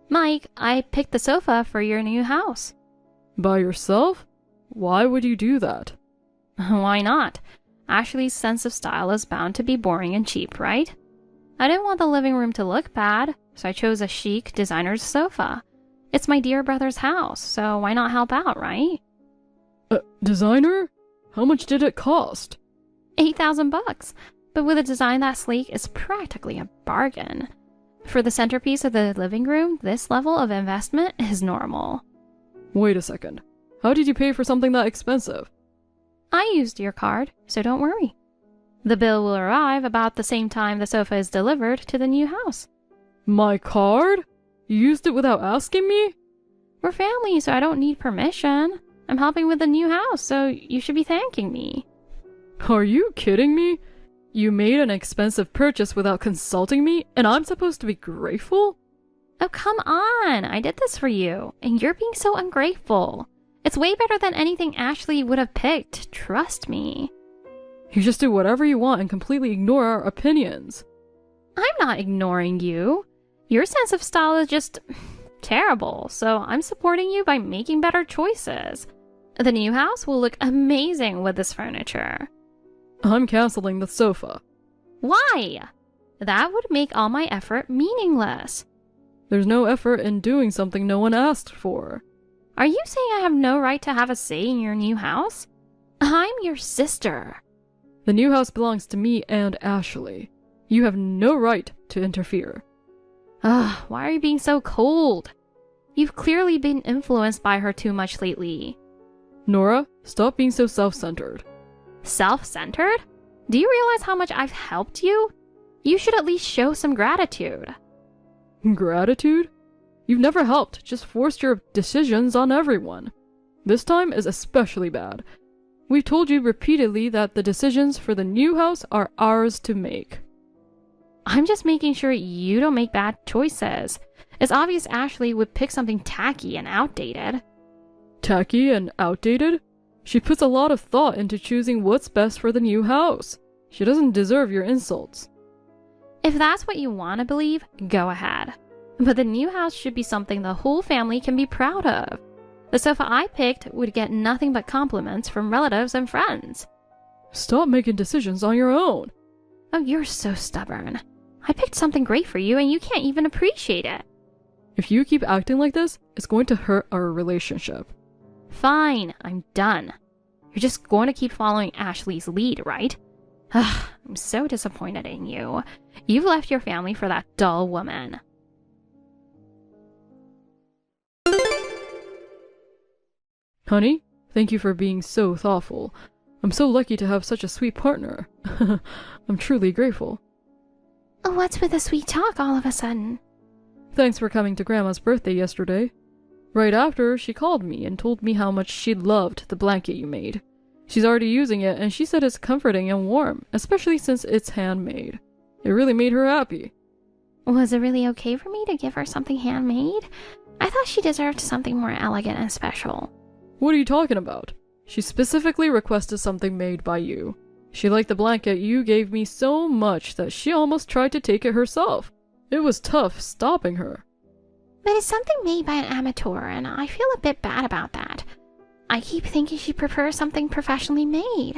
Mike, I picked the sofa for your new house. By yourself? Why would you do that? Why not? Ashley's sense of style is bound to be boring and cheap, right? I didn't want the living room to look bad, so I chose a chic designer's sofa. It's my dear brother's house, so why not help out, right? Designer? How much did it cost? $8,000, but with a design that sleek, it's practically a bargain. For the centerpiece of the living room, this level of investment is normal. Wait a second. How did you pay for something that expensive? I used your card, so don't worry. The bill will arrive about the same time the sofa is delivered to the new house. My card? You used it without asking me? We're family, so I don't need permission. I'm helping with the new house, so you should be thanking me. Are you kidding me? You made an expensive purchase without consulting me, and I'm supposed to be grateful? Oh, come on. I did this for you, and you're being so ungrateful. It's way better than anything Ashley would have picked, trust me. You just do whatever you want and completely ignore our opinions. I'm not ignoring you. Your sense of style is just terrible, so I'm supporting you by making better choices. The new house will look amazing with this furniture. I'm canceling the sofa. Why? That would make all my effort meaningless. There's no effort in doing something no one asked for. Are you saying I have no right to have a say in your new house? I'm your sister. The new house belongs to me and Ashley. You have no right to interfere. Ugh, why are you being so cold? You've clearly been influenced by her too much lately. Nora, stop being so self-centered. Self-centered? Do you realize how much I've helped you? You should at least show some gratitude. Gratitude? You've never helped, just forced your decisions on everyone. This time is especially bad. We've told you repeatedly that the decisions for the new house are ours to make. I'm just making sure you don't make bad choices. It's obvious Ashley would pick something tacky and outdated. Tacky and outdated? She puts a lot of thought into choosing what's best for the new house. She doesn't deserve your insults. If that's what you want to believe, go ahead. But the new house should be something the whole family can be proud of. The sofa I picked would get nothing but compliments from relatives and friends. Stop making decisions on your own. Oh, you're so stubborn. I picked something great for you and you can't even appreciate it. If you keep acting like this, it's going to hurt our relationship. Fine, I'm done. You're just going to keep following Ashley's lead, right? Ugh, I'm so disappointed in you. You've left your family for that dull woman. Honey, thank you for being so thoughtful. I'm so lucky to have such a sweet partner. I'm truly grateful. What's with the sweet talk all of a sudden? Thanks for coming to Grandma's birthday yesterday. Right after, she called me and told me how much she loved the blanket you made. She's already using it and she said it's comforting and warm, especially since it's handmade. It really made her happy. Was it really okay for me to give her something handmade? I thought she deserved something more elegant and special. What are you talking about? She specifically requested something made by you. She liked the blanket you gave me so much that she almost tried to take it herself. It was tough stopping her. But it's something made by an amateur, and I feel a bit bad about that. I keep thinking she prefers something professionally made.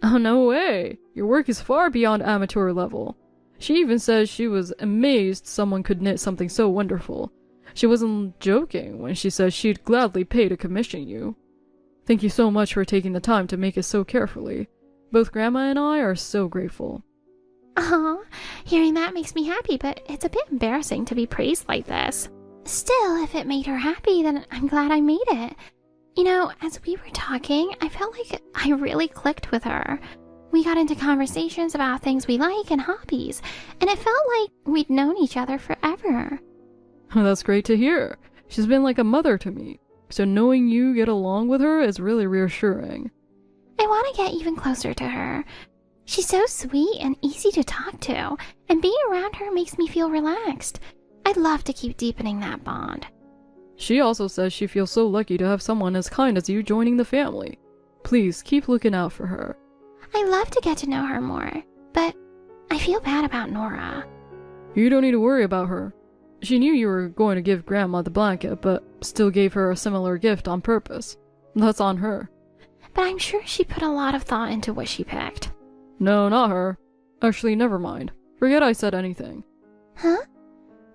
Oh, no way. Your work is far beyond amateur level. She even says she was amazed someone could knit something so wonderful. She wasn't joking when she said she'd gladly pay to commission you. Thank you so much for taking the time to make it so carefully. Both Grandma and I are so grateful. Aw, hearing that makes me happy, but it's a bit embarrassing to be praised like this. Still, if it made her happy, then I'm glad I made it. You know, as we were talking, I felt like I really clicked with her. We got into conversations about things we like and hobbies, and it felt like we'd known each other forever. That's great to hear. She's been like a mother to me, so knowing you get along with her is really reassuring. I want to get even closer to her. She's so sweet and easy to talk to, and being around her makes me feel relaxed. I'd love to keep deepening that bond. She also says she feels so lucky to have someone as kind as you joining the family. Please keep looking out for her. I love to get to know her more, but I feel bad about Nora. You don't need to worry about her. She knew you were going to give Grandma the blanket, but still gave her a similar gift on purpose. That's on her. But I'm sure she put a lot of thought into what she picked. No, not her. Actually, never mind. Forget I said anything. Huh?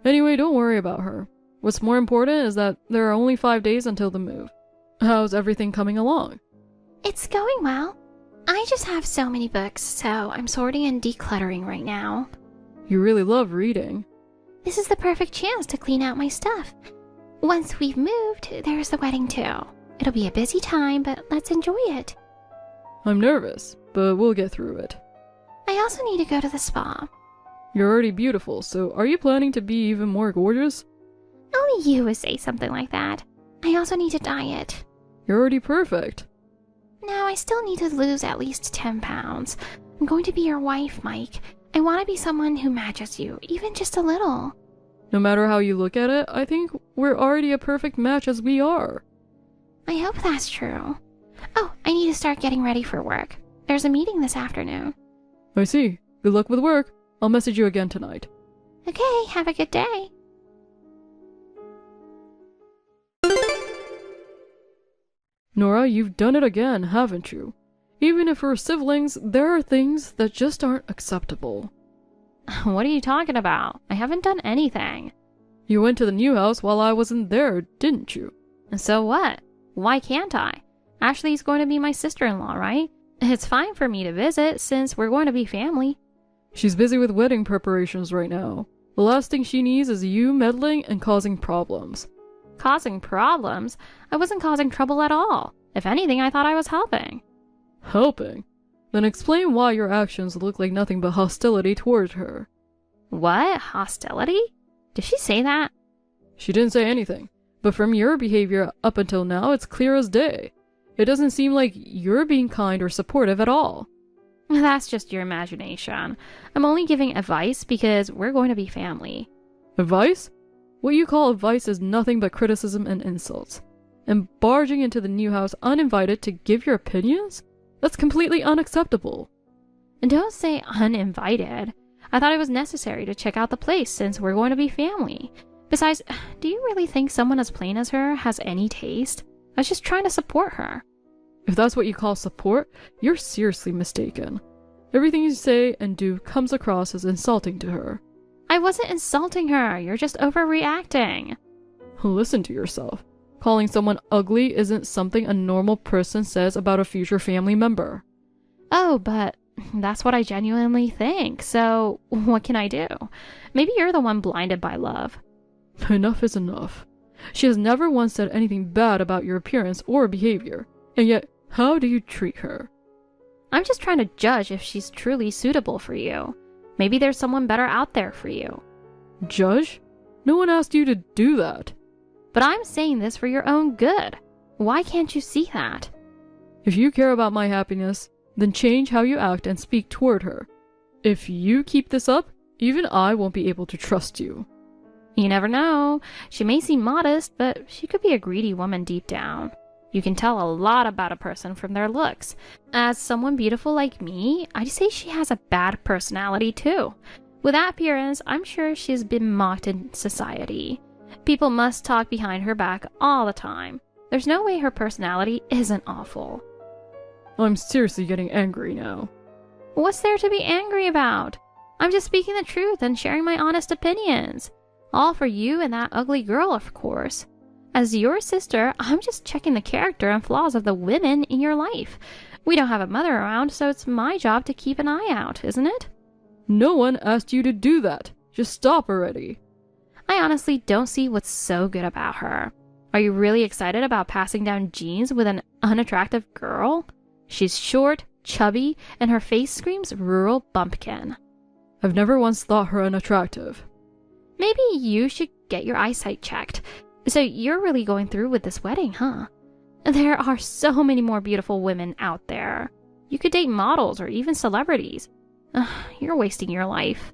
Anyway, don't worry about her. What's more important is that there are only 5 days until the move. How's everything coming along? It's going well. I just have so many books, so I'm sorting and decluttering right now. You really love reading. This is the perfect chance to clean out my stuff. Once we've moved, there's the wedding too. It'll be a busy time, but let's enjoy it. I'm nervous, but we'll get through it. I also need to go to the spa. You're already beautiful, so are you planning to be even more gorgeous? Only you would say something like that. I also need to diet. You're already perfect. No, I still need to lose at least 10 pounds. I'm going to be your wife, Mike. I want to be someone who matches you, even just a little. No matter how you look at it, I think we're already a perfect match as we are. I hope that's true. Oh, I need to start getting ready for work. There's a meeting this afternoon. I see. Good luck with work. I'll message you again tonight. Okay, have a good day. Nora, you've done it again, haven't you? Even if we're siblings, there are things that just aren't acceptable. What are you talking about? I haven't done anything. You went to the new house while I wasn't there, didn't you? And so what? Why can't I? Ashley's going to be my sister-in-law, right? It's fine for me to visit since we're going to be family. She's busy with wedding preparations right now. The last thing she needs is you meddling and causing problems. Causing problems? I wasn't causing trouble at all. If anything, I thought I was helping. Helping? Then explain why your actions look like nothing but hostility toward her. What? Hostility? Did she say that? She didn't say anything, but from your behavior up until now, it's clear as day. It doesn't seem like you're being kind or supportive at all. That's just your imagination. I'm only giving advice because we're going to be family. Advice? What you call advice is nothing but criticism and insults. And barging into the new house uninvited to give your opinions? That's completely unacceptable. And don't say uninvited. I thought it was necessary to check out the place since we're going to be family. Besides, do you really think someone as plain as her has any taste? I was just trying to support her. If that's what you call support, you're seriously mistaken. Everything you say and do comes across as insulting to her. I wasn't insulting her. You're just overreacting. Listen to yourself. Calling someone ugly isn't something a normal person says about a future family member. Oh, but that's what I genuinely think, so what can I do? Maybe you're the one blinded by love. Enough is enough. She has never once said anything bad about your appearance or behavior, and yet, how do you treat her? I'm just trying to judge if she's truly suitable for you. Maybe there's someone better out there for you. Judge? No one asked you to do that. But I'm saying this for your own good. Why can't you see that? If you care about my happiness, then change how you act and speak toward her. If you keep this up, even I won't be able to trust you. You never know. She may seem modest, but she could be a greedy woman deep down. You can tell a lot about a person from their looks. As someone beautiful like me, I'd say she has a bad personality too. With that appearance, I'm sure she's been mocked in society. People must talk behind her back all the time. There's no way her personality isn't awful. I'm seriously getting angry now. What's there to be angry about? I'm just speaking the truth and sharing my honest opinions. All for you and that ugly girl, of course. As your sister, I'm just checking the character and flaws of the women in your life. We don't have a mother around, so it's my job to keep an eye out, isn't it? No one asked you to do that. Just stop already. I honestly don't see what's so good about her. Are you really excited about passing down genes with an unattractive girl? She's short, chubby, and her face screams rural bumpkin. I've never once thought her unattractive. Maybe you should get your eyesight checked. So you're really going through with this wedding, huh? There are so many more beautiful women out there. You could date models or even celebrities. You're wasting your life.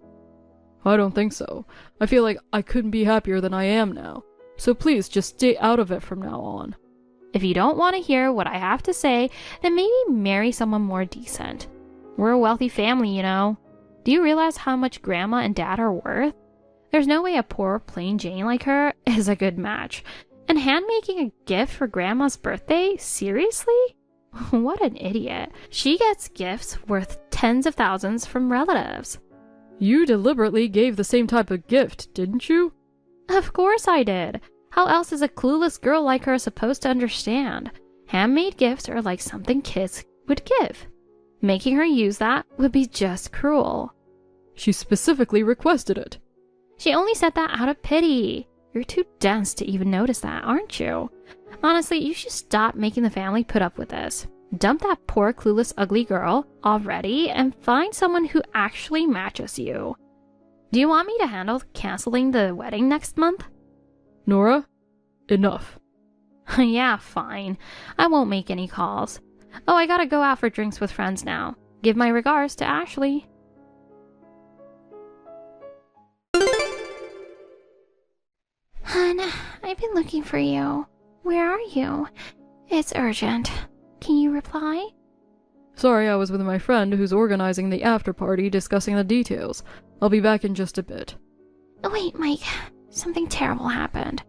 I don't think so. I feel like I couldn't be happier than I am now. So please just stay out of it from now on. If you don't want to hear what I have to say, then maybe marry someone more decent. We're a wealthy family, you know. Do you realize how much Grandma and Dad are worth? There's no way a poor plain Jane like her is a good match. And hand-making a gift for Grandma's birthday? Seriously? What an idiot. She gets gifts worth tens of thousands from relatives. You deliberately gave the same type of gift, didn't you? Of course I did. How else is a clueless girl like her supposed to understand? Handmade gifts are like something kids would give. Making her use that would be just cruel. She specifically requested it. She only said that out of pity. You're too dense to even notice that, aren't you? Honestly, you should stop making the family put up with this. Dump that poor, clueless, ugly girl already and find someone who actually matches you. Do you want me to handle canceling the wedding next month? Nora, enough. Yeah, fine. I won't make any calls. Oh, I gotta go out for drinks with friends now. Give my regards to Ashley. Hun, I've been looking for you. Where are you? It's urgent. Can you reply? Sorry, I was with my friend who's organizing the after party discussing the details. I'll be back in just a bit. Oh, wait, Mike. Something terrible happened.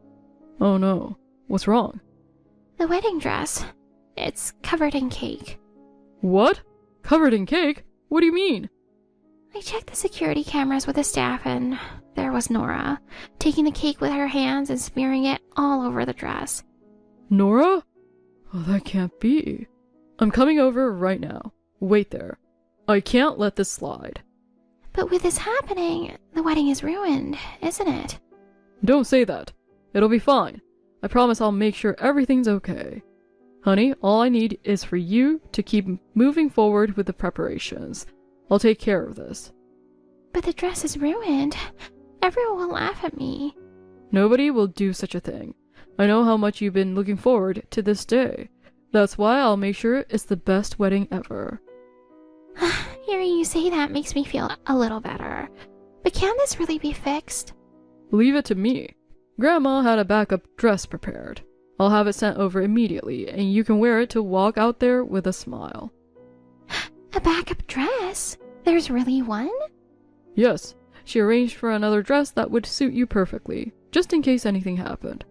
Oh no. What's wrong? The wedding dress. It's covered in cake. What? Covered in cake? What do you mean? I checked the security cameras with the staff and there was Nora, taking the cake with her hands and smearing it all over the dress. Nora? Oh, that can't be. I'm coming over right now. Wait there. I can't let this slide. But with this happening, the wedding is ruined, isn't it? Don't say that. It'll be fine. I promise I'll make sure everything's okay. Honey, all I need is for you to keep moving forward with the preparations. I'll take care of this. But the dress is ruined. Everyone will laugh at me. Nobody will do such a thing. I know how much you've been looking forward to this day. That's why I'll make sure it's the best wedding ever. Hearing you say that makes me feel a little better. But can this really be fixed? Leave it to me. Grandma had a backup dress prepared. I'll have it sent over immediately, and you can wear it to walk out there with a smile. A backup dress? There's really one? Yes, she arranged for another dress that would suit you perfectly, just in case anything happened.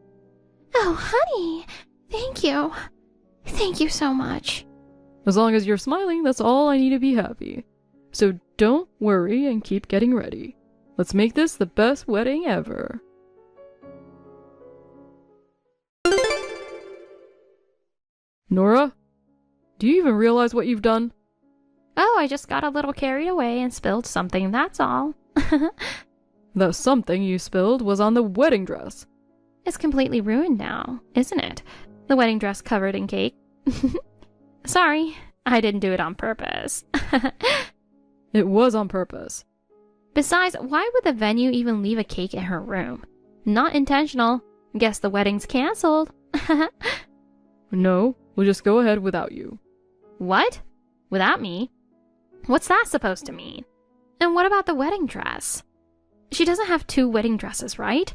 Oh, honey, thank you. Thank you so much. As long as you're smiling, that's all I need to be happy. So don't worry and keep getting ready. Let's make this the best wedding ever. Nora? Do you even realize what you've done? Oh, I just got a little carried away and spilled something, that's all. The something you spilled was on the wedding dress. It's completely ruined now, isn't it? The wedding dress covered in cake. Sorry, I didn't do it on purpose. It was on purpose. Besides, why would the venue even leave a cake in her room? Not intentional. Guess the wedding's canceled. No, we'll just go ahead without you. What? Without me? What's that supposed to mean? And what about the wedding dress? She doesn't have two wedding dresses, right?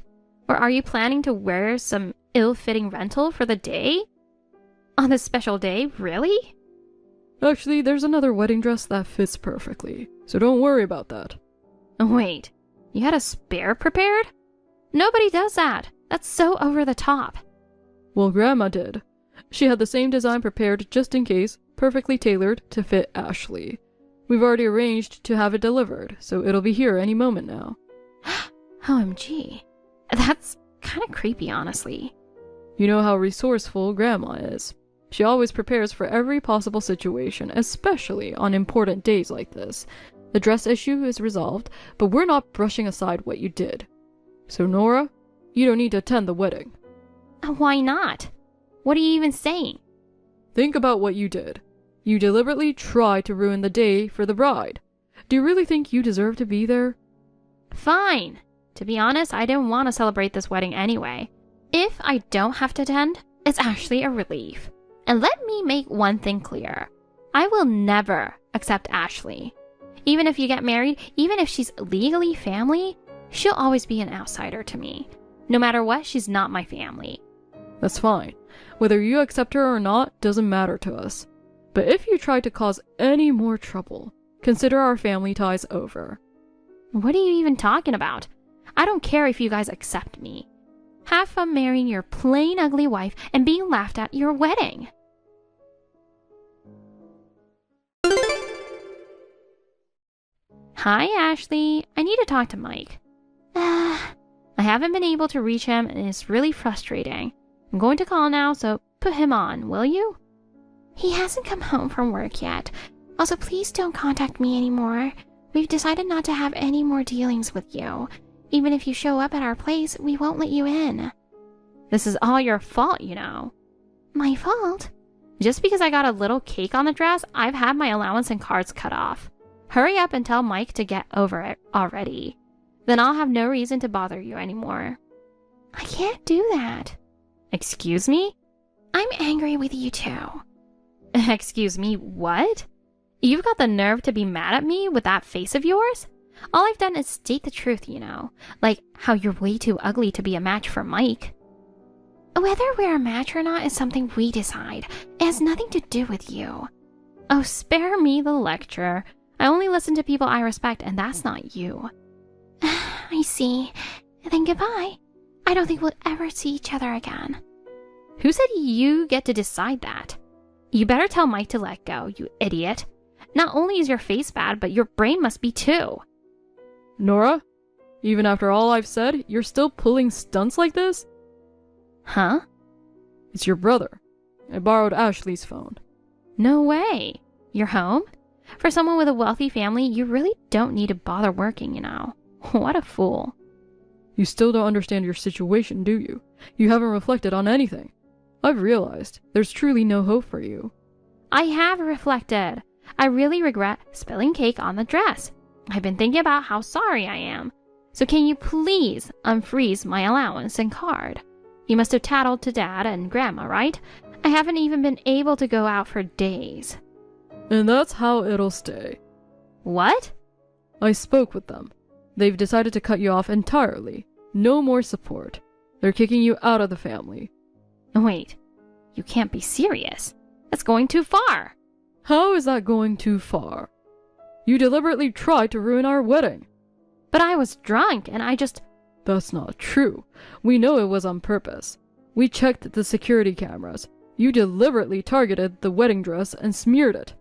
Or are you planning to wear some ill-fitting rental for the day? On this special day, really? Actually, there's another wedding dress that fits perfectly, so don't worry about that. Wait, you had a spare prepared? Nobody does that. That's so over the top. Well, Grandma did. She had the same design prepared just in case, perfectly tailored to fit Ashley. We've already arranged to have it delivered, so it'll be here any moment now. OMG. That's kind of creepy, honestly. You know how resourceful Grandma is. She always prepares for every possible situation, especially on important days like this. The dress issue is resolved, but we're not brushing aside what you did. So Nora, you don't need to attend the wedding. Why not? What are you even saying? Think about what you did. You deliberately tried to ruin the day for the bride. Do you really think you deserve to be there? Fine. To be honest, I didn't want to celebrate this wedding anyway. If I don't have to attend, it's actually a relief. And let me make one thing clear. I will never accept Ashley. Even if you get married, even if she's legally family, she'll always be an outsider to me. No matter what, she's not my family. That's fine. Whether you accept her or not doesn't matter to us. But if you try to cause any more trouble, consider our family ties over. What are you even talking about? I don't care if you guys accept me. Have fun marrying your plain ugly wife and being laughed at your wedding. Hi, Ashley. I need to talk to Mike. I haven't been able to reach him and it's really frustrating. I'm going to call now, so put him on, will you? He hasn't come home from work yet. Also, please don't contact me anymore. We've decided not to have any more dealings with you. Even if you show up at our place, we won't let you in. This is all your fault, you know. My fault? Just because I got a little cake on the dress, I've had my allowance and cards cut off. Hurry up and tell Mike to get over it already. Then I'll have no reason to bother you anymore. I can't do that. Excuse me? I'm angry with you too. Excuse me, what? You've got the nerve to be mad at me with that face of yours? All I've done is state the truth, you know. Like how you're way too ugly to be a match for Mike. Whether we're a match or not is something we decide. It has nothing to do with you. Oh, spare me the lecture. I only listen to people I respect, and that's not you. I see. Then goodbye. I don't think we'll ever see each other again. Who said you get to decide that? You better tell Mike to let go, you idiot. Not only is your face bad, but your brain must be too. Nora? Even after all I've said, you're still pulling stunts like this? Huh? It's your brother. I borrowed Ashley's phone. No way. You're home? For someone with a wealthy family, you really don't need to bother working, you know. What a fool. You still don't understand your situation, do you? You haven't reflected on anything. I've realized there's truly no hope for you. I have reflected. I really regret spilling cake on the dress. I've been thinking about how sorry I am. So can you please unfreeze my allowance and card? You must have tattled to Dad and Grandma, right? I haven't even been able to go out for days. And that's how it'll stay. What? I spoke with them. They've decided to cut you off entirely. No more support. They're kicking you out of the family. Wait, you can't be serious. That's going too far. How is that going too far? You deliberately tried to ruin our wedding. But I was drunk and I just... That's not true. We know it was on purpose. We checked the security cameras. You deliberately targeted the wedding dress and smeared it.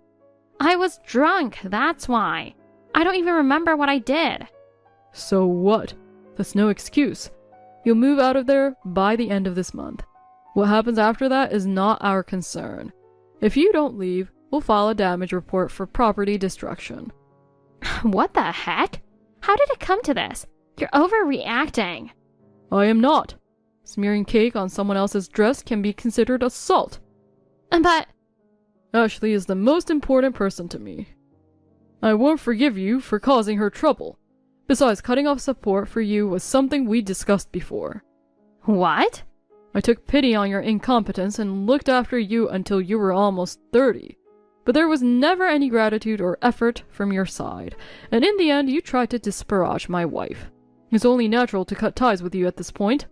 I was drunk, that's why. I don't even remember what I did. So what? That's no excuse. You'll move out of there by the end of this month. What happens after that is not our concern. If you don't leave, we'll file a damage report for property destruction. What the heck? How did it come to this? You're overreacting. I am not. Smearing cake on someone else's dress can be considered assault. But... Ashley is the most important person to me. I won't forgive you for causing her trouble. Besides, cutting off support for you was something we discussed before. What? I took pity on your incompetence and looked after you until you were almost 30. But there was never any gratitude or effort from your side, and in the end you tried to disparage my wife. It's only natural to cut ties with you at this point.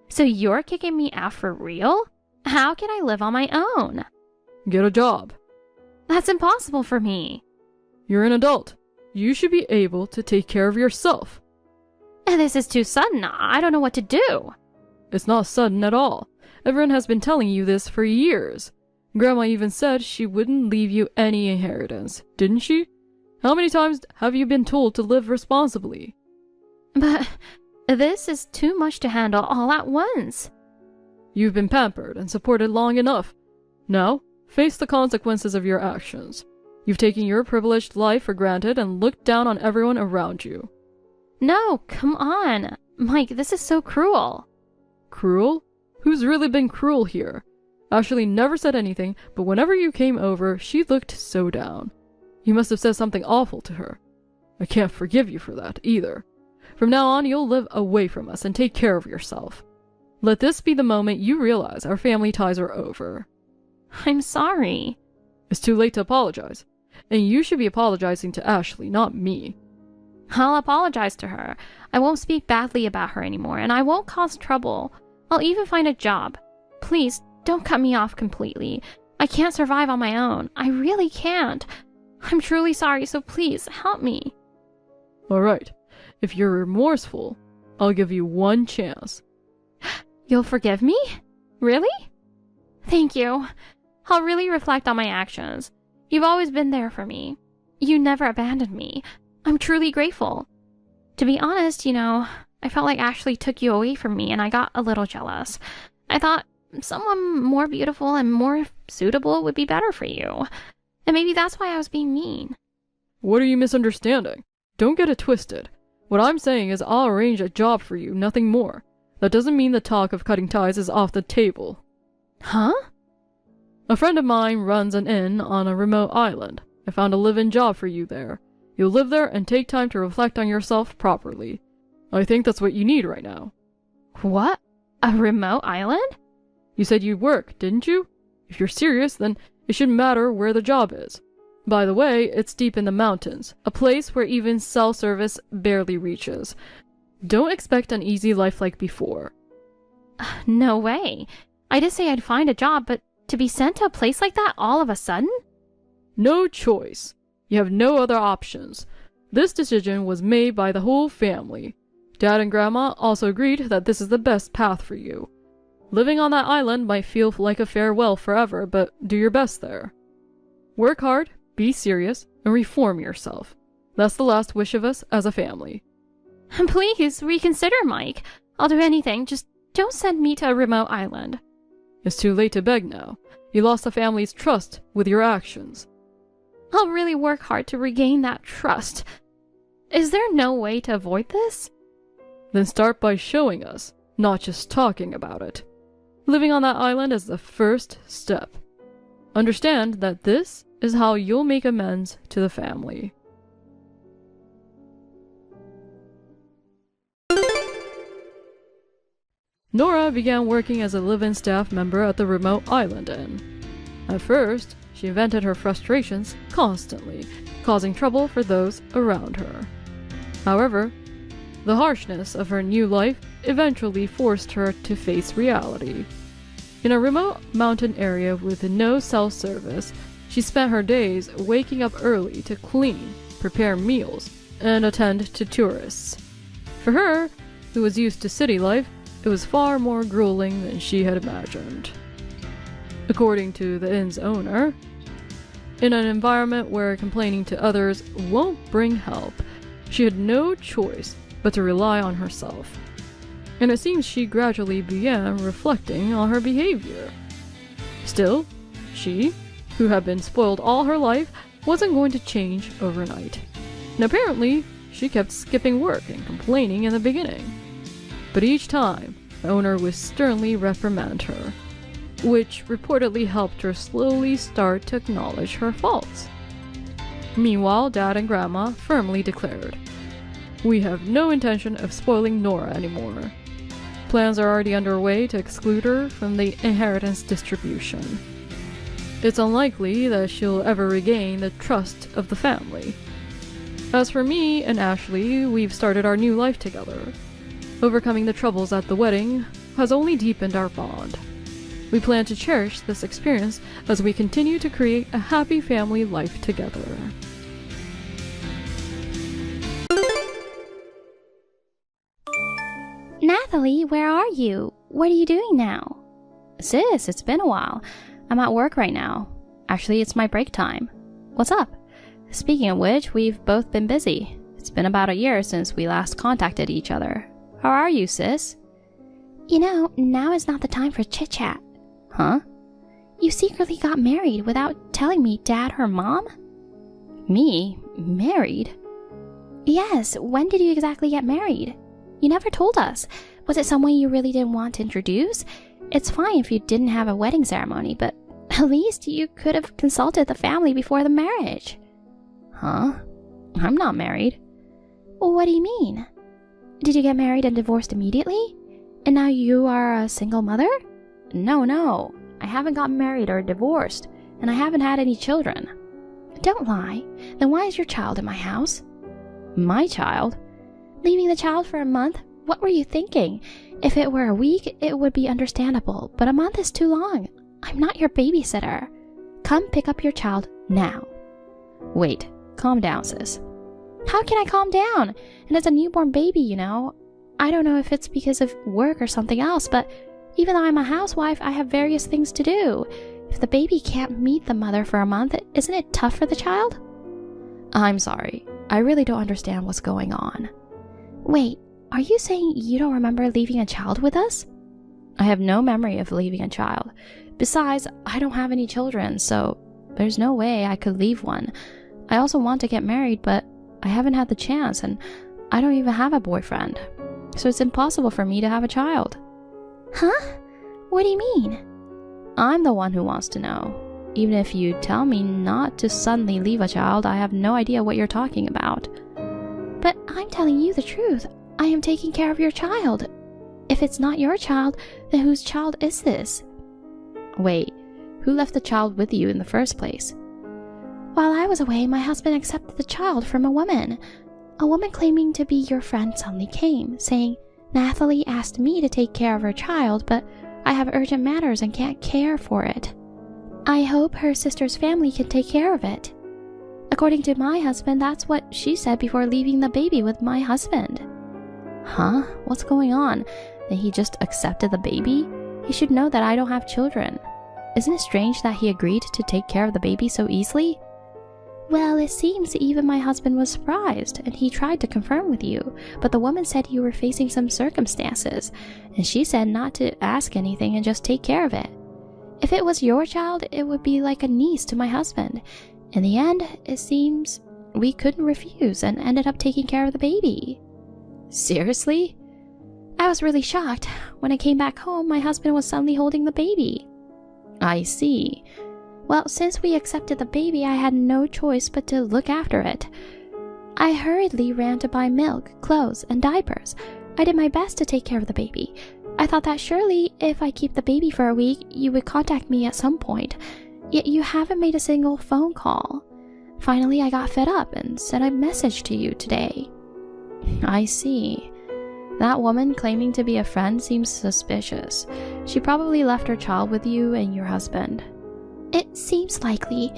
So you're kicking me out for real? How can I live on my own? Get a job. That's impossible for me. You're an adult. You should be able to take care of yourself. This is too sudden. I don't know what to do. It's not sudden at all. Everyone has been telling you this for years. Grandma even said she wouldn't leave you any inheritance, didn't she? How many times have you been told to live responsibly? But this is too much to handle all at once. You've been pampered and supported long enough. Now, face the consequences of your actions. You've taken your privileged life for granted and looked down on everyone around you. No, come on. Mike, this is so cruel. Cruel? Who's really been cruel here? Ashley never said anything, but whenever you came over, she looked so down. You must have said something awful to her. I can't forgive you for that, either. From now on, you'll live away from us and take care of yourself. Let this be the moment you realize our family ties are over. I'm sorry. It's too late to apologize. And you should be apologizing to Ashley, not me. I'll apologize to her. I won't speak badly about her anymore, and I won't cause trouble. I'll even find a job. Please, don't cut me off completely. I can't survive on my own. I really can't. I'm truly sorry, so please, help me. All right. If you're remorseful, I'll give you one chance. You'll forgive me? Really? Thank you. I'll really reflect on my actions. You've always been there for me. You never abandoned me. I'm truly grateful. To be honest, I felt like Ashley took you away from me and I got a little jealous. I thought someone more beautiful and more suitable would be better for you. And maybe that's why I was being mean. What are you misunderstanding? Don't get it twisted. What I'm saying is I'll arrange a job for you, nothing more. That doesn't mean the talk of cutting ties is off the table. Huh? A friend of mine runs an inn on a remote island. I found a live-in job for you there. You'll live there and take time to reflect on yourself properly. I think that's what you need right now. What? A remote island? You said you'd work, didn't you? If you're serious, then it shouldn't matter where the job is. By the way, it's deep in the mountains, a place where even cell service barely reaches. Don't expect an easy life like before. No way. I did say I'd find a job, but to be sent to a place like that all of a sudden? No choice. You have no other options. This decision was made by the whole family. Dad and Grandma also agreed that this is the best path for you. Living on that island might feel like a farewell forever, but do your best there. Work hard, be serious, and reform yourself. That's the last wish of us as a family. Please reconsider, Mike. I'll do anything, just don't send me to a remote island. It's too late to beg now. You lost the family's trust with your actions. I'll really work hard to regain that trust. Is there no way to avoid this? Then start by showing us, not just talking about it. Living on that island is the first step. Understand that this is how you'll make amends to the family. Nora began working as a live-in staff member at the remote island inn. At first, she vented her frustrations constantly, causing trouble for those around her. However, the harshness of her new life eventually forced her to face reality. In a remote mountain area with no cell service, she spent her days waking up early to clean, prepare meals, and attend to tourists. For her, who was used to city life, it was far more grueling than she had imagined. According to the inn's owner, in an environment where complaining to others won't bring help, she had no choice but to rely on herself. And it seems she gradually began reflecting on her behavior. Still, she, who had been spoiled all her life, wasn't going to change overnight. And apparently, she kept skipping work and complaining in the beginning. But each time, the owner would sternly reprimand her, which reportedly helped her slowly start to acknowledge her faults. Meanwhile, Dad and Grandma firmly declared, "We have no intention of spoiling Nora anymore." Plans are already underway to exclude her from the inheritance distribution. It's unlikely that she'll ever regain the trust of the family. As for me and Ashley, we've started our new life together. Overcoming the troubles at the wedding has only deepened our bond. We plan to cherish this experience as we continue to create a happy family life together. Nathalie, where are you? What are you doing now? Sis, it's been a while. I'm at work right now. Actually, it's my break time. What's up? Speaking of which, we've both been busy. It's been about a year since we last contacted each other. How are you, sis? Now is not the time for chit-chat. Huh? You secretly got married without telling me, Dad or Mom? Me? Married? Yes, when did you exactly get married? You never told us. Was it someone you really didn't want to introduce? It's fine if you didn't have a wedding ceremony, but at least you could have consulted the family before the marriage. Huh? I'm not married. Well, what do you mean? Did you get married and divorced immediately? And now you are a single mother? No. I haven't gotten married or divorced, and I haven't had any children. Don't lie. Then why is your child in my house? My child? Leaving the child for a month? What were you thinking? If it were a week, it would be understandable, but a month is too long. I'm not your babysitter. Come pick up your child now. Wait, calm down, sis. How can I calm down? And it's a newborn baby, I don't know if it's because of work or something else, but even though I'm a housewife, I have various things to do. If the baby can't meet the mother for a month, isn't it tough for the child? I'm sorry. I really don't understand what's going on. Wait, are you saying you don't remember leaving a child with us? I have no memory of leaving a child. Besides, I don't have any children, so there's no way I could leave one. I also want to get married, but I haven't had the chance, and I don't even have a boyfriend. So it's impossible for me to have a child. Huh? What do you mean? I'm the one who wants to know. Even if you tell me not to suddenly leave a child, I have no idea what you're talking about. But I'm telling you the truth. I am taking care of your child. If it's not your child, then whose child is this? Wait, who left the child with you in the first place? While I was away, my husband accepted the child from a woman. A woman claiming to be your friend suddenly came, saying, Nathalie asked me to take care of her child, but I have urgent matters and can't care for it. I hope her sister's family can take care of it. According to my husband, that's what she said before leaving the baby with my husband. Huh? What's going on? That he just accepted the baby? He should know that I don't have children. Isn't it strange that he agreed to take care of the baby so easily? Well, it seems even my husband was surprised, and he tried to confirm with you, but the woman said you were facing some circumstances, and she said not to ask anything and just take care of it. If it was your child, it would be like a niece to my husband. In the end, it seems we couldn't refuse and ended up taking care of the baby. Seriously? I was really shocked. When I came back home, my husband was suddenly holding the baby. I see. Well, since we accepted the baby, I had no choice but to look after it. I hurriedly ran to buy milk, clothes, and diapers. I did my best to take care of the baby. I thought that surely, if I keep the baby for a week, you would contact me at some point. Yet you haven't made a single phone call. Finally, I got fed up and sent a message to you today. I see. That woman claiming to be a friend seems suspicious. She probably left her child with you and your husband. It seems likely.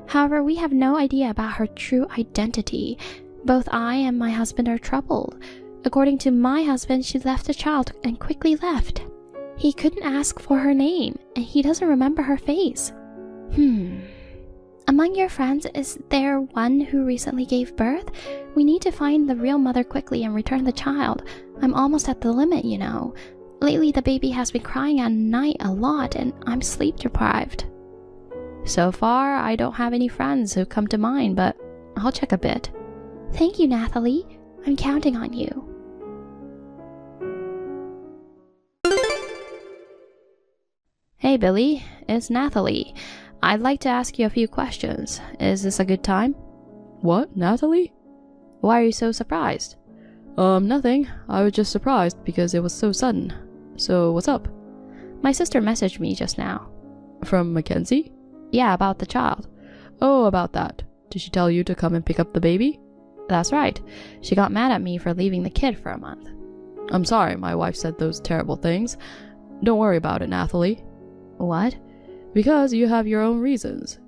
However, we have no idea about her true identity. Both I and my husband are troubled. According to my husband, she left the child and quickly left. He couldn't ask for her name, and he doesn't remember her face. Among your friends, is there one who recently gave birth? We need to find the real mother quickly and return the child. I'm almost at the limit, you know. Lately, the baby has been crying at night a lot, and I'm sleep deprived. So far, I don't have any friends who come to mind, but I'll check a bit. Thank you, Nathalie. I'm counting on you. Hey, Billy. It's Nathalie. I'd like to ask you a few questions. Is this a good time? What, Nathalie? Why are you so surprised? Nothing. I was just surprised because it was so sudden. So, what's up? My sister messaged me just now. From Mackenzie? Yeah, about the child. Oh, about that. Did she tell you to come and pick up the baby? That's right. She got mad at me for leaving the kid for a month. I'm sorry my wife said those terrible things. Don't worry about it, Nathalie. What? Because you have your own reasons.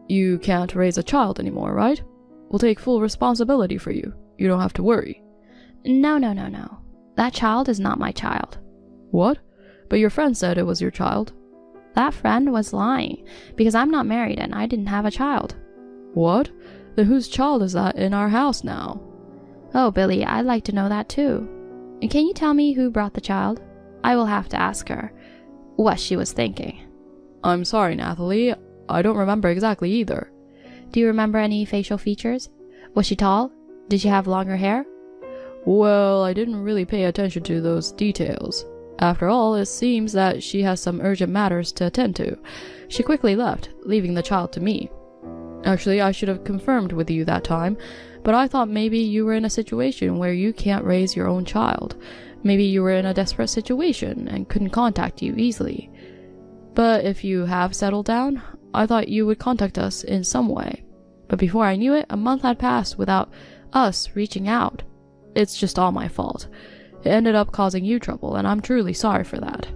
You can't raise a child anymore, right? We'll take full responsibility for you. You don't have to worry. No. That child is not my child. What? But your friend said it was your child. That friend was lying, because I'm not married and I didn't have a child. What? Then whose child is that in our house now? Oh, Billy, I'd like to know that too. And can you tell me who brought the child? I will have to ask her what she was thinking. I'm sorry, Nathalie. I don't remember exactly either. Do you remember any facial features? Was she tall? Did she have longer hair? Well, I didn't really pay attention to those details. After all, it seems that she has some urgent matters to attend to. She quickly left, leaving the child to me. Actually, I should have confirmed with you that time, but I thought maybe you were in a situation where you can't raise your own child. Maybe you were in a desperate situation and couldn't contact you easily. But if you have settled down, I thought you would contact us in some way. But before I knew it, a month had passed without us reaching out. It's just all my fault. It ended up causing you trouble, and I'm truly sorry for that.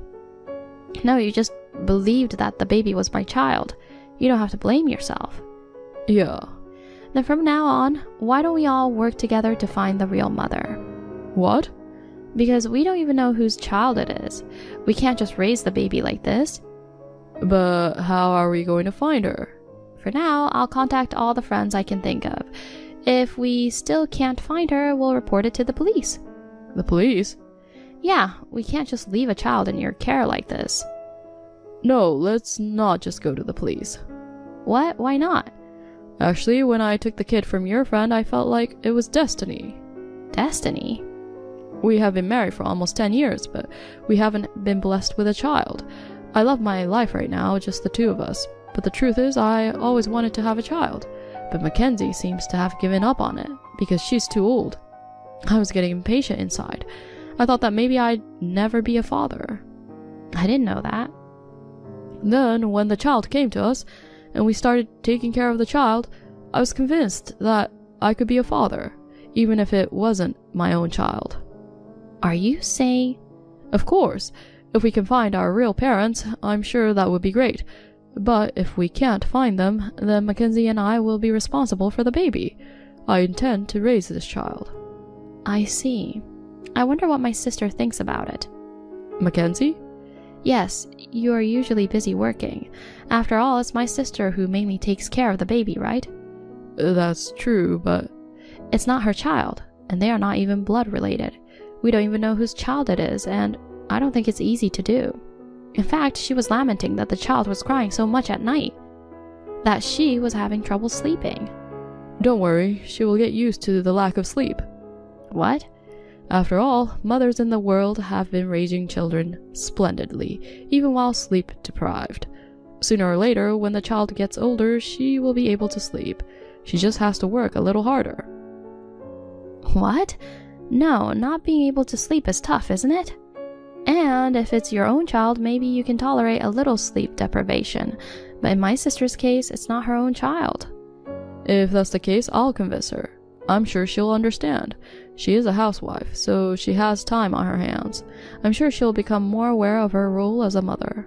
No, you just believed that the baby was my child. You don't have to blame yourself. Yeah. Then from now on, why don't we all work together to find the real mother? What? because we don't even know whose child it is. We can't just raise the baby like this. But how are we going to find her? For now, I'll contact all the friends I can think of. If we still can't find her, we'll report it to the police. The police? Yeah, we can't just leave a child in your care like this. No, let's not just go to the police. What? Why not? Actually, when I took the kid from your friend, I felt like it was destiny. Destiny? We have been married for almost 10 years, but we haven't been blessed with a child. I love my life right now, just the two of us. But the truth is, I always wanted to have a child. But Mackenzie seems to have given up on it, because she's too old. I was getting impatient inside. I thought that maybe I'd never be a father. I didn't know that. Then, when the child came to us, and we started taking care of the child, I was convinced that I could be a father, even if it wasn't my own child. Are you saying? Of course. If we can find our real parents, I'm sure that would be great. But if we can't find them, then Mackenzie and I will be responsible for the baby. I intend to raise this child. I see. I wonder what my sister thinks about it. Mackenzie? Yes, you are usually busy working. After all, it's my sister who mainly takes care of the baby, right? That's true, but... It's not her child, and they are not even blood related. We don't even know whose child it is, and I don't think it's easy to do. In fact, she was lamenting that the child was crying so much at night, that she was having trouble sleeping. Don't worry, she will get used to the lack of sleep. What? After all, mothers in the world have been raising children splendidly, even while sleep deprived. Sooner or later, when the child gets older, she will be able to sleep. She just has to work a little harder. What? No, not being able to sleep is tough, isn't it? And if it's your own child, maybe you can tolerate a little sleep deprivation. But in my sister's case, it's not her own child. If that's the case, I'll convince her. I'm sure she'll understand. She is a housewife, so she has time on her hands. I'm sure she'll become more aware of her role as a mother.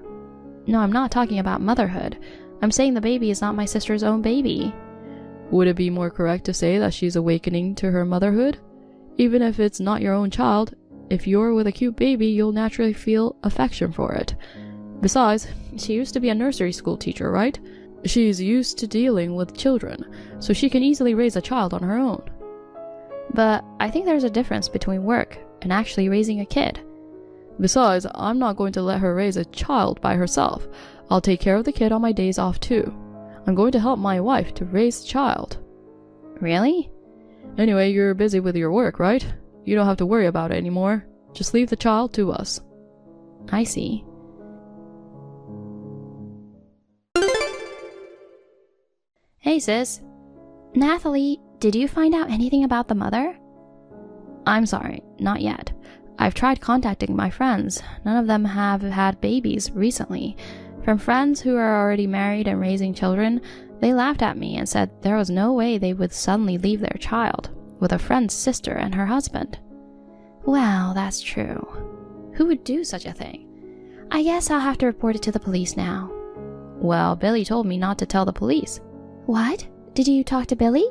No, I'm not talking about motherhood. I'm saying the baby is not my sister's own baby. Would it be more correct to say that she's awakening to her motherhood? Even if it's not your own child, if you're with a cute baby, you'll naturally feel affection for it. Besides, she used to be a nursery school teacher, right? She's used to dealing with children, so she can easily raise a child on her own. But I think there's a difference between work and actually raising a kid. Besides, I'm not going to let her raise a child by herself. I'll take care of the kid on my days off too. I'm going to help my wife to raise the child. Really? Anyway, you're busy with your work, right? You don't have to worry about it anymore. Just leave the child to us. I see. Hey sis. Nathalie, did you find out anything about the mother? I'm sorry, not yet. I've tried contacting my friends. None of them have had babies recently. From friends who are already married and raising children, they laughed at me and said there was no way they would suddenly leave their child with a friend's sister and her husband. Well, that's true. Who would do such a thing? I guess I'll have to report it to the police now. Well, Billy told me not to tell the police. What? Did you talk to Billy?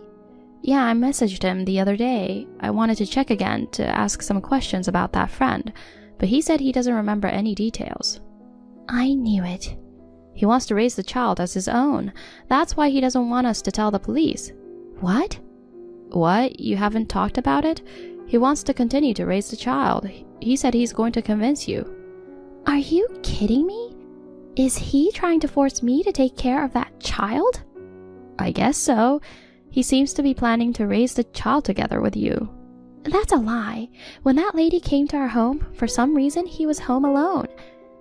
Yeah, I messaged him the other day. I wanted to check again to ask some questions about that friend, but he said he doesn't remember any details. I knew it. He wants to raise the child as his own. That's why he doesn't want us to tell the police. What? What? You haven't talked about it? He wants to continue to raise the child. He said he's going to convince you. Are you kidding me? Is he trying to force me to take care of that child? I guess so. He seems to be planning to raise the child together with you. That's a lie. When that lady came to our home, for some reason he was home alone.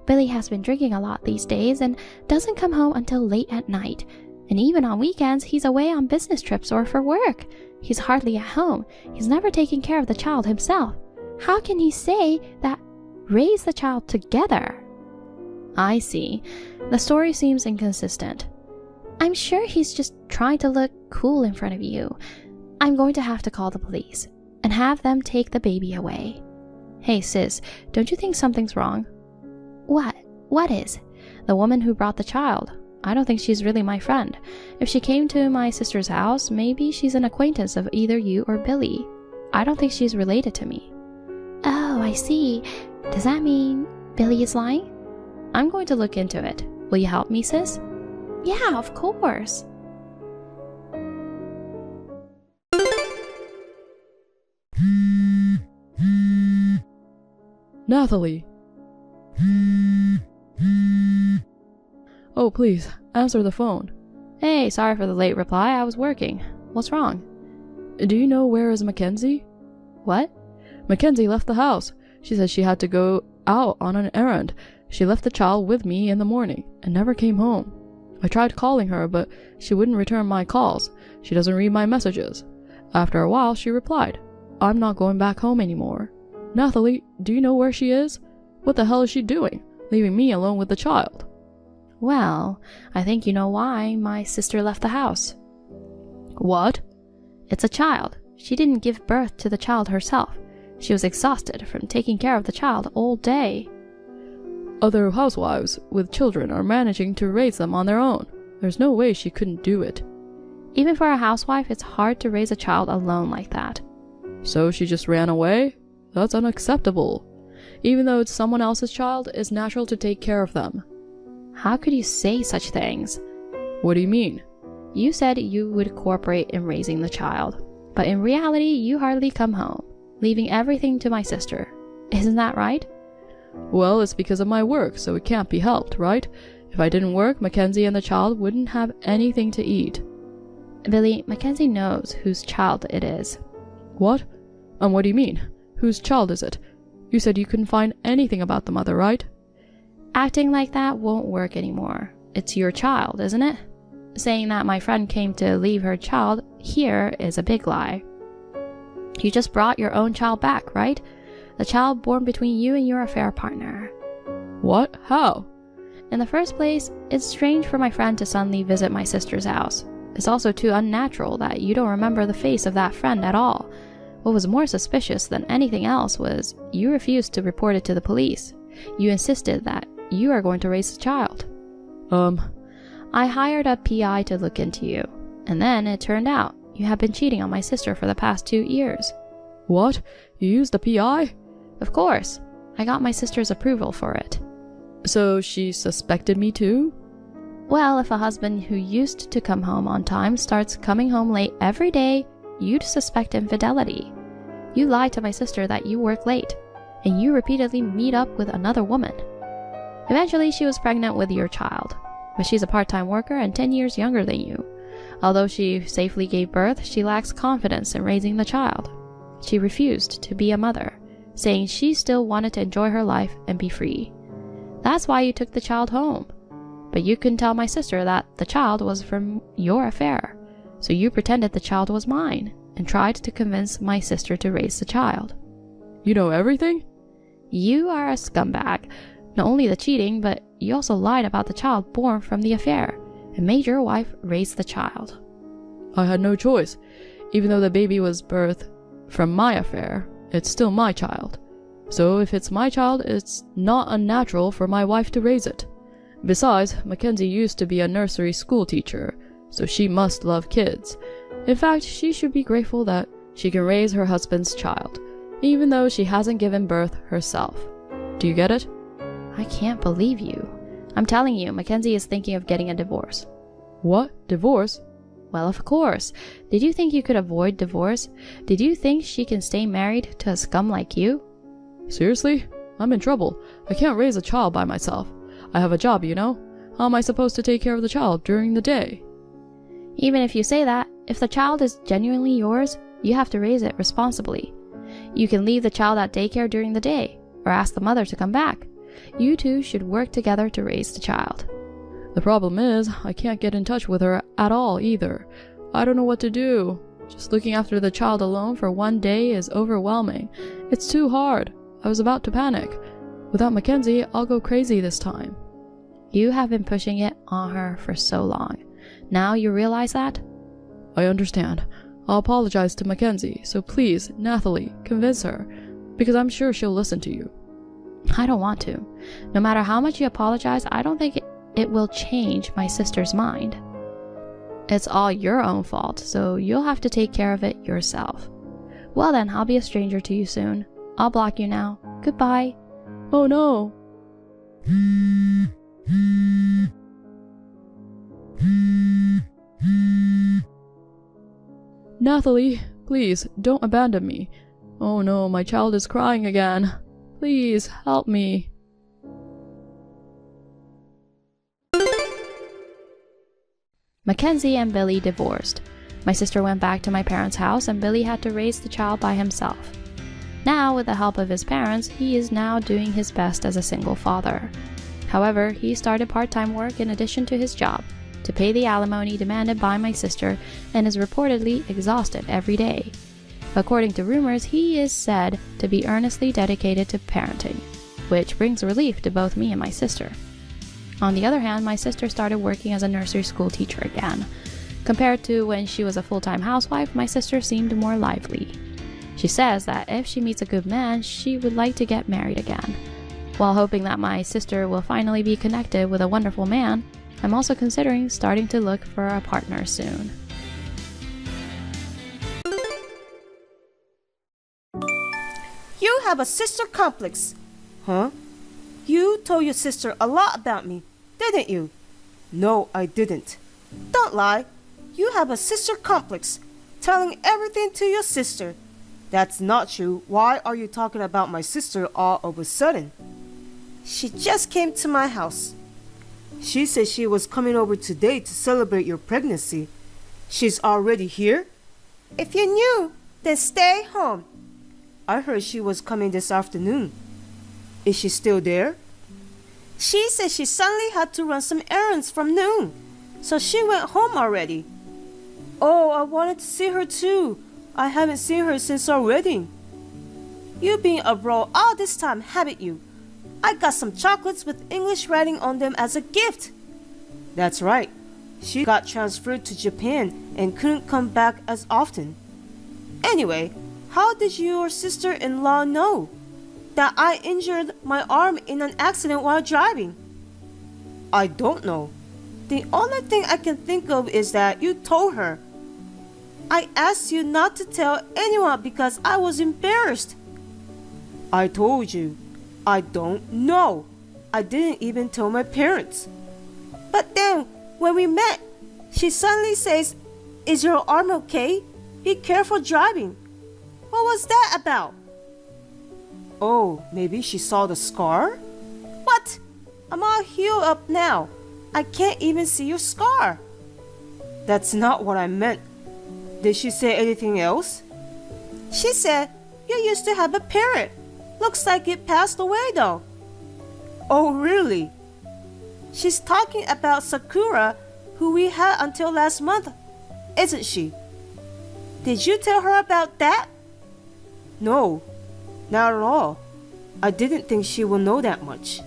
Billy has been drinking a lot these days and doesn't come home until late at night. And even on weekends, he's away on business trips or for work. He's hardly at home. He's never taken care of the child himself. How can he say that raise the child together? I see. The story seems inconsistent. I'm sure he's just trying to look cool in front of you. I'm going to have to call the police and have them take the baby away. Hey sis, don't you think something's wrong? What? What is? The woman who brought the child. I don't think she's really my friend. If she came to my sister's house, maybe she's an acquaintance of either you or Billy. I don't think she's related to me. Oh, I see. Does that mean Billy is lying? I'm going to look into it. Will you help me, sis? Yeah, of course. Nathalie! Oh, please, answer the phone. Hey, sorry for the late reply. I was working. What's wrong? Do you know where is Mackenzie? What? Mackenzie left the house. She said she had to go out on an errand. She left the child with me in the morning and never came home. I tried calling her, but she wouldn't return my calls. She doesn't read my messages. After a while, she replied, "I'm not going back home anymore." Nathalie, do you know where she is? What the hell is she doing, leaving me alone with the child? Well, I think you know why my sister left the house. What? It's a child. She didn't give birth to the child herself. She was exhausted from taking care of the child all day. Other housewives with children are managing to raise them on their own. There's no way she couldn't do it. Even for a housewife, it's hard to raise a child alone like that. So she just ran away? That's unacceptable. Even though it's someone else's child, it's natural to take care of them. How could you say such things? What do you mean? You said you would cooperate in raising the child, but in reality, you hardly come home, leaving everything to my sister. Isn't that right? Well, it's because of my work, so it can't be helped, right? If I didn't work, Mackenzie and the child wouldn't have anything to eat. Billy, Mackenzie knows whose child it is. What? What do you mean? Whose child is it? You said you couldn't find anything about the mother, right? Acting like that won't work anymore. It's your child, isn't it? Saying that my friend came to leave her child here is a big lie. You just brought your own child back, right? The child born between you and your affair partner. What? How? In the first place, it's strange for my friend to suddenly visit my sister's house. It's also too unnatural that you don't remember the face of that friend at all. What was more suspicious than anything else was you refused to report it to the police. You insisted that you are going to raise the child. I hired a PI to look into you, and then it turned out you have been cheating on my sister for the past 2 years. What? You used a PI? Of course. I got my sister's approval for it. So she suspected me too? Well, if a husband who used to come home on time starts coming home late every day, you'd suspect infidelity. You lied to my sister that you work late, and you repeatedly meet up with another woman. Eventually, she was pregnant with your child, but she's a part-time worker and 10 years younger than you. Although she safely gave birth, she lacks confidence in raising the child. She refused to be a mother, saying she still wanted to enjoy her life and be free. That's why you took the child home. But you couldn't tell my sister that the child was from your affair, so you pretended the child was mine and tried to convince my sister to raise the child. You know everything? You are a scumbag. Not only the cheating, but you also lied about the child born from the affair and made your wife raise the child. I had no choice. Even though the baby was birthed from my affair, it's still my child. So if it's my child, it's not unnatural for my wife to raise it. Besides, Mackenzie used to be a nursery school teacher, so she must love kids. In fact, she should be grateful that she can raise her husband's child, even though she hasn't given birth herself. Do you get it? I can't believe you. I'm telling you, Mackenzie is thinking of getting a divorce. What? Divorce? Well, of course. Did you think you could avoid divorce? Did you think she can stay married to a scum like you? Seriously? I'm in trouble. I can't raise a child by myself. I have a job, you know. How am I supposed to take care of the child during the day? Even if you say that, if the child is genuinely yours, you have to raise it responsibly. You can leave the child at daycare during the day, or ask the mother to come back. You two should work together to raise the child. The problem is, I can't get in touch with her at all either. I don't know what to do. Just looking after the child alone for 1 day is overwhelming. It's too hard. I was about to panic. Without Mackenzie, I'll go crazy this time. You have been pushing it on her for so long. Now you realize that? I understand. I'll apologize to Mackenzie, so please, Nathalie, convince her, because I'm sure she'll listen to you. I don't want to. No matter how much you apologize, I don't think it will change my sister's mind. It's all your own fault, so you'll have to take care of it yourself. Well then, I'll be a stranger to you soon. I'll block you now. Goodbye. Oh no. Nathalie, please, don't abandon me. Oh no, my child is crying again. Please, help me. Mackenzie and Billy divorced. My sister went back to my parents' house and Billy had to raise the child by himself. Now, with the help of his parents, he is now doing his best as a single father. However, he started part-time work in addition to his job to pay the alimony demanded by my sister and is reportedly exhausted every day. According to rumors, he is said to be earnestly dedicated to parenting, which brings relief to both me and my sister. On the other hand, my sister started working as a nursery school teacher again. Compared to when she was a full-time housewife, my sister seemed more lively. She says that if she meets a good man, she would like to get married again. While hoping that my sister will finally be connected with a wonderful man, I'm also considering starting to look for a partner soon. You have a sister complex. Huh? You told your sister a lot about me, didn't you? No, I didn't. Don't lie. You have a sister complex, telling everything to your sister. That's not true. Why are you talking about my sister all of a sudden? She just came to my house. She said she was coming over today to celebrate your pregnancy. She's already here? If you knew, then stay home. I heard she was coming this afternoon. Is she still there? She said she suddenly had to run some errands from noon, so she went home already. Oh, I wanted to see her too. I haven't seen her since our wedding. You've been abroad all this time, haven't you? I got some chocolates with English writing on them as a gift. That's right. She got transferred to Japan and couldn't come back as often. Anyway, how did your sister-in-law know that I injured my arm in an accident while driving? I don't know. The only thing I can think of is that you told her. I asked you not to tell anyone because I was embarrassed. I told you. I don't know. I didn't even tell my parents. But then, when we met, she suddenly says, "Is your arm okay? Be careful driving." What was that about? Oh, maybe she saw the scar? What? I'm all healed up now. I can't even see your scar. That's not what I meant. Did she say anything else? She said, you used to have a parrot. Looks like it passed away though. Oh, really? She's talking about Sakura, who we had until last month, isn't she? Did you tell her about that? No, not at all. I didn't think she will know that much.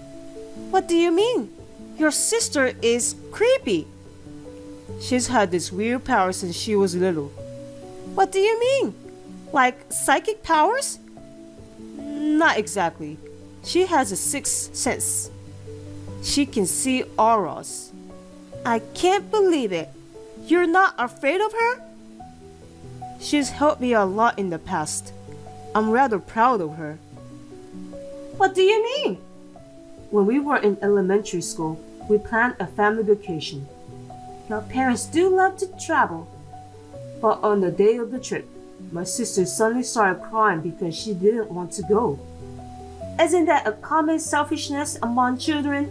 What do you mean? Your sister is creepy. She's had this weird power since she was little. What do you mean? Like psychic powers? Not exactly. She has a sixth sense. She can see auras. I can't believe it. You're not afraid of her? She's helped me a lot in the past. I'm rather proud of her. What do you mean? When we were in elementary school, we planned a family vacation. Your parents do love to travel. But on the day of the trip, my sister suddenly started crying because she didn't want to go. Isn't that a common selfishness among children?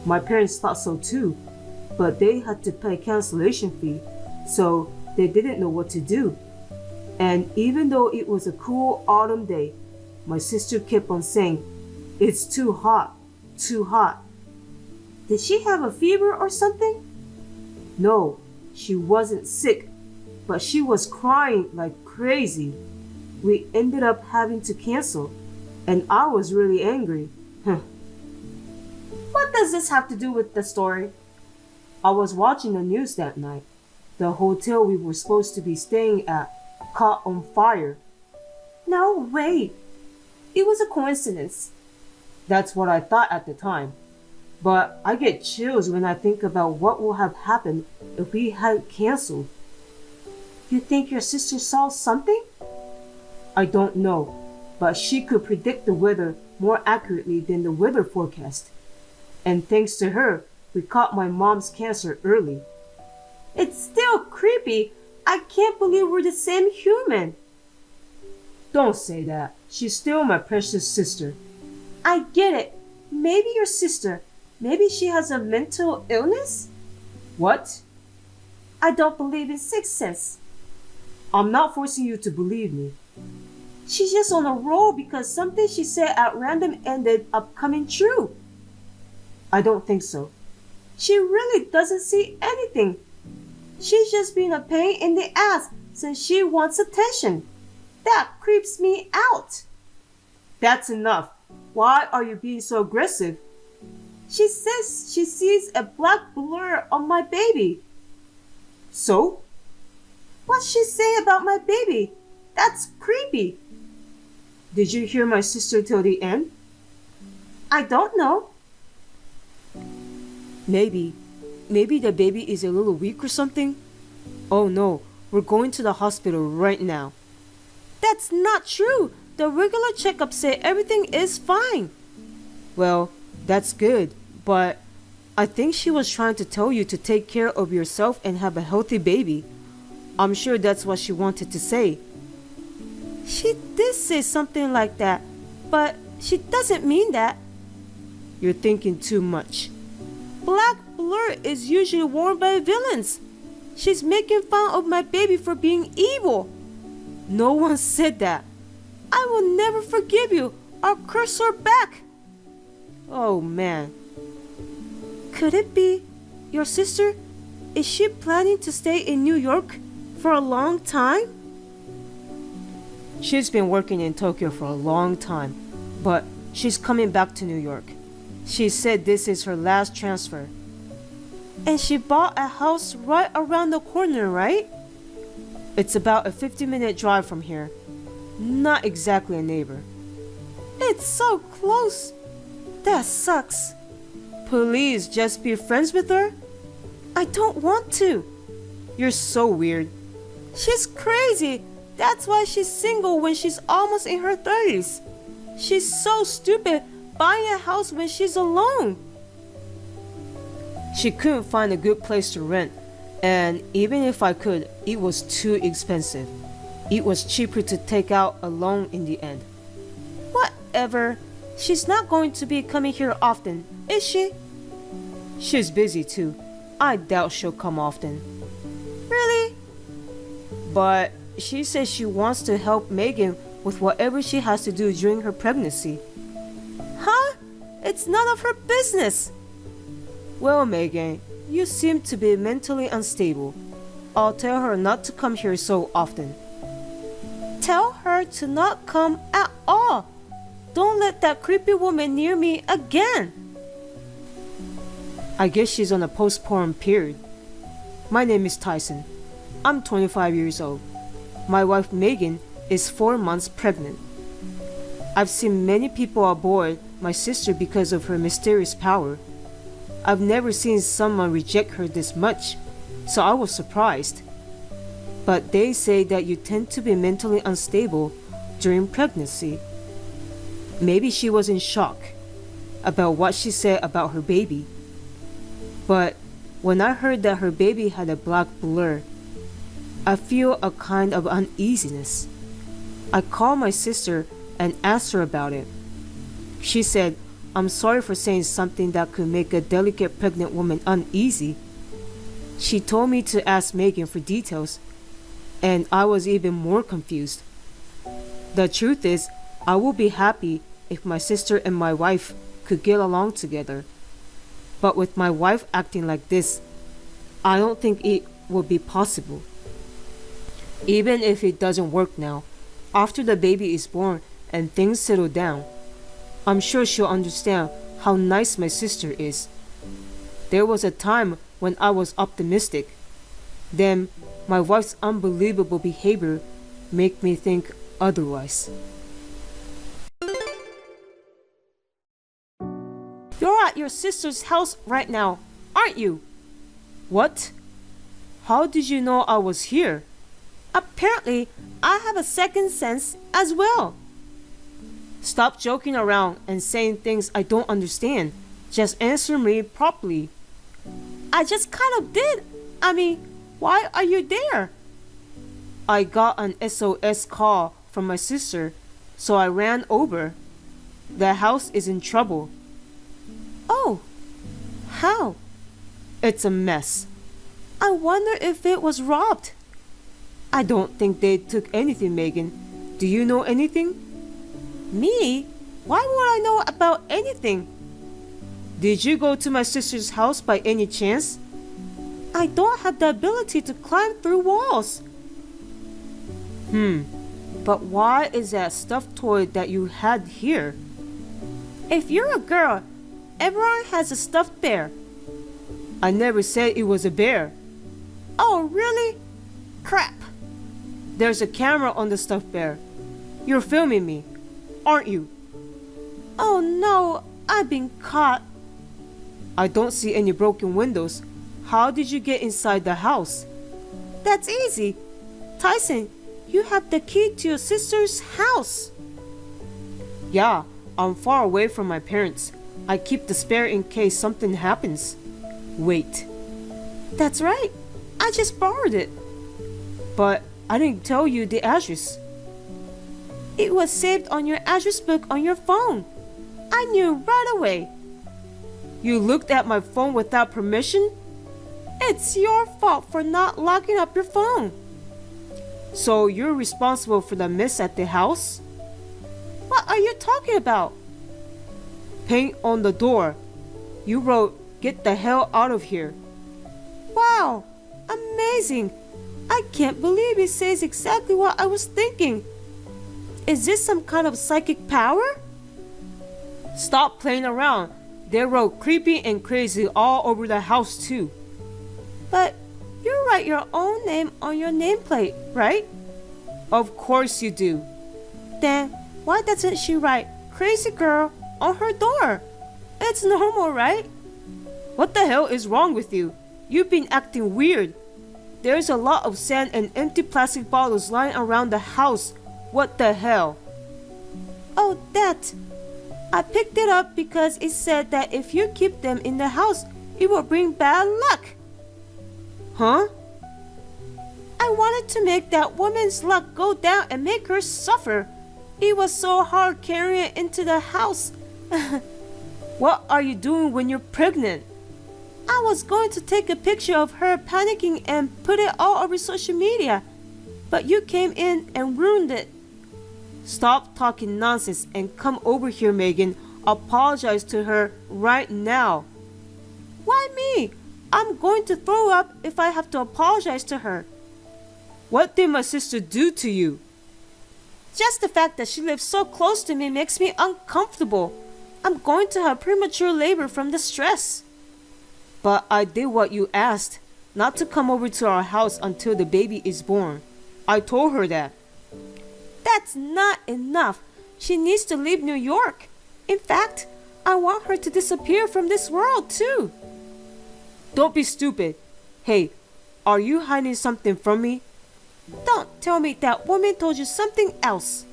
My parents thought so too, but they had to pay cancellation fee, so they didn't know what to do. And even though it was a cool autumn day, my sister kept on saying, "It's too hot, too hot." Did she have a fever or something? No, she wasn't sick, but she was crying like crazy. We ended up having to cancel, and I was really angry. What does this have to do with the story? I was watching the news that night. The hotel we were supposed to be staying at caught on fire. No way. It was a coincidence. That's what I thought at the time. But I get chills when I think about what would have happened if we hadn't canceled. You think your sister saw something? I don't know. but she could predict the weather more accurately than the weather forecast. And thanks to her, we caught my mom's cancer early. It's still creepy. I can't believe we're the same human. Don't say that. She's still my precious sister. I get it. Maybe your sister. Maybe she has a mental illness? What? I don't believe in sixth sense. I'm not forcing you to believe me. She's just on a roll because something she said at random ended up coming true. I don't think so. She really doesn't see anything. She's just being a pain in the ass since she wants attention. That creeps me out. That's enough. Why are you being so aggressive? She says she sees a black blur on my baby. So? What's she saying about my baby? That's creepy. Did you hear my sister till the end? I don't know. Maybe the baby is a little weak or something? Oh no, we're going to the hospital right now. That's not true. The regular checkup said everything is fine. Well, that's good, but I think she was trying to tell you to take care of yourself and have a healthy baby. I'm sure that's what she wanted to say. She did say something like that, but she doesn't mean that. You're thinking too much. Black blur is usually worn by villains. She's making fun of my baby for being evil. No one said that. I will never forgive you. I'll curse her back. Oh man. Could it be your sister? Is she planning to stay in New York for a long time? She's been working in Tokyo for a long time, but she's coming back to New York. She said this is her last transfer. And she bought a house right around the corner, right? It's about a 50-minute drive from here. Not exactly a neighbor. It's so close. That sucks. Please just be friends with her. I don't want to. You're so weird. She's crazy. That's why she's single when she's almost in her 30s. She's so stupid buying a house when she's alone. She couldn't find a good place to rent, and even if I could, it was too expensive. It was cheaper to take out a loan in the end. Whatever. She's not going to be coming here often, is she? She's busy too. I doubt she'll come often. Really? But she says she wants to help Megan with whatever she has to do during her pregnancy. Huh? It's none of her business. Well, Megan, you seem to be mentally unstable. I'll tell her not to come here so often. Tell her to not come at all. Don't let that creepy woman near me again. I guess she's on a postpartum period. My name is Tyson. I'm 25 years old. My wife Megan is 4 months pregnant. I've seen many people avoid my sister because of her mysterious power. I've never seen someone reject her this much, so I was surprised. But they say that you tend to be mentally unstable during pregnancy. Maybe she was in shock about what she said about her baby. But when I heard that her baby had a black blur, I feel a kind of uneasiness. I called my sister and asked her about it. She said, I'm sorry for saying something that could make a delicate pregnant woman uneasy. She told me to ask Megan for details, and I was even more confused. The truth is, I would be happy if my sister and my wife could get along together. But with my wife acting like this, I don't think it would be possible. Even if it doesn't work now, after the baby is born and things settle down, I'm sure she'll understand how nice my sister is. There was a time when I was optimistic. Then my wife's unbelievable behavior made me think otherwise. You're at your sister's house right now, aren't you? What? How did you know I was here? Apparently, I have a second sense as well. Stop joking around and saying things I don't understand. Just answer me properly. I just kind of did. I mean, why are you there? I got an SOS call from my sister, so I ran over. The house is in trouble. Oh, how? It's a mess. I wonder if it was robbed. I don't think they took anything, Megan. Do you know anything? Me? Why would I know about anything? Did you go to my sister's house by any chance? I don't have the ability to climb through walls. But why is that stuffed toy that you had here? If you're a girl, everyone has a stuffed bear. I never said it was a bear. Oh, really? Crap. There's a camera on the stuffed bear. You're filming me, aren't you? Oh no, I've been caught. I don't see any broken windows. How did you get inside the house? That's easy. Tyson, you have the key to your sister's house. Yeah, I'm far away from my parents. I keep the spare in case something happens. Wait. That's right. I just borrowed it. But I didn't tell you the address. It was saved on your address book on your phone. I knew right away. You looked at my phone without permission? It's your fault for not locking up your phone. So you're responsible for the mess at the house? What are you talking about? Paint on the door. You wrote, "Get the hell out of here." Wow, amazing. I can't believe it says exactly what I was thinking. Is this some kind of psychic power? Stop playing around. They wrote creepy and crazy all over the house too. But you write your own name on your nameplate, right? Of course you do. Then why doesn't she write "crazy girl" on her door? It's normal, right? What the hell is wrong with you? You've been acting weird. There's a lot of sand and empty plastic bottles lying around the house. What the hell? Oh, that. I picked it up because it said that if you keep them in the house, it will bring bad luck. Huh? I wanted to make that woman's luck go down and make her suffer. It was so hard carrying it into the house. What are you doing when you're pregnant? I was going to take a picture of her panicking and put it all over social media, but you came in and ruined it. Stop talking nonsense and come over here, Megan. Apologize to her right now. Why me? I'm going to throw up if I have to apologize to her. What did my sister do to you? Just the fact that she lives so close to me makes me uncomfortable. I'm going to have premature labor from the stress. But I did what you asked, not to come over to our house until the baby is born. I told her that. That's not enough. She needs to leave New York. In fact, I want her to disappear from this world too. Don't be stupid. Hey, are you hiding something from me? Don't tell me that woman told you something else.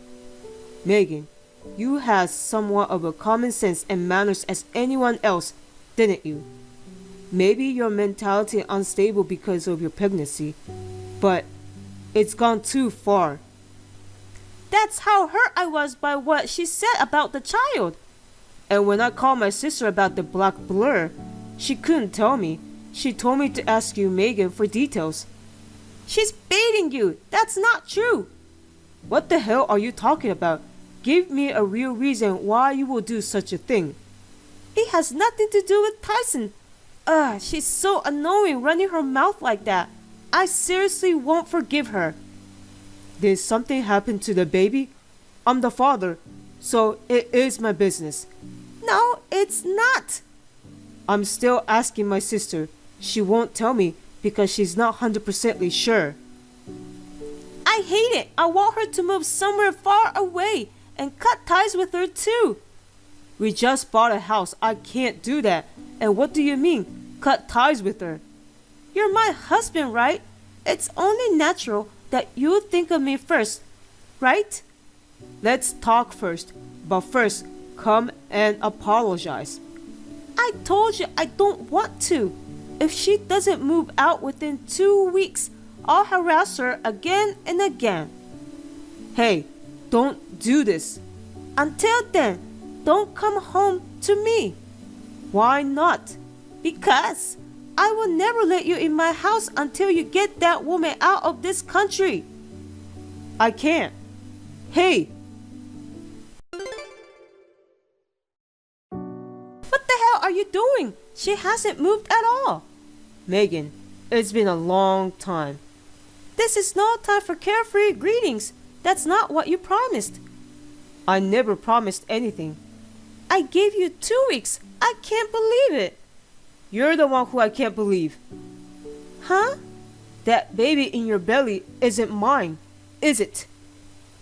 Megan, you had somewhat of a common sense and manners as anyone else, didn't you? Maybe your mentality unstable because of your pregnancy, but it's gone too far. That's how hurt I was by what she said about the child. And when I called my sister about the black blur, she couldn't tell me. She told me to ask you, Megan, for details. She's baiting you. That's not true. What the hell are you talking about? Give me a real reason why you will do such a thing. It has nothing to do with Tyson. She's so annoying running her mouth like that. I seriously won't forgive her. Did something happen to the baby? I'm the father, so it is my business. No, it's not. I'm still asking my sister. She won't tell me because she's not 100% sure. I hate it. I want her to move somewhere far away and cut ties with her too. We just bought a house. I can't do that. And what do you mean, cut ties with her? You're my husband, right? It's only natural that you think of me first, right? Let's talk first. But first, come and apologize. I told you I don't want to. If she doesn't move out within 2 weeks, I'll harass her again and again. Hey, don't do this. Until then, don't come home to me. Why not? Because I will never let you in my house until you get that woman out of this country. I can't. Hey. What the hell are you doing? She hasn't moved at all. Megan, it's been a long time. This is no time for carefree greetings. That's not what you promised. I never promised anything. I gave you 2 weeks. I can't believe it. You're the one who I can't believe. Huh? That baby in your belly isn't mine, is it?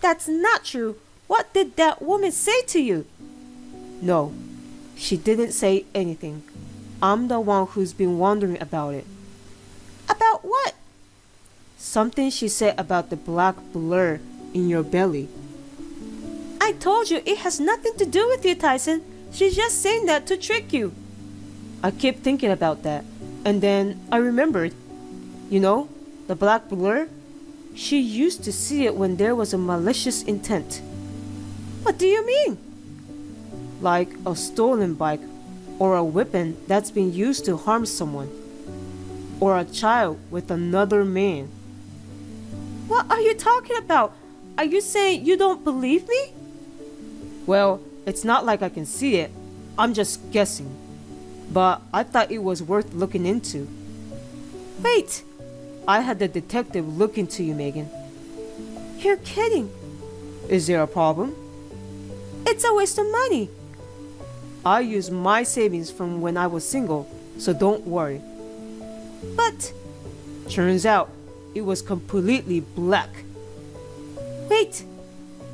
That's not true. What did that woman say to you? No, she didn't say anything. I'm the one who's been wondering about it. About what? Something she said about the black blur in your belly. I told you it has nothing to do with you, Tyson. She's just saying that to trick you. I kept thinking about that, and then I remembered. You know, the black blur? She used to see it when there was a malicious intent. What do you mean? Like a stolen bike, or a weapon that's been used to harm someone, or a child with another man. What are you talking about? Are you saying you don't believe me? Well, it's not like I can see it. I'm just guessing. But I thought it was worth looking into. Wait! I had the detective look into you, Megan. You're kidding. Is there a problem? It's a waste of money. I used my savings from when I was single, so don't worry. But turns out it was completely black. Wait,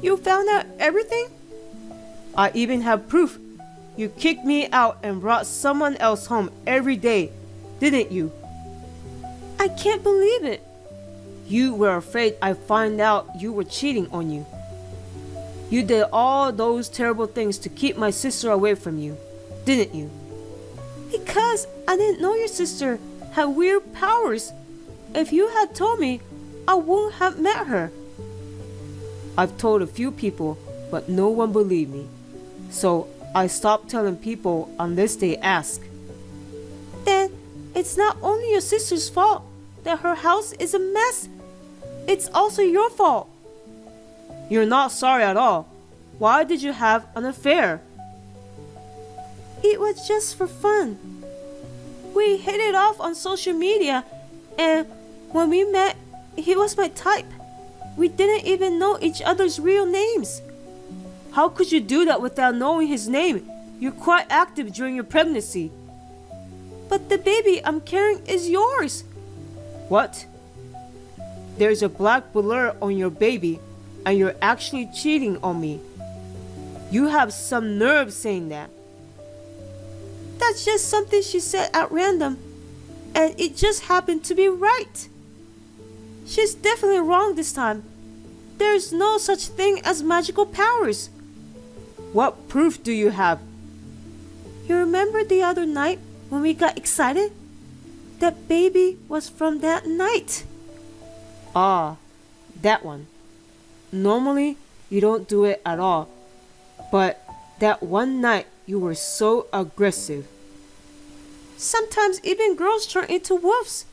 you found out everything? I even have proof. You kicked me out and brought someone else home every day, didn't you? I can't believe it. You were afraid I'd find out you were cheating on you. You did all those terrible things to keep my sister away from you, didn't you? Because I didn't know your sister had weird powers. If you had told me, I wouldn't have met her. I've told a few people, but no one believed me. So I stopped telling people unless they ask. Then it's not only your sister's fault that her house is a mess. It's also your fault. You're not sorry at all. Why did you have an affair? It was just for fun. We hit it off on social media, and when we met, he was my type. We didn't even know each other's real names. How could you do that without knowing his name? You're quite active during your pregnancy. But the baby I'm carrying is yours. What? There's a black blur on your baby, and you're actually cheating on me. You have some nerve saying that. That's just something she said at random, and it just happened to be right. She's definitely wrong this time. There's no such thing as magical powers. What proof do you have? You remember the other night when we got excited? That baby was from that night. Ah, that one. Normally, you don't do it at all. But that one night, you were so aggressive. Sometimes even girls turn into wolves.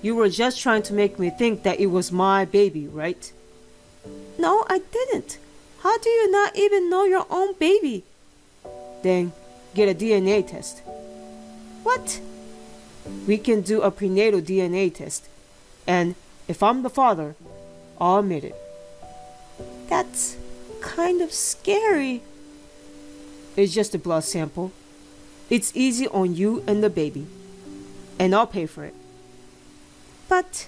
You were just trying to make me think that it was my baby, right? No, I didn't. How do you not even know your own baby? Then get a DNA test. What? We can do a prenatal DNA test. And if I'm the father, I'll admit it. That's kind of scary. It's just a blood sample. It's easy on you and the baby. And I'll pay for it. But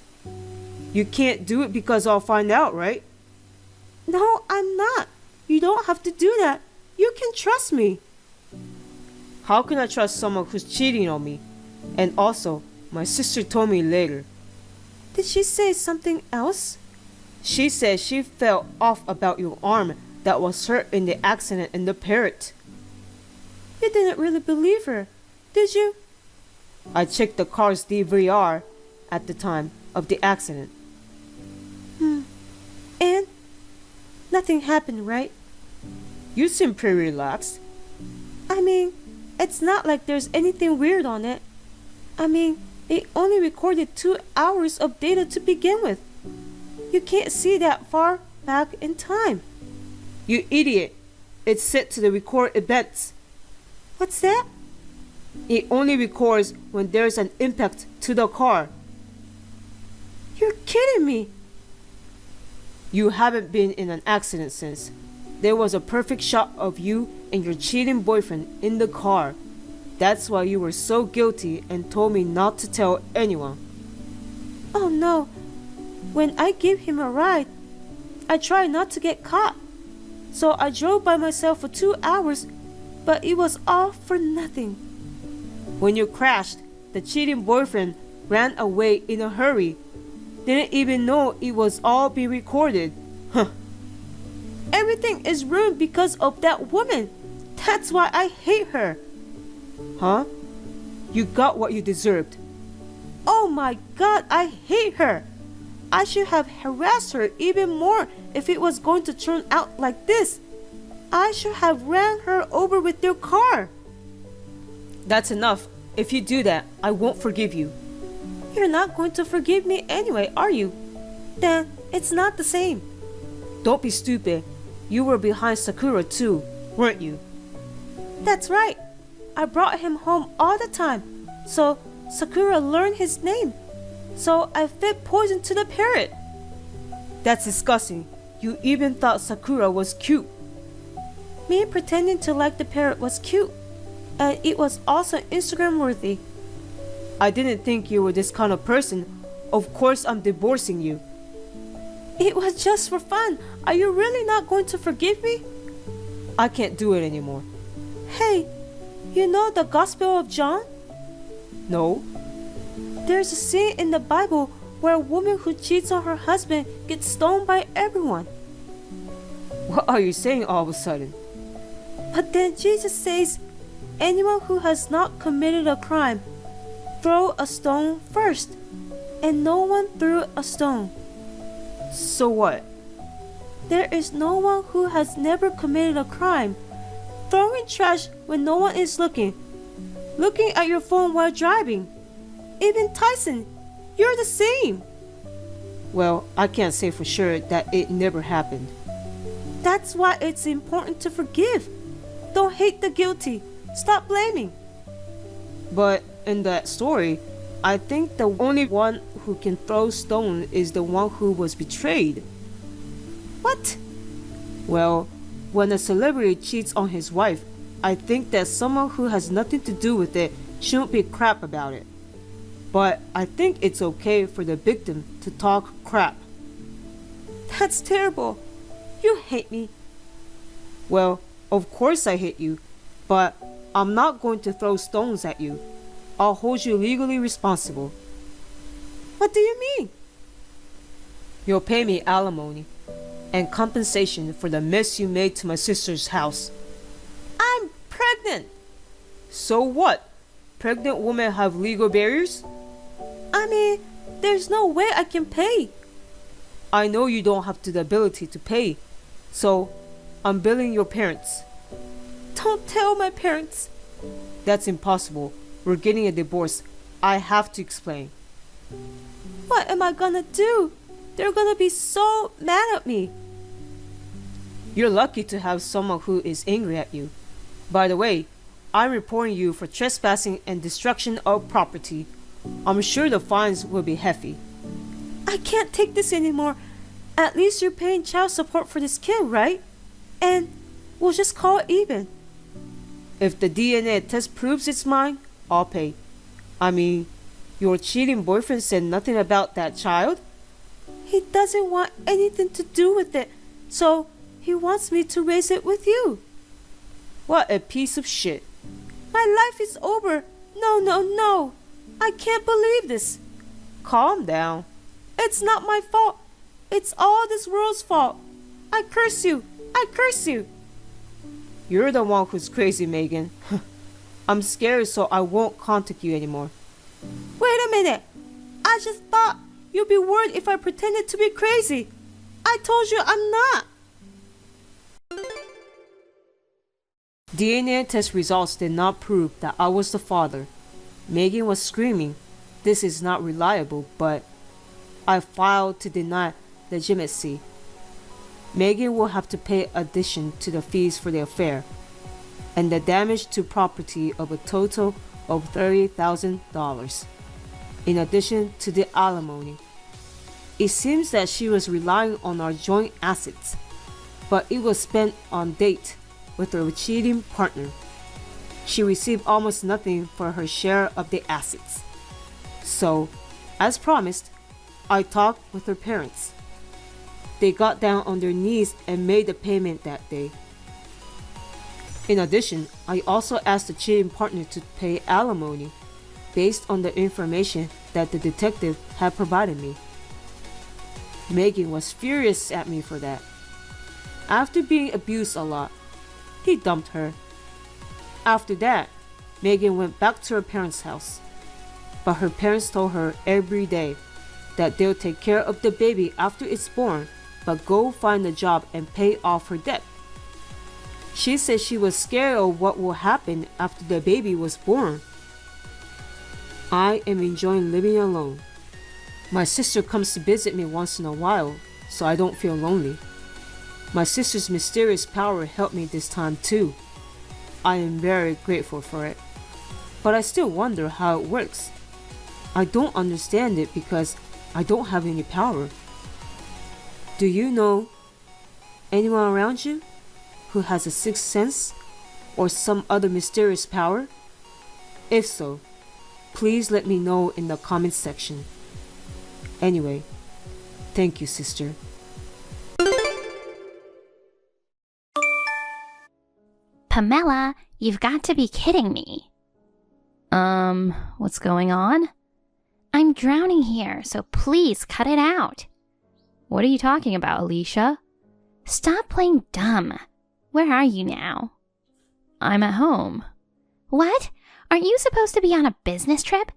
you can't do it because I'll find out, right? No, I'm not. You don't have to do that. You can trust me. How can I trust someone who's cheating on me? And also, my sister told me later. Did she say something else? She said she felt off about your arm that was hurt in the accident in the parrot. You didn't really believe her, did you? I checked the car's DVR at the time of the accident. And? Nothing happened, right? You seem pretty relaxed. I mean, it's not like there's anything weird on it. I mean, it only recorded 2 hours of data to begin with. You can't see that far back in time. You idiot. It's set to the record events. What's that? It only records when there's an impact to the car. You're kidding me. You haven't been in an accident since. There was a perfect shot of you and your cheating boyfriend in the car. That's why you were so guilty and told me not to tell anyone. Oh no. When I gave him a ride, I tried not to get caught. So I drove by myself for 2 hours, but it was all for nothing. When you crashed, the cheating boyfriend ran away in a hurry. Didn't even know it was all being recorded. Huh. Everything is ruined because of that woman. That's why I hate her. Huh? You got what you deserved. Oh my God, I hate her. I should have harassed her even more if it was going to turn out like this. I should have ran her over with their car. That's enough. If you do that, I won't forgive you. You're not going to forgive me anyway, are you? Then it's not the same. Don't be stupid. You were behind Sakura too, weren't you? That's right. I brought him home all the time, so Sakura learned his name. So I fed poison to the parrot. That's disgusting. You even thought Sakura was cute. Me pretending to like the parrot was cute, and it was also Instagram worthy. I didn't think you were this kind of person. Of course I'm divorcing you. It was just for fun. Are you really not going to forgive me? I can't do it anymore. Hey, you know the Gospel of John? No. There's a scene in the Bible where a woman who cheats on her husband gets stoned by everyone. What are you saying all of a sudden? But then Jesus says, anyone who has not committed a crime, throw a stone first. And no one threw a stone. So what? There is no one who has never committed a crime. Throwing trash when no one is looking. Looking at your phone while driving. Even Tyson, you're the same. Well, I can't say for sure that it never happened. That's why it's important to forgive. Don't hate the guilty. Stop blaming. But in that story, I think the only one who can throw stone is the one who was betrayed. What? Well, when a celebrity cheats on his wife, I think that someone who has nothing to do with it shouldn't be crap about it. But I think it's okay for the victim to talk crap. That's terrible. You hate me. Well, of course I hate you, but I'm not going to throw stones at you. I'll hold you legally responsible. What do you mean? You'll pay me alimony and compensation for the mess you made to my sister's house. I'm pregnant. So what? Pregnant women have legal barriers? I mean, there's no way I can pay. I know you don't have the ability to pay, so I'm billing your parents. Don't tell my parents. That's impossible. We're getting a divorce. I have to explain. What am I gonna do? They're gonna be so mad at me. You're lucky to have someone who is angry at you. By the way, I'm reporting you for trespassing and destruction of property. I'm sure the fines will be hefty. I can't take this anymore. At least you're paying child support for this kid, right? And we'll just call it even. If the DNA test proves it's mine, I'll pay. I mean, your cheating boyfriend said nothing about that child. He doesn't want anything to do with it, so he wants me to raise it with you. What a piece of shit. My life is over. No. I can't believe this. Calm down. It's not my fault. It's all this world's fault. I curse you. I I curse you. You're the one who's crazy, Megan. I'm scared, so I won't contact you anymore. Wait a minute. I just thought you'd be worried if I pretended to be crazy. I told you I'm not. DNA test results did not prove that I was the father. Megan was screaming, "This is not reliable," but I filed to deny legitimacy. Megan will have to pay addition to the fees for the affair and the damage to property of a total of $30,000, in addition to the alimony. It seems that she was relying on our joint assets, but it was spent on date with her cheating partner. She received almost nothing for her share of the assets. So, as promised, I talked with her parents. They got down on their knees and made the payment that day. In addition, I also asked the cheating partner to pay alimony based on the information that the detective had provided me. Megan was furious at me for that. After being abused a lot, he dumped her. After that, Megan went back to her parents' house. But her parents told her every day that they'll take care of the baby after it's born, but go find a job and pay off her debt. She said she was scared of what will happen after the baby was born. I am enjoying living alone. My sister comes to visit me once in a while, so I don't feel lonely. My sister's mysterious power helped me this time too. I am very grateful for it. But I still wonder how it works. I don't understand it because I don't have any power. Do you know anyone around you who has a sixth sense or some other mysterious power? If so, please let me know in the comments section. Anyway, thank you, sister. Pamela, you've got to be kidding me. What's going on? I'm drowning here, so please cut it out. What are you talking about, Alicia? Stop playing dumb. Where are you now? I'm at home. What? Aren't you supposed to be on a business trip?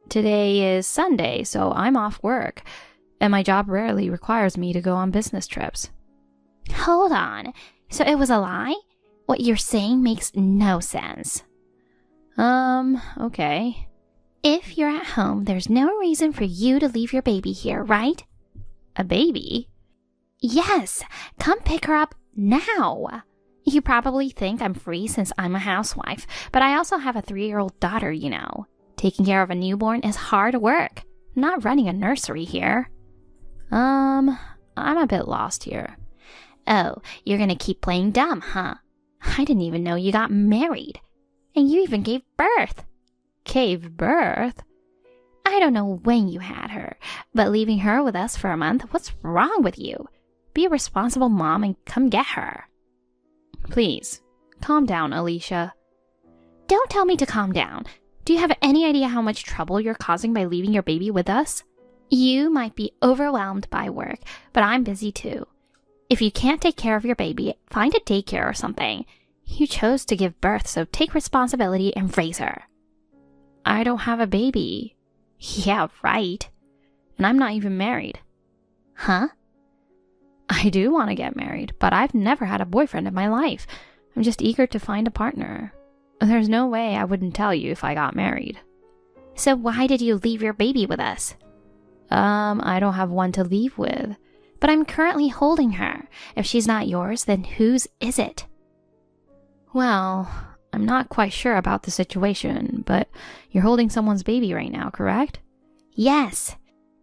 Today is Sunday, so I'm off work, and my job rarely requires me to go on business trips. Hold on. So it was a lie? What you're saying makes no sense. Okay. If you're at home, there's no reason for you to leave your baby here, right? A baby? Yes. Come pick her up now. You probably think I'm free since I'm a housewife, but I also have a 3-year-old daughter, you know. Taking care of a newborn is hard work. I'm not running a nursery here. I'm a bit lost here. Oh, you're gonna keep playing dumb, huh? I didn't even know you got married. And you even gave birth. Gave birth? I don't know when you had her, but leaving her with us for a month, what's wrong with you? Be a responsible mom and come get her. Please, calm down, Alicia. Don't tell me to calm down. Do you have any idea how much trouble you're causing by leaving your baby with us? You might be overwhelmed by work, but I'm busy too. If you can't take care of your baby, find a daycare or something. You chose to give birth, so take responsibility and raise her. I don't have a baby. Yeah, right. And I'm not even married. Huh? I do want to get married, but I've never had a boyfriend in my life. I'm just eager to find a partner. There's no way I wouldn't tell you if I got married. So why did you leave your baby with us? I don't have one to leave with. But I'm currently holding her. If she's not yours, then whose is it? Well, I'm not quite sure about the situation, but you're holding someone's baby right now, correct? Yes.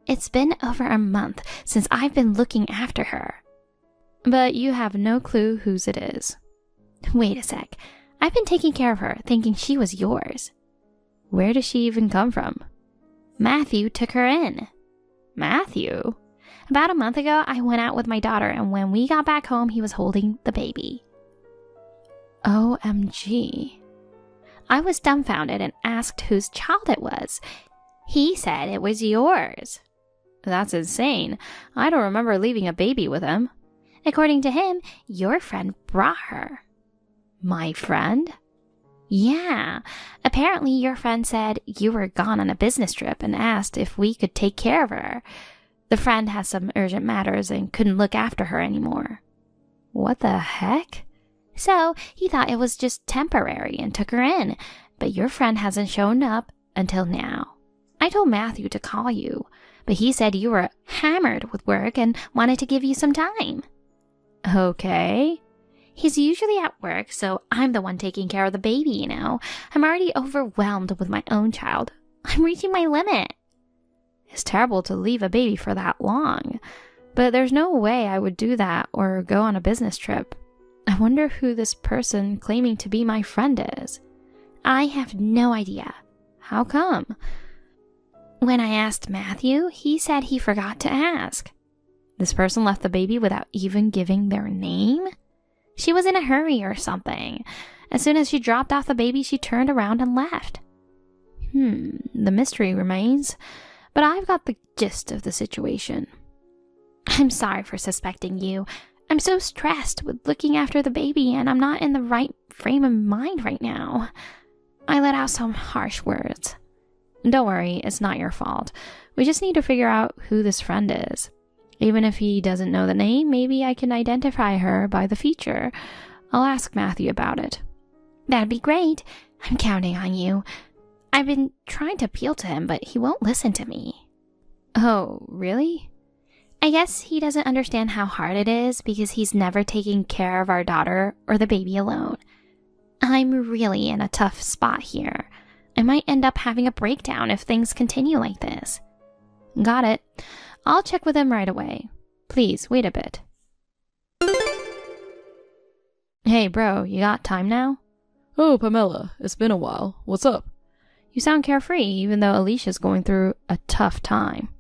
It's been over a month since I've been looking after her. But you have no clue whose it is. Wait a sec. I've been taking care of her, thinking she was yours. Where does she even come from? Matthew took her in. Matthew? About a month ago, I went out with my daughter, and when we got back home, he was holding the baby. OMG. I was dumbfounded and asked whose child it was. He said it was yours. That's insane. I don't remember leaving a baby with him. According to him, your friend brought her. My friend? Yeah. Apparently your friend said you were gone on a business trip and asked if we could take care of her. The friend has some urgent matters and couldn't look after her anymore. What the heck? So he thought it was just temporary and took her in, but your friend hasn't shown up until now. I told Matthew to call you, but he said you were hammered with work and wanted to give you some time. Okay. He's usually at work, so I'm the one taking care of the baby, you know. I'm already overwhelmed with my own child. I'm reaching my limit. It's terrible to leave a baby for that long, but there's no way I would do that or go on a business trip. I wonder who this person claiming to be my friend is. I have no idea. How come? When I asked Matthew, he said he forgot to ask. This person left the baby without even giving their name? She was in a hurry or something. As soon as she dropped off the baby, she turned around and left. The mystery remains, but I've got the gist of the situation. I'm sorry for suspecting you. I'm so stressed with looking after the baby, and I'm not in the right frame of mind right now. I let out some harsh words. Don't worry, it's not your fault. We just need to figure out who this friend is. Even if he doesn't know the name, maybe I can identify her by the feature. I'll ask Matthew about it. That'd be great. I'm counting on you. I've been trying to appeal to him, but he won't listen to me. Oh, really? I guess he doesn't understand how hard it is because he's never taken care of our daughter or the baby alone. I'm really in a tough spot here. I might end up having a breakdown if things continue like this. Got it. I'll check with him right away. Please, wait a bit. Hey, bro, you got time now? Oh, Pamela, it's been a while. What's up? You sound carefree, even though Alicia's going through a tough time.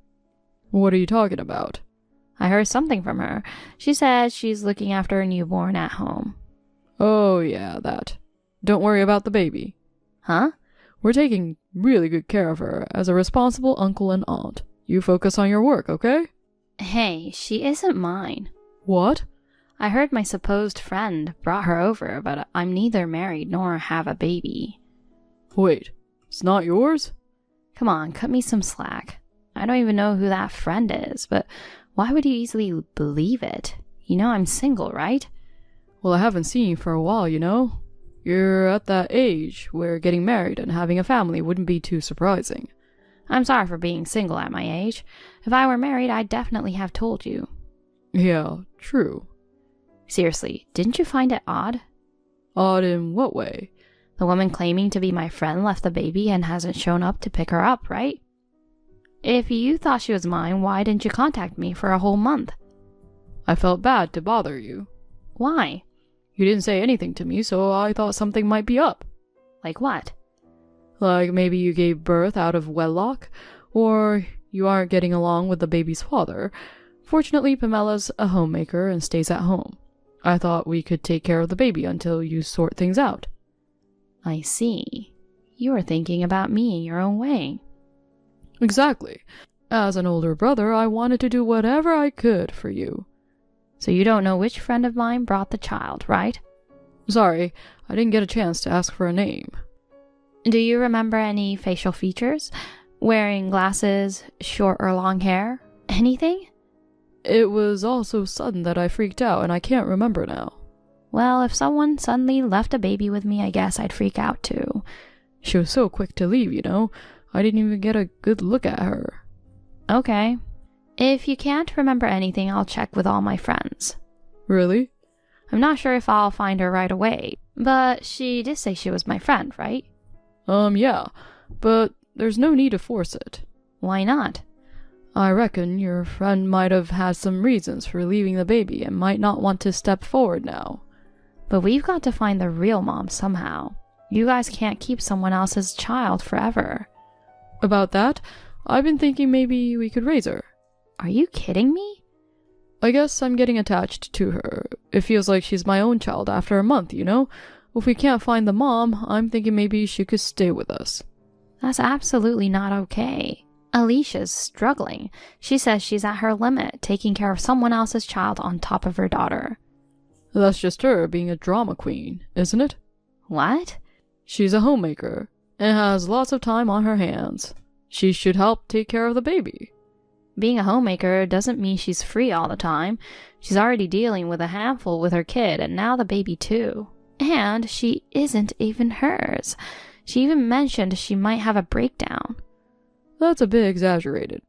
What are you talking about? I heard something from her. She says she's looking after a newborn at home. Oh, yeah, that. Don't worry about the baby. Huh? We're taking really good care of her as a responsible uncle and aunt. You focus on your work, okay? Hey, she isn't mine. What? I heard my supposed friend brought her over, but I'm neither married nor have a baby. Wait, it's not yours? Come on, cut me some slack. I don't even know who that friend is, but why would you easily believe it? You know I'm single, right? Well, I haven't seen you for a while, you know? You're at that age where getting married and having a family wouldn't be too surprising. I'm sorry for being single at my age. If I were married, I'd definitely have told you. Yeah, true. Seriously, didn't you find it odd? Odd in what way? The woman claiming to be my friend left the baby and hasn't shown up to pick her up, right? If you thought she was mine, why didn't you contact me for a whole month? I felt bad to bother you. Why? You didn't say anything to me, so I thought something might be up. Like what? Like maybe you gave birth out of wedlock, or you aren't getting along with the baby's father. Fortunately, Pamela's a homemaker and stays at home. I thought we could take care of the baby until you sort things out. I see. You were thinking about me in your own way. Exactly. As an older brother, I wanted to do whatever I could for you. So you don't know which friend of mine brought the child, right? Sorry, I didn't get a chance to ask for a name. Do you remember any facial features? Wearing glasses, short or long hair? Anything? It was all so sudden that I freaked out and I can't remember now. Well, if someone suddenly left a baby with me, I guess I'd freak out too. She was so quick to leave, you know. I didn't even get a good look at her. Okay. If you can't remember anything, I'll check with all my friends. Really? I'm not sure if I'll find her right away, but she did say she was my friend, right? Yeah, but there's no need to force it. Why not? I reckon your friend might have had some reasons for leaving the baby and might not want to step forward now. But we've got to find the real mom somehow. You guys can't keep someone else's child forever. About that, I've been thinking maybe we could raise her. Are you kidding me? I guess I'm getting attached to her. It feels like she's my own child after a month, you know? If we can't find the mom, I'm thinking maybe she could stay with us. That's absolutely not okay. Alicia's struggling. She says she's at her limit, taking care of someone else's child on top of her daughter. That's just her being a drama queen, isn't it? What? She's a homemaker and has lots of time on her hands. She should help take care of the baby. Being a homemaker doesn't mean she's free all the time. She's already dealing with a handful with her kid and now the baby too. And she isn't even hers. She even mentioned she might have a breakdown. That's a bit exaggerated.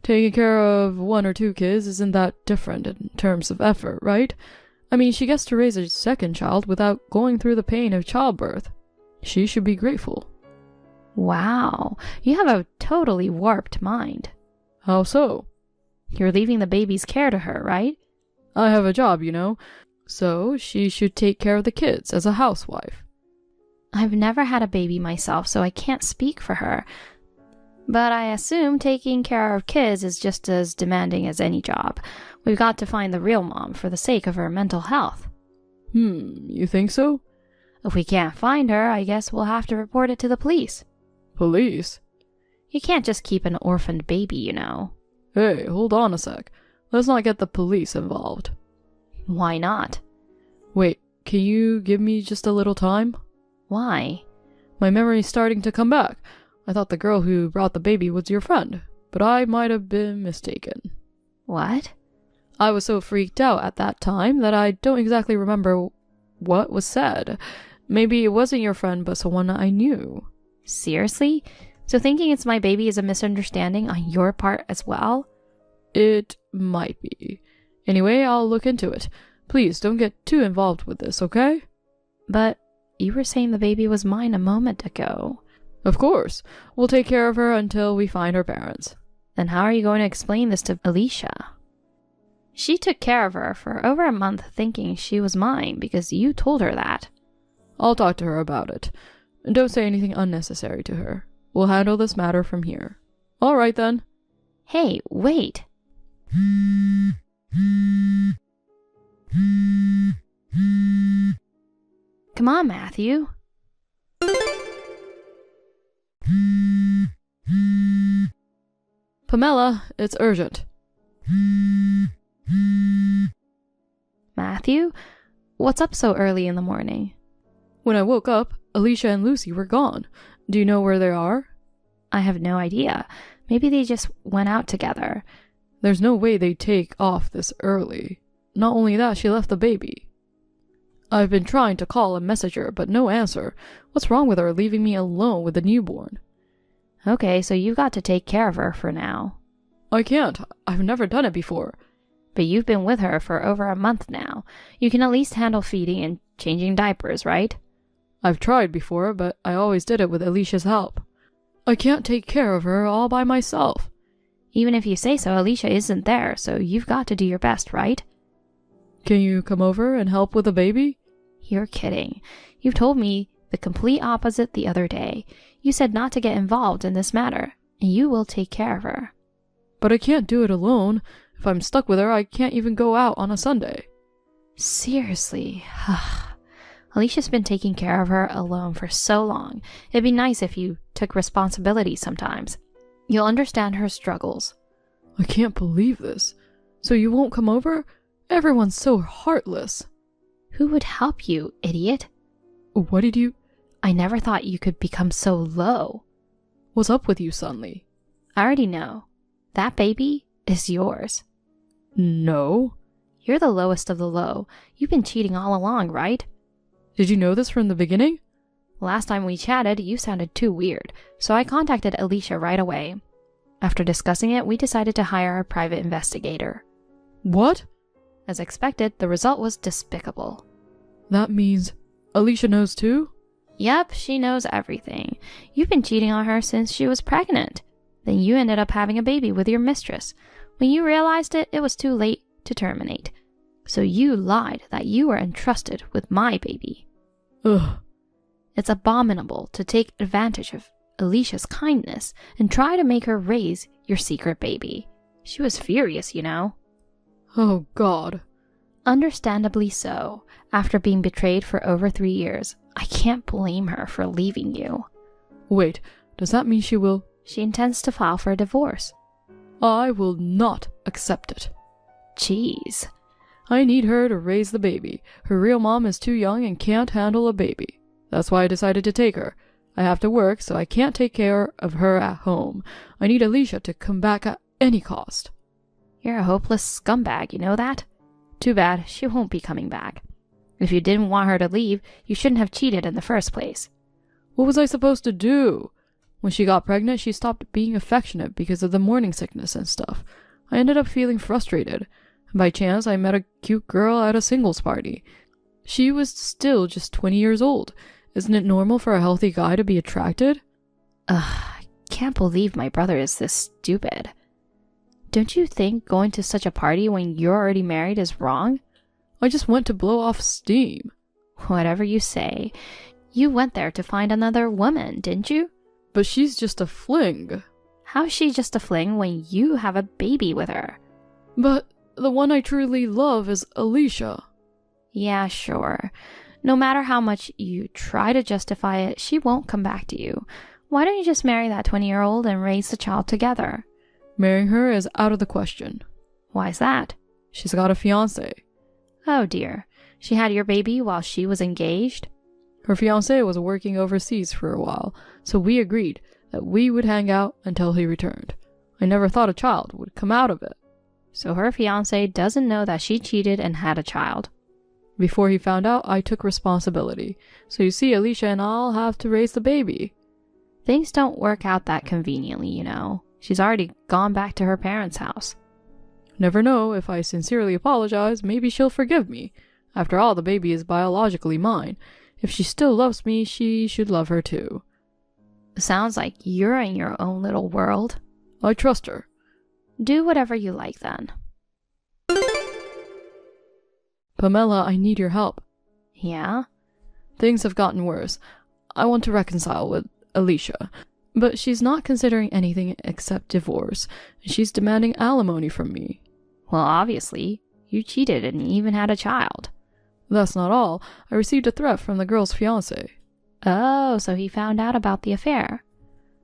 Taking care of 1 or 2 kids isn't that different in terms of effort, right? I mean, she gets to raise a second child without going through the pain of childbirth. She should be grateful. Wow, you have a totally warped mind. How so? You're leaving the baby's care to her, right? I have a job, you know, so she should take care of the kids as a housewife. I've never had a baby myself, so I can't speak for her. But I assume taking care of kids is just as demanding as any job. We've got to find the real mom for the sake of her mental health. You think so? If we can't find her, I guess we'll have to report it to the police. Police? You can't just keep an orphaned baby, you know. Hey, hold on a sec. Let's not get the police involved. Why not? Wait, can you give me just a little time? Why? My memory's starting to come back. I thought the girl who brought the baby was your friend, but I might have been mistaken. What? I was so freaked out at that time that I don't exactly remember what was said. Maybe it wasn't your friend, but someone I knew. Seriously? So thinking it's my baby is a misunderstanding on your part as well? It might be. Anyway, I'll look into it. Please don't get too involved with this, okay? But you were saying the baby was mine a moment ago. Of course. We'll take care of her until we find her parents. Then how are you going to explain this to Alicia? She took care of her for over a month thinking she was mine because you told her that. I'll talk to her about it. And don't say anything unnecessary to her. We'll handle this matter from here. All right, then. Hey, wait. Come on, Matthew. Pamela, it's urgent. Matthew? What's up so early in the morning? When I woke up, Alicia and Lucy were gone. Do you know where they are? I have no idea. Maybe they just went out together. There's no way they'd take off this early. Not only that, she left the baby. I've been trying to call and message her, but no answer. What's wrong with her leaving me alone with the newborn? Okay, so you've got to take care of her for now. I can't. I've never done it before. But you've been with her for over a month now. You can at least handle feeding and changing diapers, right? I've tried before, but I always did it with Alicia's help. I can't take care of her all by myself. Even if you say so, Alicia isn't there, so you've got to do your best, right? Can you come over and help with the baby? You're kidding. You've told me the complete opposite the other day. You said not to get involved in this matter, and you will take care of her. But I can't do it alone. If I'm stuck with her, I can't even go out on a Sunday. Seriously. Alicia's been taking care of her alone for so long. It'd be nice if you took responsibility sometimes. You'll understand her struggles. I can't believe this. So you won't come over? Everyone's so heartless. Who would help you, idiot? What did you... I never thought you could become so low. What's up with you suddenly? I already know. That baby is yours. No. You're the lowest of the low. You've been cheating all along, right? Did you know this from the beginning? Last time we chatted, you sounded too weird, so I contacted Alicia right away. After discussing it, we decided to hire a private investigator. What? As expected, the result was despicable. That means Alicia knows too? Yep, she knows everything. You've been cheating on her since she was pregnant. Then you ended up having a baby with your mistress. When you realized it, it was too late to terminate. So you lied that you were entrusted with my baby. Ugh. It's abominable to take advantage of Alicia's kindness and try to make her raise your secret baby. She was furious, you know. Oh, God. Understandably so. After being betrayed for over 3 years, I can't blame her for leaving you. Wait, does that mean she will She intends to file for a divorce. I will not accept it. Jeez. I need her to raise the baby. Her real mom is too young and can't handle a baby. That's why I decided to take her. I have to work, so I can't take care of her at home. I need Alicia to come back at any cost. You're a hopeless scumbag, you know that? Too bad, she won't be coming back. If you didn't want her to leave, you shouldn't have cheated in the first place. What was I supposed to do? When she got pregnant, she stopped being affectionate because of the morning sickness and stuff. I ended up feeling frustrated. By chance, I met a cute girl at a singles party. She was still just 20 years old. Isn't it normal for a healthy guy to be attracted? I can't believe my brother is this stupid. Don't you think going to such a party when you're already married is wrong? I just went to blow off steam. Whatever you say. You went there to find another woman, didn't you? But she's just a fling. How's she just a fling when you have a baby with her? But the one I truly love is Alicia. Yeah, sure. No matter how much you try to justify it, she won't come back to you. Why don't you just marry that 20-year-old and raise the child together? Marrying her is out of the question. Why's that? She's got a fiancé. Oh dear. She had your baby while she was engaged? Her fiancé was working overseas for a while, so we agreed that we would hang out until he returned. I never thought a child would come out of it. So her fiancé doesn't know that she cheated and had a child. Before he found out, I took responsibility. So you see, Alicia and I'll have to raise the baby. Things don't work out that conveniently, you know. She's already gone back to her parents' house. Never know, if I sincerely apologize, maybe she'll forgive me. After all, the baby is biologically mine. If she still loves me, she should love her too. Sounds like you're in your own little world. I trust her. Do whatever you like then. Pamela, I need your help. Yeah? Things have gotten worse. I want to reconcile with Alicia, but she's not considering anything except divorce. She's demanding alimony from me. Well, obviously. You cheated and even had a child. That's not all. I received a threat from the girl's fiancé. Oh, so he found out about the affair.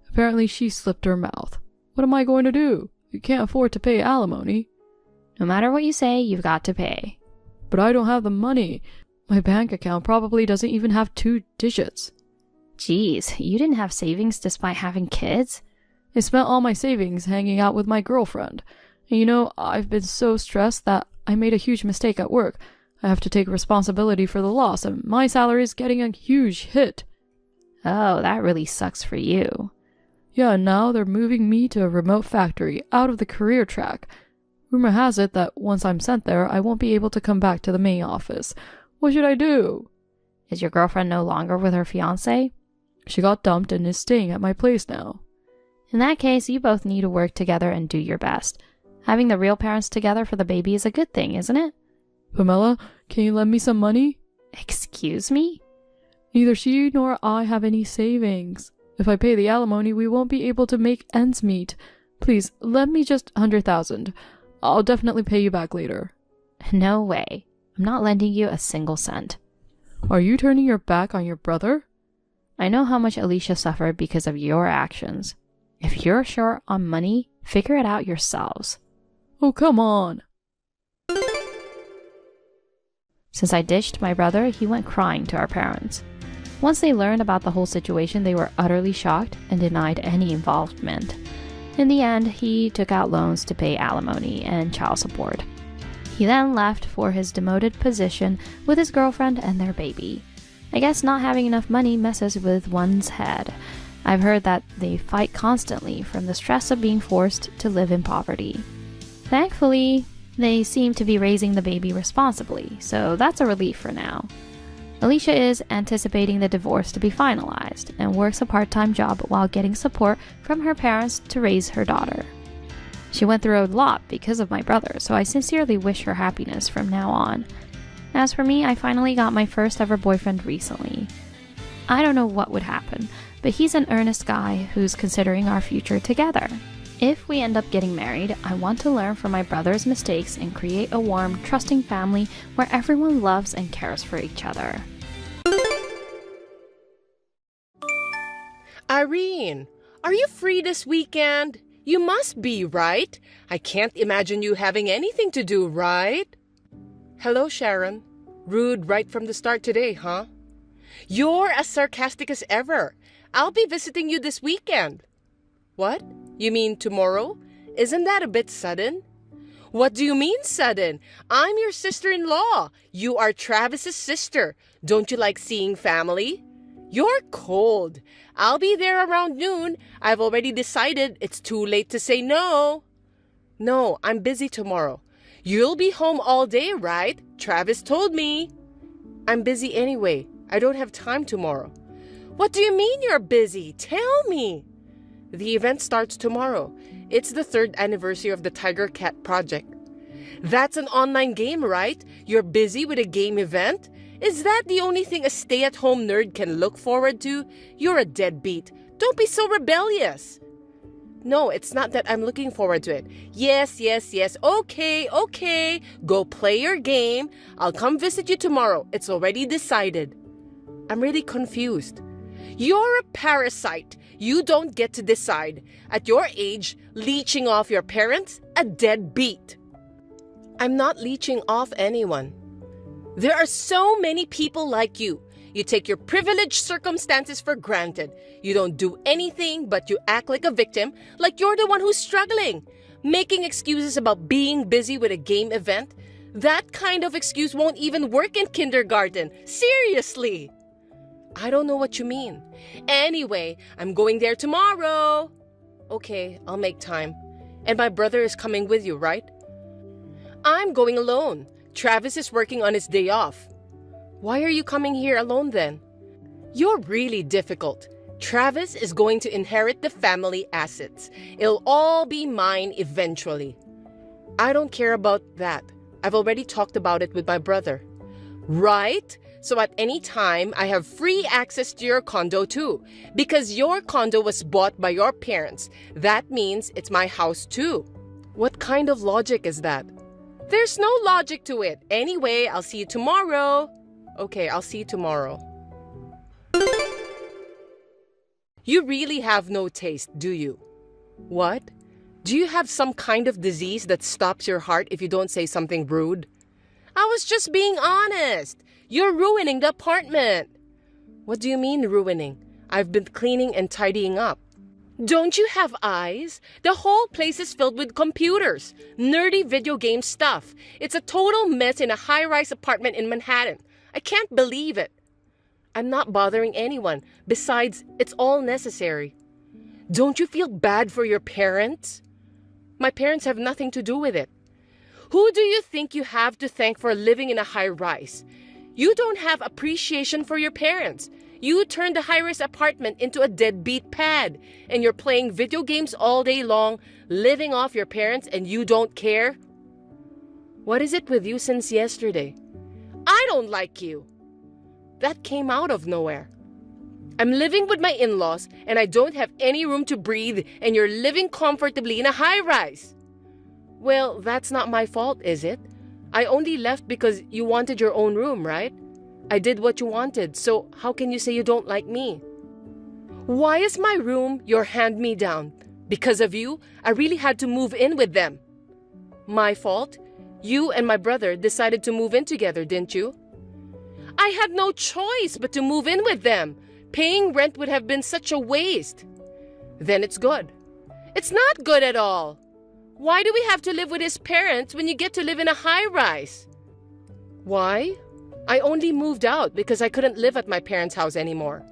Apparently she slipped her mouth. What am I going to do? You can't afford to pay alimony. No matter what you say, you've got to pay. But I don't have the money. My bank account probably doesn't even have 2 digits. Geez, you didn't have savings despite having kids? I spent all my savings hanging out with my girlfriend. And you know, I've been so stressed that I made a huge mistake at work. I have to take responsibility for the loss, and my salary is getting a huge hit. Oh, that really sucks for you. Yeah, and now they're moving me to a remote factory, out of the career track. Rumor has it that once I'm sent there, I won't be able to come back to the main office. What should I do? Is your girlfriend no longer with her fiancé? She got dumped and is staying at my place now. In that case, you both need to work together and do your best. Having the real parents together for the baby is a good thing, isn't it? Pamela, can you lend me some money? Excuse me? Neither she nor I have any savings. If I pay the alimony, we won't be able to make ends meet. Please, lend me just 100,000. I'll definitely pay you back later. No way. I'm not lending you a single cent. Are you turning your back on your brother? I know how much Alicia suffered because of your actions. If you're short on money, figure it out yourselves. Oh, come on. Since I ditched my brother, he went crying to our parents. Once they learned about the whole situation, they were utterly shocked and denied any involvement. In the end, he took out loans to pay alimony and child support. He then left for his demoted position with his girlfriend and their baby. I guess not having enough money messes with one's head. I've heard that they fight constantly from the stress of being forced to live in poverty. Thankfully, they seem to be raising the baby responsibly, so that's a relief for now. Alicia is anticipating the divorce to be finalized and works a part-time job while getting support from her parents to raise her daughter. She went through a lot because of my brother, so I sincerely wish her happiness from now on. As for me, I finally got my first ever boyfriend recently. I don't know what would happen, but he's an earnest guy who's considering our future together. If we end up getting married, I want to learn from my brother's mistakes and create a warm, trusting family where everyone loves and cares for each other. Irene, Are you free this weekend? You must be, right? I can't imagine you having anything to do, right? Hello, Sharon. Rude right from the start today, huh? You're as sarcastic as ever. I'll be visiting you this weekend. What? You mean tomorrow? Isn't that a bit sudden? What do you mean sudden? I'm your sister-in-law. You are Travis's sister. Don't you like seeing family? You're cold. I'll be there around noon. I've already decided it's too late to say no. No, I'm busy tomorrow. You'll be home all day, right? Travis told me. I'm busy anyway. I don't have time tomorrow. What do you mean you're busy? Tell me. The event starts tomorrow. It's the 3rd anniversary of the Tiger Cat project. That's an online game, right? You're busy with a game event? Is that the only thing a stay-at-home nerd can look forward to? You're a deadbeat. Don't be so rebellious. No, it's not that I'm looking forward to it. Yes. Okay. Go play your game. I'll come visit you tomorrow. It's already decided. I'm really confused. You're a parasite. You don't get to decide. At your age, leeching off your parents? A deadbeat. I'm not leeching off anyone. There are so many people like you. You take your privileged circumstances for granted. You don't do anything, but you act like a victim, like you're the one who's struggling. Making excuses about being busy with a game event? That kind of excuse won't even work in kindergarten. Seriously. I don't know what you mean. Anyway, I'm going there tomorrow. Okay, I'll make time. And my brother is coming with you, right? I'm going alone. Travis is working on his day off. Why are you coming here alone then? You're really difficult. Travis is going to inherit the family assets. It'll all be mine eventually. I don't care about that. I've already talked about it with my brother. Right? So at any time, I have free access to your condo too. Because your condo was bought by your parents. That means it's my house too. What kind of logic is that? There's no logic to it. Anyway, I'll see you tomorrow. Okay, I'll see you tomorrow. You really have no taste, do you? What? Do you have some kind of disease that stops your heart if you don't say something rude? I was just being honest. You're ruining the apartment. What do you mean ruining? I've been cleaning and tidying up. Don't you have eyes? The whole place is filled with computers, nerdy video game stuff. It's a total mess in a high-rise apartment in Manhattan. I can't believe it. I'm not bothering anyone. Besides, it's all necessary. Don't you feel bad for your parents? My parents have nothing to do with it. Who do you think you have to thank for living in a high-rise? You don't have appreciation for your parents. You turned the high-rise apartment into a deadbeat pad, and you're playing video games all day long, living off your parents, and you don't care? What is it with you since yesterday? I don't like you. That came out of nowhere. I'm living with my in-laws, and I don't have any room to breathe, and you're living comfortably in a high-rise. Well, that's not my fault, is it? I only left because you wanted your own room, right? I did what you wanted, so how can you say you don't like me? Why is my room your hand-me-down? Because of you, I really had to move in with them. My fault? You and my brother decided to move in together, didn't you? I had no choice but to move in with them. Paying rent would have been such a waste. Then it's good. It's not good at all. Why do we have to live with his parents when you get to live in a high-rise? Why? I only moved out because I couldn't live at my parents' house anymore.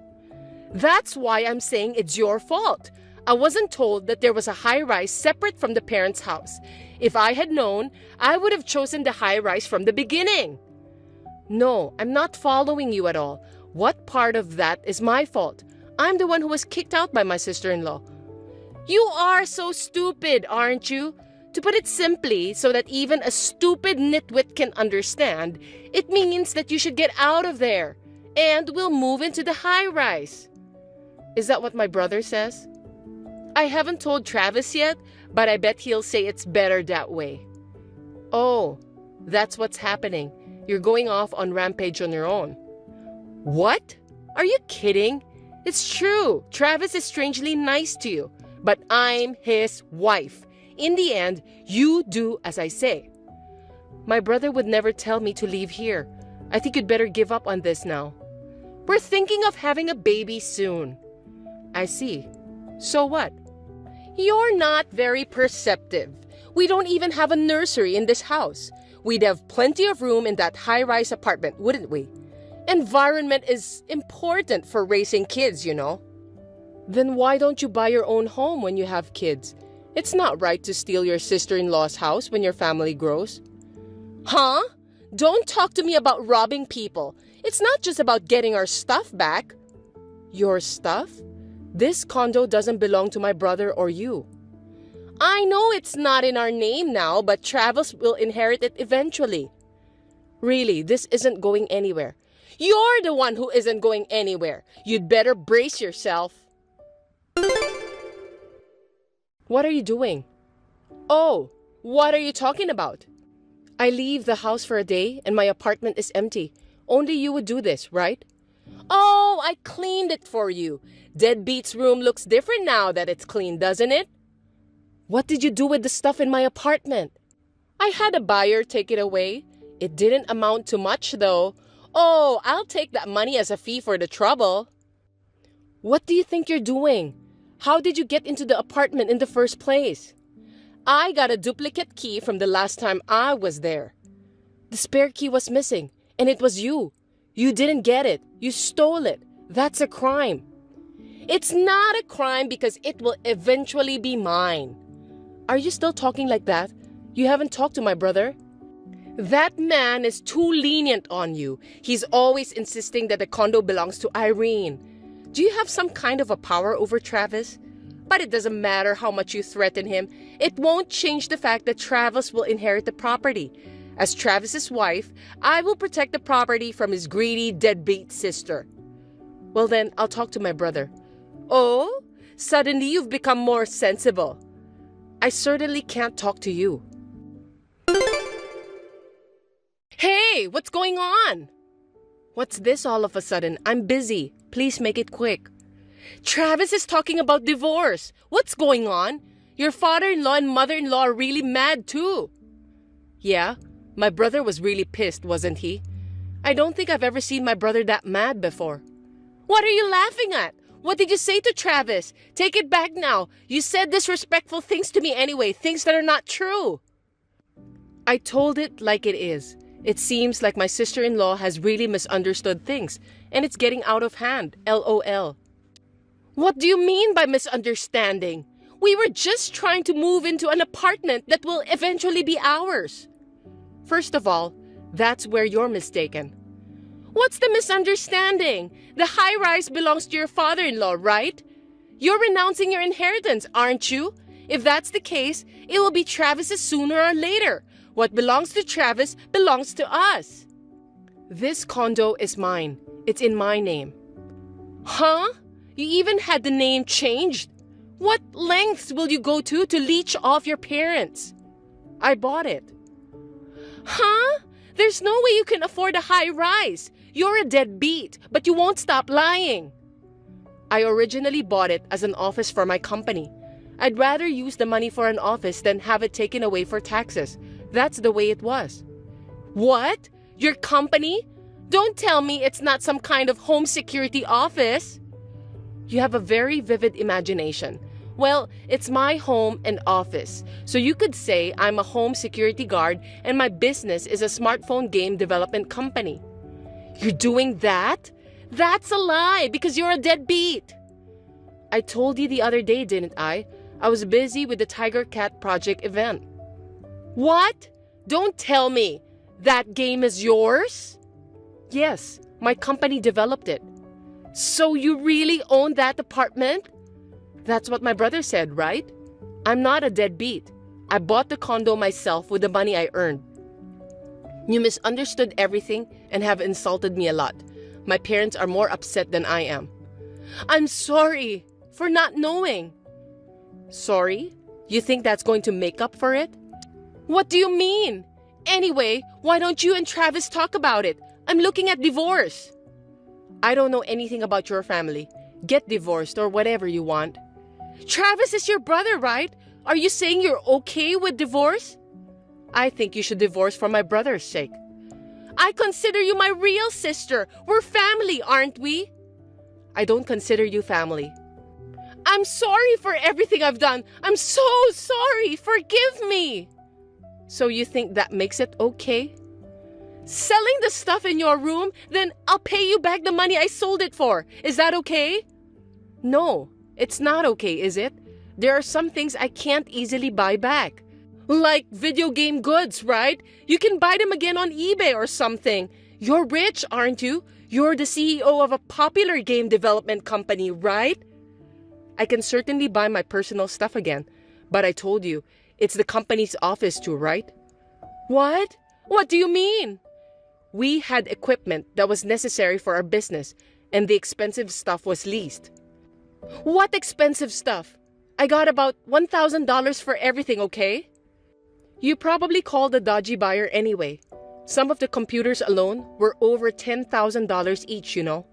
That's why I'm saying it's your fault. I wasn't told that there was a high-rise separate from the parents' house. If I had known, I would have chosen the high-rise from the beginning. No, I'm not following you at all. What part of that is my fault? I'm the one who was kicked out by my sister-in-law. You are so stupid, aren't you? To put it simply, so that even a stupid nitwit can understand, it means that you should get out of there, and we'll move into the high-rise. Is that what my brother says? I haven't told Travis yet, but I bet he'll say it's better that way. Oh, that's what's happening. You're going off on rampage on your own. What? Are you kidding? It's true, Travis is strangely nice to you, but I'm his wife. In the end, you do as I say. My brother would never tell me to leave here. I think you'd better give up on this now. We're thinking of having a baby soon. I see. So what? You're not very perceptive. We don't even have a nursery in this house. We'd have plenty of room in that high-rise apartment, wouldn't we? Environment is important for raising kids, you know. Then why don't you buy your own home when you have kids? It's not right to steal your sister-in-law's house when your family grows. Huh? Don't talk to me about robbing people. It's not just about getting our stuff back. Your stuff? This condo doesn't belong to my brother or you. I know it's not in our name now, but Travis will inherit it eventually. Really, this isn't going anywhere. You're the one who isn't going anywhere. You'd better brace yourself. What are you doing? Oh, what are you talking about? I leave the house for a day and my apartment is empty. Only you would do this, right? Oh, I cleaned it for you. Deadbeat's room looks different now that it's clean, doesn't it? What did you do with the stuff in my apartment? I had a buyer take it away. It didn't amount to much, though. Oh, I'll take that money as a fee for the trouble. What do you think you're doing? How did you get into the apartment in the first place? I got a duplicate key from the last time I was there. The spare key was missing, and it was you. You didn't get it. You stole it. That's a crime. It's not a crime because it will eventually be mine. Are you still talking like that? You haven't talked to my brother? That man is too lenient on you. He's always insisting that the condo belongs to Irene. Do you have some kind of a power over Travis? But it doesn't matter how much you threaten him. It won't change the fact that Travis will inherit the property. As Travis's wife, I will protect the property from his greedy, deadbeat sister. Well then, I'll talk to my brother. Oh? Suddenly you've become more sensible. I certainly can't talk to you. Hey, what's going on? What's this all of a sudden? I'm busy. Please make it quick. Travis is talking about divorce. What's going on? Your father-in-law and mother-in-law are really mad too. Yeah, my brother was really pissed, wasn't he? I don't think I've ever seen my brother that mad before. What are you laughing at? What did you say to Travis? Take it back now. You said disrespectful things to me anyway, things that are not true. I told it like it is. It seems like my sister-in-law has really misunderstood things, and it's getting out of hand, LOL. What do you mean by misunderstanding? We were just trying to move into an apartment that will eventually be ours. First of all, that's where you're mistaken. What's the misunderstanding? The high-rise belongs to your father-in-law, right? You're renouncing your inheritance, aren't you? If that's the case, it will be Travis's sooner or later. What belongs to Travis belongs to us. This condo is mine. It's in my name. Huh? You even had the name changed? What lengths will you go to leech off your parents? I bought it. Huh? There's no way you can afford a high rise. You're a deadbeat, but you won't stop lying. I originally bought it as an office for my company. I'd rather use the money for an office than have it taken away for taxes. That's the way it was. What? Your company? Don't tell me it's not some kind of home security office. You have a very vivid imagination. Well, it's my home and office. So you could say I'm a home security guard and my business is a smartphone game development company. You're doing that? That's a lie because you're a deadbeat. I told you the other day, didn't I? I was busy with the Tiger Cat Project event. What? Don't tell me. That game is yours? Yes, my company developed it. So you really own that apartment? That's what my brother said, right? I'm not a deadbeat. I bought the condo myself with the money I earned. You misunderstood everything and have insulted me a lot. My parents are more upset than I am. I'm sorry for not knowing. Sorry? You think that's going to make up for it? What do you mean? Anyway, why don't you and Travis talk about it? I'm looking at divorce. I don't know anything about your family. get divorced, or whatever you want. Travis is your brother, right? Are you saying you're okay with divorce? I think you should divorce for my brother's sake. I consider you my real sister. We're family, aren't we? I don't consider you family. I'm sorry for everything I've done. I'm so sorry. Forgive me. So you think that makes it okay? Selling the stuff in your room, then I'll pay you back the money I sold it for. Is that okay? No, it's not okay, is it? There are some things I can't easily buy back. Like video game goods, right? You can buy them again on eBay or something. You're rich, aren't you? You're the CEO of a popular game development company, right? I can certainly buy my personal stuff again. But I told you, it's the company's office too, right? What? What do you mean? We had equipment that was necessary for our business, and the expensive stuff was leased. What expensive stuff? I got about $1,000 for everything, okay? You probably called a dodgy buyer anyway. Some of the computers alone were over $10,000 each, you know.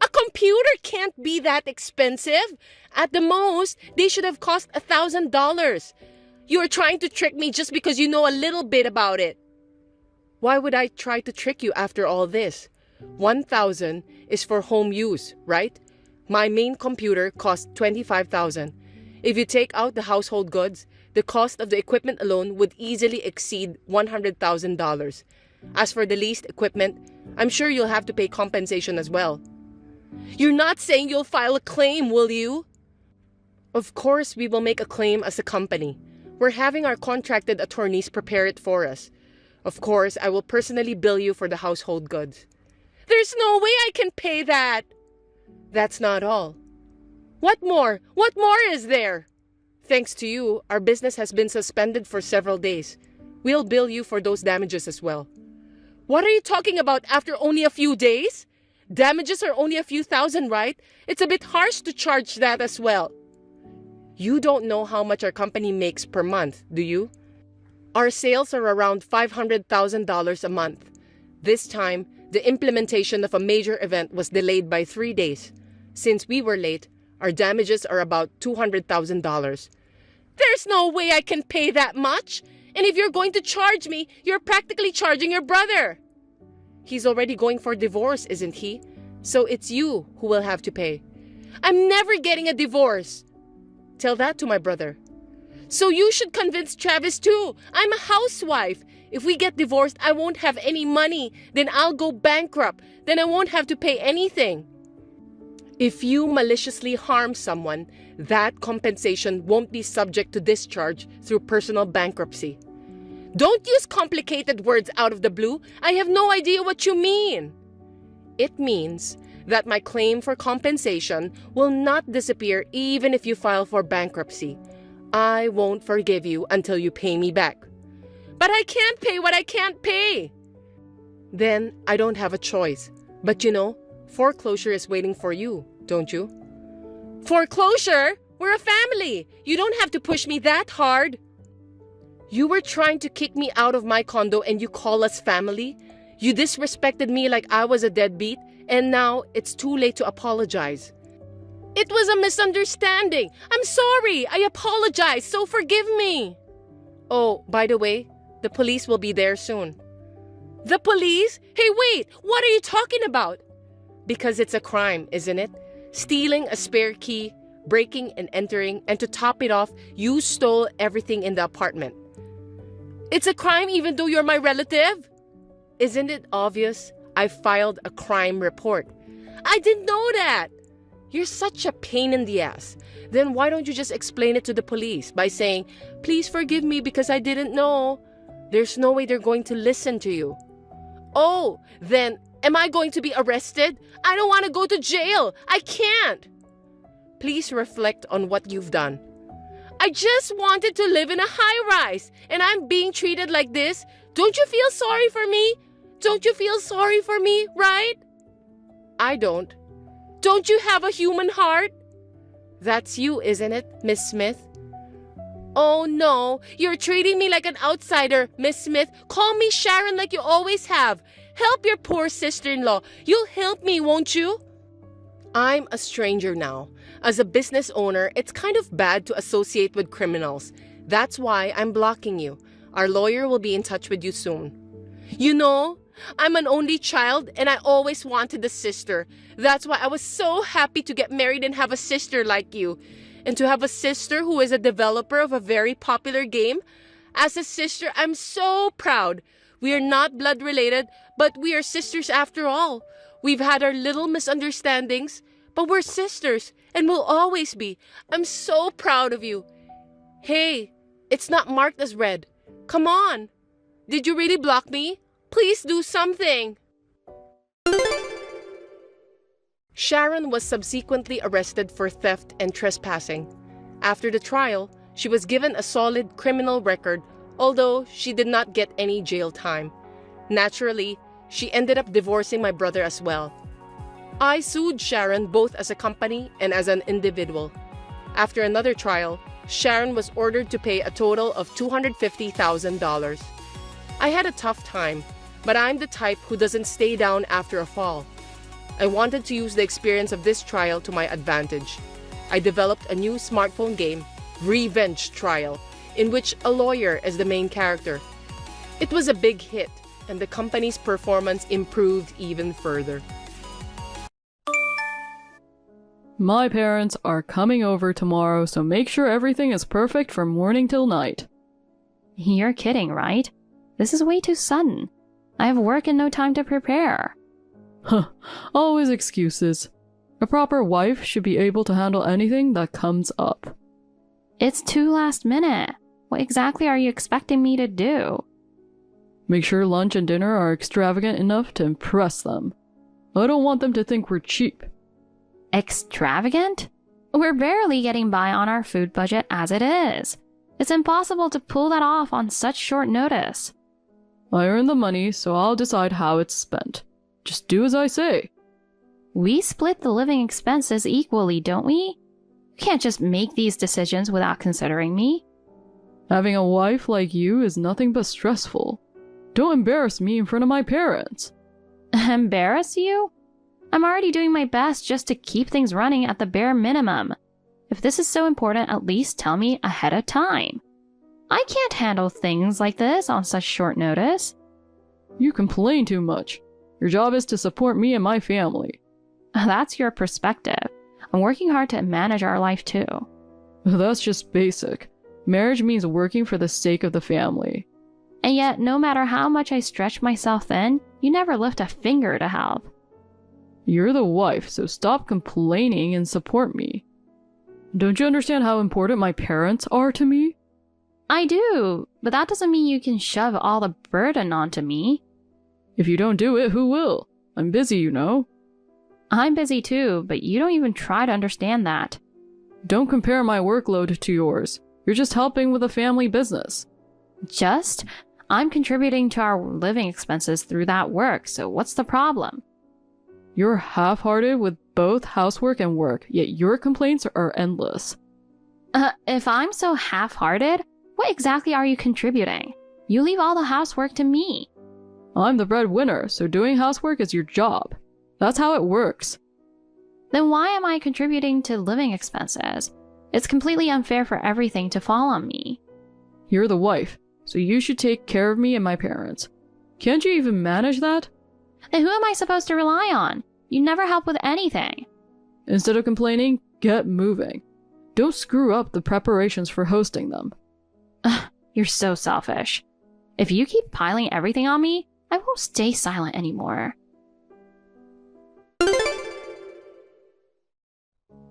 A computer can't be that expensive. At the most, they should have cost $1,000. You are trying to trick me just because you know a little bit about it. Why would I try to trick you after all this? $1,000 is for home use, right? My main computer cost $25,000. If you take out the household goods, the cost of the equipment alone would easily exceed $100,000. As for the leased equipment, I'm sure you'll have to pay compensation as well. You're not saying you'll file a claim, will you? Of course, we will make a claim as a company. We're having our contracted attorneys prepare it for us. Of course, I will personally bill you for the household goods. There's no way I can pay that. That's not all. What more? What more is there? Thanks to you, our business has been suspended for several days. We'll bill you for those damages as well. What are you talking about after only a few days? Damages are only a few thousand, right? It's a bit harsh to charge that as well. You don't know how much our company makes per month, do you? Our sales are around $500,000 a month. This time, the implementation of a major event was delayed by 3 days. Since we were late, our damages are about $200,000. There's no way I can pay that much. And if you're going to charge me, you're practically charging your brother. He's already going for divorce, isn't he? So it's you who will have to pay. I'm never getting a divorce. Tell that to my brother. So you should convince Travis too. I'm a housewife. If we get divorced, I won't have any money. Then I'll go bankrupt. Then I won't have to pay anything. If you maliciously harm someone, that compensation won't be subject to discharge through personal bankruptcy. Don't use complicated words out of the blue. I have no idea what you mean. It means that my claim for compensation will not disappear even if you file for bankruptcy. I won't forgive you until you pay me back. But I can't pay what I can't pay. Then I don't have a choice. But you know, foreclosure is waiting for you, don't you? Foreclosure? We're a family. You don't have to push me that hard. You were trying to kick me out of my condo and you call us family? You disrespected me like I was a deadbeat, and now it's too late to apologize. It was a misunderstanding. I'm sorry. I apologize, so forgive me. Oh, by the way, the police will be there soon. The police? Hey, wait, what are you talking about? Because it's a crime, isn't it? Stealing a spare key, breaking and entering, and to top it off, you stole everything in the apartment. It's a crime even though you're my relative? Isn't it obvious? I filed a crime report. I didn't know that. You're such a pain in the ass. Then why don't you just explain it to the police by saying, please forgive me because I didn't know. There's no way they're going to listen to you. Oh, then am I going to be arrested? I don't want to go to jail. I can't. Please reflect on what you've done. I just wanted to live in a high-rise, and I'm being treated like this. Don't you feel sorry for me? Don't you feel sorry for me, right? I don't. Don't you have a human heart? That's you, isn't it, Miss Smith? Oh no, you're treating me like an outsider, Miss Smith. Call me Sharon like you always have. Help your poor sister-in-law. You'll help me, won't you? I'm a stranger now. As a business owner, it's kind of bad to associate with criminals. That's why I'm blocking you. Our lawyer will be in touch with you soon. You know, I'm an only child and I always wanted a sister. That's why I was so happy to get married and have a sister like you. And to have a sister who is a developer of a very popular game. As a sister, I'm so proud. We are not blood related, but we are sisters after all. We've had our little misunderstandings, but we're sisters and will always be. I'm so proud of you. Hey, it's not marked as red. Come on. Did you really block me? Please do something. Sharon was subsequently arrested for theft and trespassing. After the trial, she was given a solid criminal record, although she did not get any jail time. Naturally, she ended up divorcing my brother as well. I sued Sharon both as a company and as an individual. After another trial, Sharon was ordered to pay a total of $250,000. I had a tough time, but I'm the type who doesn't stay down after a fall. I wanted to use the experience of this trial to my advantage. I developed a new smartphone game, Revenge Trial, in which a lawyer is the main character. It was a big hit, and the company's performance improved even further. My parents are coming over tomorrow, so make sure everything is perfect from morning till night. You're kidding, right? This is way too sudden. I have work and no time to prepare. Huh, always excuses. A proper wife should be able to handle anything that comes up. It's too last minute. What exactly are you expecting me to do? Make sure lunch and dinner are extravagant enough to impress them. I don't want them to think we're cheap. Extravagant? We're barely getting by on our food budget as it is. It's impossible to pull that off on such short notice. I earn the money, so I'll decide how it's spent. Just do as I say. We split the living expenses equally, don't we? You can't just make these decisions without considering me. Having a wife like you is nothing but stressful. Don't embarrass me in front of my parents. Embarrass you? I'm already doing my best just to keep things running at the bare minimum. If this is so important, at least tell me ahead of time. I can't handle things like this on such short notice. You complain too much. Your job is to support me and my family. That's your perspective. I'm working hard to manage our life too. That's just basic. Marriage means working for the sake of the family. And yet, no matter how much I stretch myself thin, you never lift a finger to help. You're the wife, so stop complaining and support me. Don't you understand how important my parents are to me? I do, but that doesn't mean you can shove all the burden onto me. If you don't do it, who will? I'm busy, you know. I'm busy too, but you don't even try to understand that. Don't compare my workload to yours. You're just helping with a family business. Just? I'm contributing to our living expenses through that work, so what's the problem? You're half-hearted with both housework and work, yet your complaints are endless. If I'm so half-hearted, what exactly are you contributing? You leave all the housework to me. I'm the breadwinner, so doing housework is your job. That's how it works. Then why am I contributing to living expenses? It's completely unfair for everything to fall on me. You're the wife, so you should take care of me and my parents. Can't you even manage that? Then who am I supposed to rely on? You never help with anything. Instead of complaining, get moving. Don't screw up the preparations for hosting them. You're so selfish. If you keep piling everything on me, I won't stay silent anymore.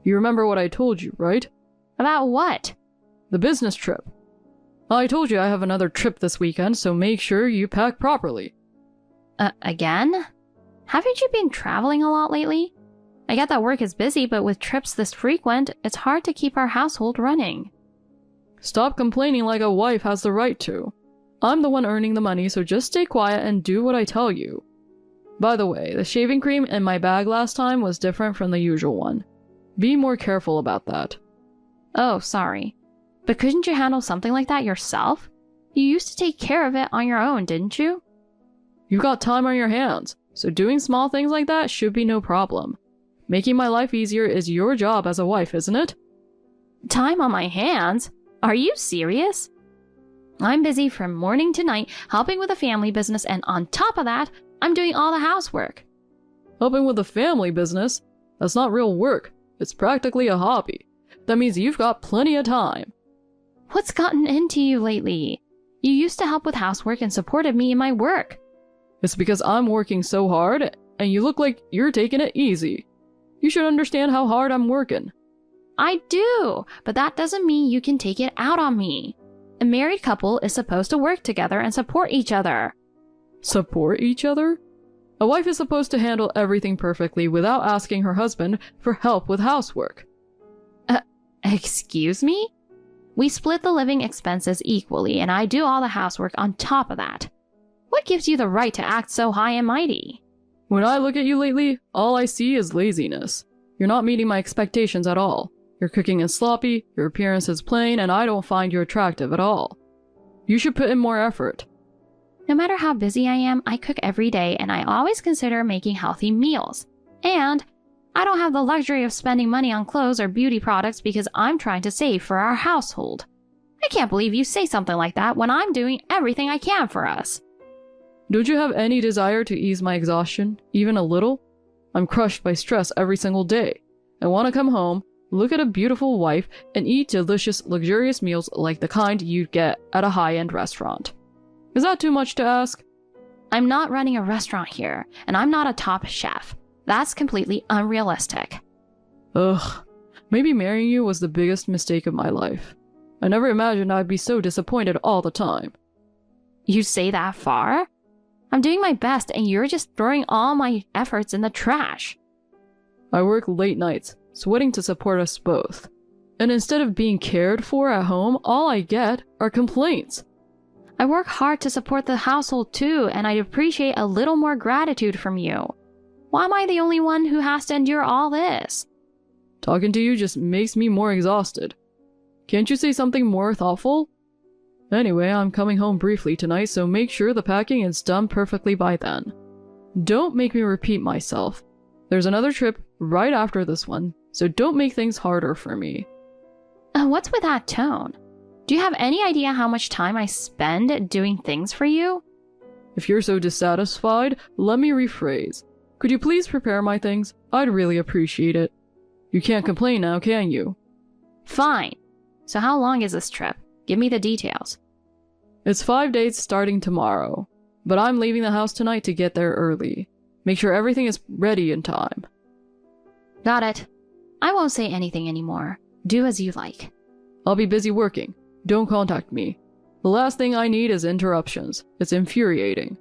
You remember what I told you, right? About what? The business trip. I told you I have another trip this weekend, so make sure you pack properly. Again? Haven't you been traveling a lot lately? I get that work is busy, but with trips this frequent, it's hard to keep our household running. Stop complaining like a wife has the right to. I'm the one earning the money, so just stay quiet and do what I tell you. By the way, the shaving cream in my bag last time was different from the usual one. Be more careful about that. Oh, sorry. But couldn't you handle something like that yourself? You used to take care of it on your own, didn't you? You've got time on your hands, so doing small things like that should be no problem. Making my life easier is your job as a wife, isn't it? Time on my hands? Are you serious? I'm busy from morning to night helping with the family business, and on top of that, I'm doing all the housework. Helping with the family business? That's not real work. It's practically a hobby. That means you've got plenty of time. What's gotten into you lately? You used to help with housework and supported me in my work. It's because I'm working so hard, and you look like you're taking it easy. You should understand how hard I'm working. I do, but that doesn't mean you can take it out on me. A married couple is supposed to work together and support each other. Support each other? A wife is supposed to handle everything perfectly without asking her husband for help with housework. Excuse me? We split the living expenses equally, and I do all the housework on top of that. What gives you the right to act so high and mighty? When I look at you lately, all I see is laziness. You're not meeting my expectations at all. Your cooking is sloppy, your appearance is plain, and I don't find you attractive at all. You should put in more effort. No matter how busy I am, I cook every day, and I always consider making healthy meals. And I don't have the luxury of spending money on clothes or beauty products because I'm trying to save for our household. I can't believe you say something like that when I'm doing everything I can for us. Don't you have any desire to ease my exhaustion, even a little? I'm crushed by stress every single day. I want to come home, look at a beautiful wife, and eat delicious, luxurious meals like the kind you'd get at a high-end restaurant. Is that too much to ask? I'm not running a restaurant here, and I'm not a top chef. That's completely unrealistic. Ugh. Maybe marrying you was the biggest mistake of my life. I never imagined I'd be so disappointed all the time. You say that far? I'm doing my best, and you're just throwing all my efforts in the trash. I work late nights, sweating to support us both. And instead of being cared for at home, all I get are complaints. I work hard to support the household too, and I'd appreciate a little more gratitude from you. Why am I the only one who has to endure all this? Talking to you just makes me more exhausted. Can't you say something more thoughtful? Anyway, I'm coming home briefly tonight, so make sure the packing is done perfectly by then. Don't make me repeat myself. There's another trip right after this one, so don't make things harder for me. What's with that tone? Do you have any idea how much time I spend doing things for you? If you're so dissatisfied, let me rephrase. Could you please prepare my things? I'd really appreciate it. You can't complain now, can you? Fine. So how long is this trip? Give me the details. It's 5 days starting tomorrow, but I'm leaving the house tonight to get there early. Make sure everything is ready in time. Got it. I won't say anything anymore. Do as you like. I'll be busy working. Don't contact me. The last thing I need is interruptions. It's infuriating.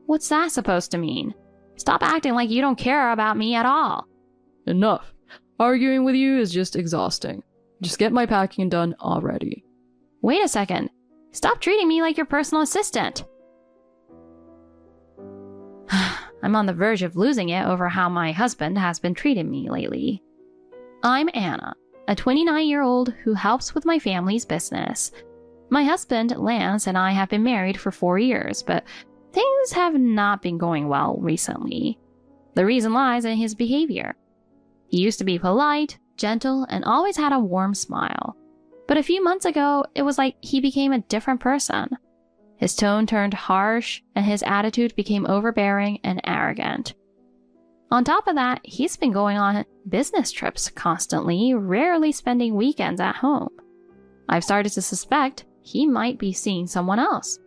What's that supposed to mean? Stop acting like you don't care about me at all. Enough. Arguing with you is just exhausting. Just get my packing done already. Wait a second. Stop treating me like your personal assistant. I'm on the verge of losing it over how my husband has been treating me lately. I'm Anna, a 29-year-old who helps with my family's business. My husband, Lance, and I have been married for 4 years, but things have not been going well recently. The reason lies in his behavior. He used to be polite, gentle, and always had a warm smile. But a few months ago, it was like he became a different person. His tone turned harsh, and his attitude became overbearing and arrogant. On top of that, he's been going on business trips constantly, rarely spending weekends at home. I've started to suspect he might be seeing someone else.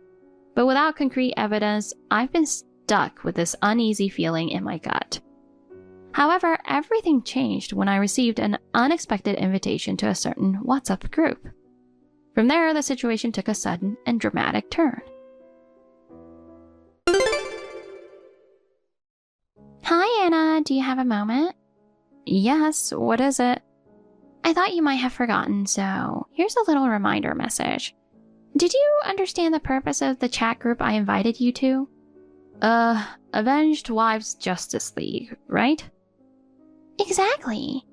But without concrete evidence, I've been stuck with this uneasy feeling in my gut. However, everything changed when I received an unexpected invitation to a certain WhatsApp group. From there, the situation took a sudden and dramatic turn. Hi, Anna. Do you have a moment? Yes, what is it? I thought you might have forgotten, so here's a little reminder message. Did you understand the purpose of the chat group I invited you to? Avenged Wives Justice League, right? Exactly.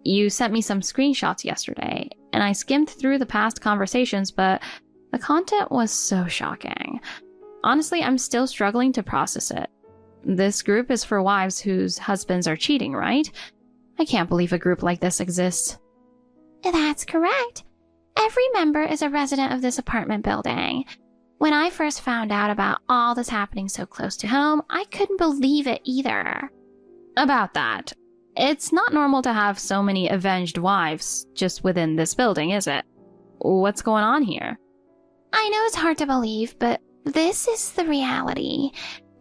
You sent me some screenshots yesterday, and I skimmed through the past conversations, but the content was so shocking. Honestly, I'm still struggling to process it. This group is for wives whose husbands are cheating, right? I can't believe a group like this exists. That's correct. Every member is a resident of this apartment building. When I first found out about all this happening so close to home, I couldn't believe it either. About that, it's not normal to have so many avenged wives just within this building, is it? What's going on here? I know it's hard to believe, but this is the reality.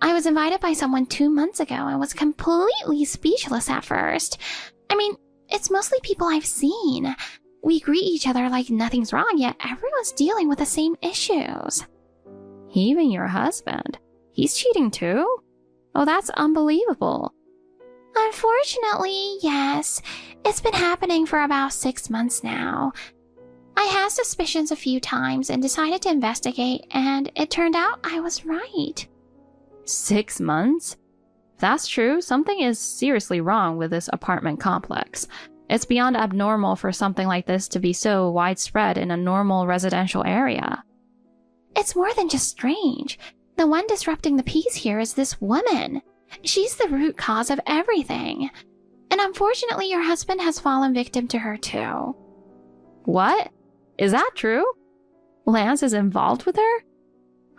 I was invited by someone 2 months ago and was completely speechless at first. I mean, it's mostly people I've seen. We greet each other like nothing's wrong, yet everyone's dealing with the same issues. Even your husband? He's cheating too? Oh, that's unbelievable. Unfortunately, yes. It's been happening for about 6 months now. I had suspicions a few times and decided to investigate, and it turned out I was right. 6 months? If that's true, something is seriously wrong with this apartment complex. It's beyond abnormal for something like this to be so widespread in a normal residential area. It's more than just strange. The one disrupting the peace here is this woman. She's the root cause of everything. And unfortunately, your husband has fallen victim to her too. What? Is that true? Lance is involved with her?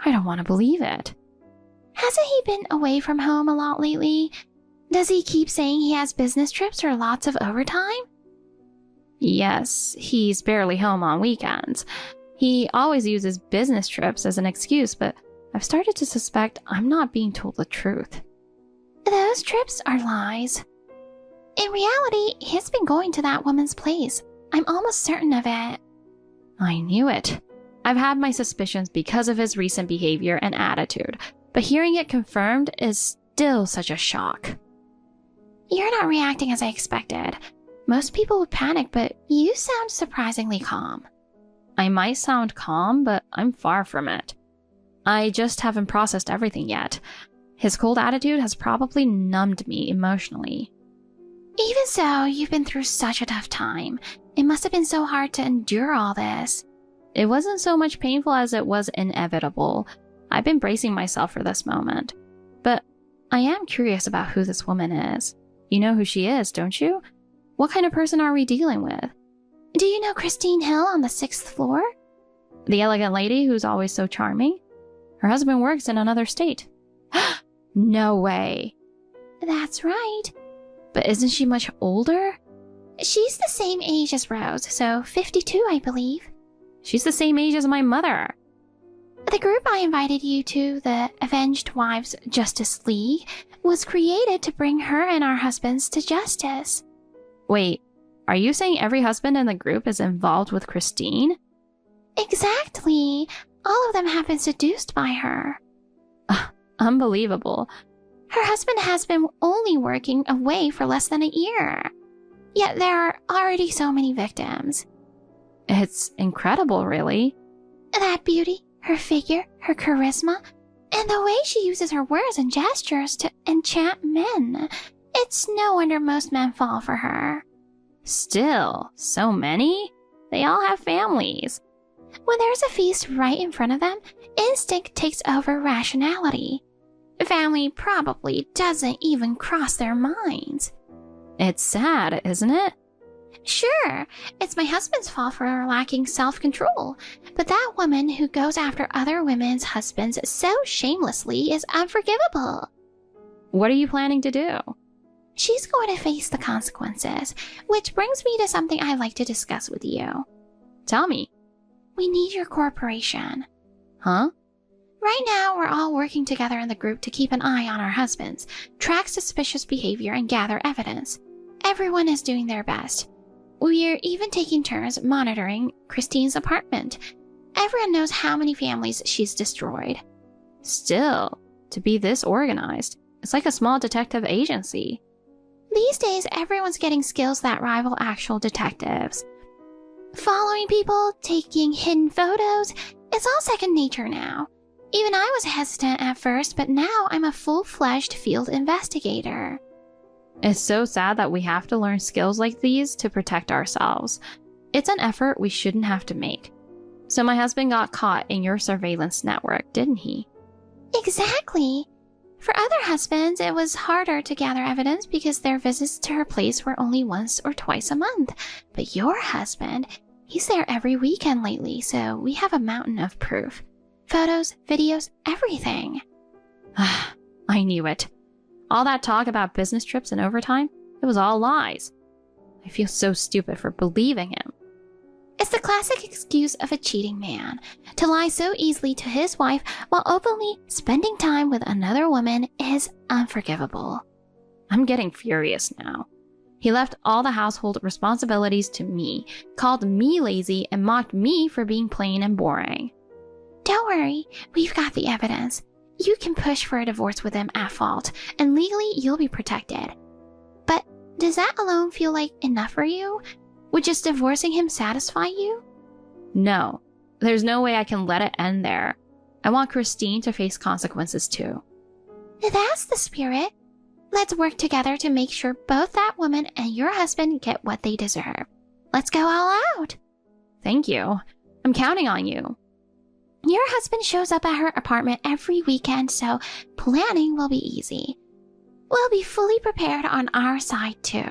I don't want to believe it. Hasn't he been away from home a lot lately? Does he keep saying he has business trips or lots of overtime? Yes, he's barely home on weekends. He always uses business trips as an excuse, but I've started to suspect I'm not being told the truth. Those trips are lies. In reality, he's been going to that woman's place. I'm almost certain of it. I knew it. I've had my suspicions because of his recent behavior and attitude, but hearing it confirmed is still such a shock. You're not reacting as I expected. Most people would panic, but you sound surprisingly calm. I might sound calm, but I'm far from it. I just haven't processed everything yet. His cold attitude has probably numbed me emotionally. Even so, you've been through such a tough time. It must have been so hard to endure all this. It wasn't so much painful as it was inevitable. I've been bracing myself for this moment. But I am curious about who this woman is. You know who she is, don't you? What kind of person are we dealing with? Do you know Christine Hill on the 6th floor? The elegant lady who's always so charming? Her husband works in another state. No way. That's right. But isn't she much older? She's the same age as Rose, so 52, I believe. She's the same age as my mother. The group I invited you to, the Avenged Wives Justice League, was created to bring her and our husbands to justice. Wait, are you saying every husband in the group is involved with Christine? Exactly. All of them have been seduced by her. Unbelievable. Her husband has been only working away for less than a year. Yet there are already so many victims. It's incredible, really. That beauty, her figure, her charisma, and the way she uses her words and gestures to enchant men. It's no wonder most men fall for her. Still, so many? They all have families. When there's a feast right in front of them, instinct takes over rationality. Family probably doesn't even cross their minds. It's sad, isn't it? Sure, it's my husband's fault for lacking self-control, but that woman who goes after other women's husbands so shamelessly is unforgivable. What are you planning to do? She's going to face the consequences, which brings me to something I'd like to discuss with you. Tell me. We need your cooperation. Huh? Right now, we're all working together in the group to keep an eye on our husbands, track suspicious behavior, and gather evidence. Everyone is doing their best. We're even taking turns monitoring Christine's apartment. Everyone knows how many families she's destroyed. Still, to be this organized, it's like a small detective agency. These days, everyone's getting skills that rival actual detectives. Following people, taking hidden photos, it's all second nature now. Even I was hesitant at first, but now I'm a full-fledged field investigator. It's so sad that we have to learn skills like these to protect ourselves. It's an effort we shouldn't have to make. So my husband got caught in your surveillance network, didn't he? Exactly. For other husbands, it was harder to gather evidence because their visits to her place were only once or twice a month. But your husband, he's there every weekend lately, so we have a mountain of proof. Photos, videos, everything. I knew it. All that talk about business trips and overtime, it was all lies. I feel so stupid for believing him. It's the classic excuse of a cheating man, to lie so easily to his wife while openly spending time with another woman is unforgivable. I'm getting furious now. He left all the household responsibilities to me, called me lazy, and mocked me for being plain and boring. Don't worry, we've got the evidence. You can push for a divorce with him at fault, and legally you'll be protected. But does that alone feel like enough for you? Would just divorcing him satisfy you? No, there's no way I can let it end there. I want Christine to face consequences too. That's the spirit. Let's work together to make sure both that woman and your husband get what they deserve. Let's go all out. Thank you. I'm counting on you. Your husband shows up at her apartment every weekend, so planning will be easy. We'll be fully prepared on our side too.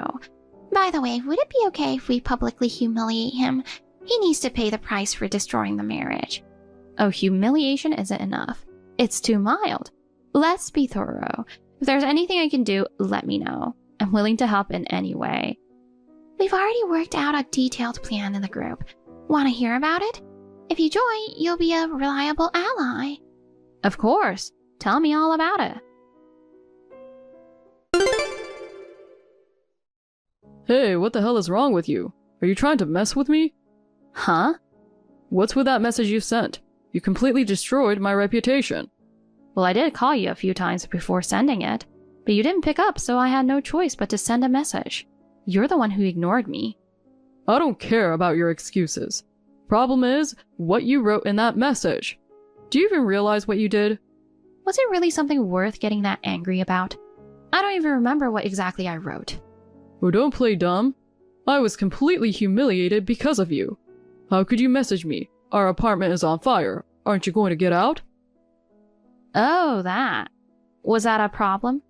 By the way, would it be okay if we publicly humiliate him? He needs to pay the price for destroying the marriage. Oh, humiliation isn't enough. It's too mild. Let's be thorough. If there's anything I can do, let me know. I'm willing to help in any way. We've already worked out a detailed plan in the group. Want to hear about it? If you join, you'll be a reliable ally. Of course. Tell me all about it. Hey, what the hell is wrong with you? Are you trying to mess with me? Huh? What's with that message you sent? You completely destroyed my reputation. Well, I did call you a few times before sending it, but you didn't pick up, so I had no choice but to send a message. You're the one who ignored me. I don't care about your excuses. Problem is, what you wrote in that message. Do you even realize what you did? Was it really something worth getting that angry about? I don't even remember what exactly I wrote. Oh, don't play dumb. I was completely humiliated because of you. How could you message me? Our apartment is on fire. Aren't you going to get out? Oh, that. Was that a problem?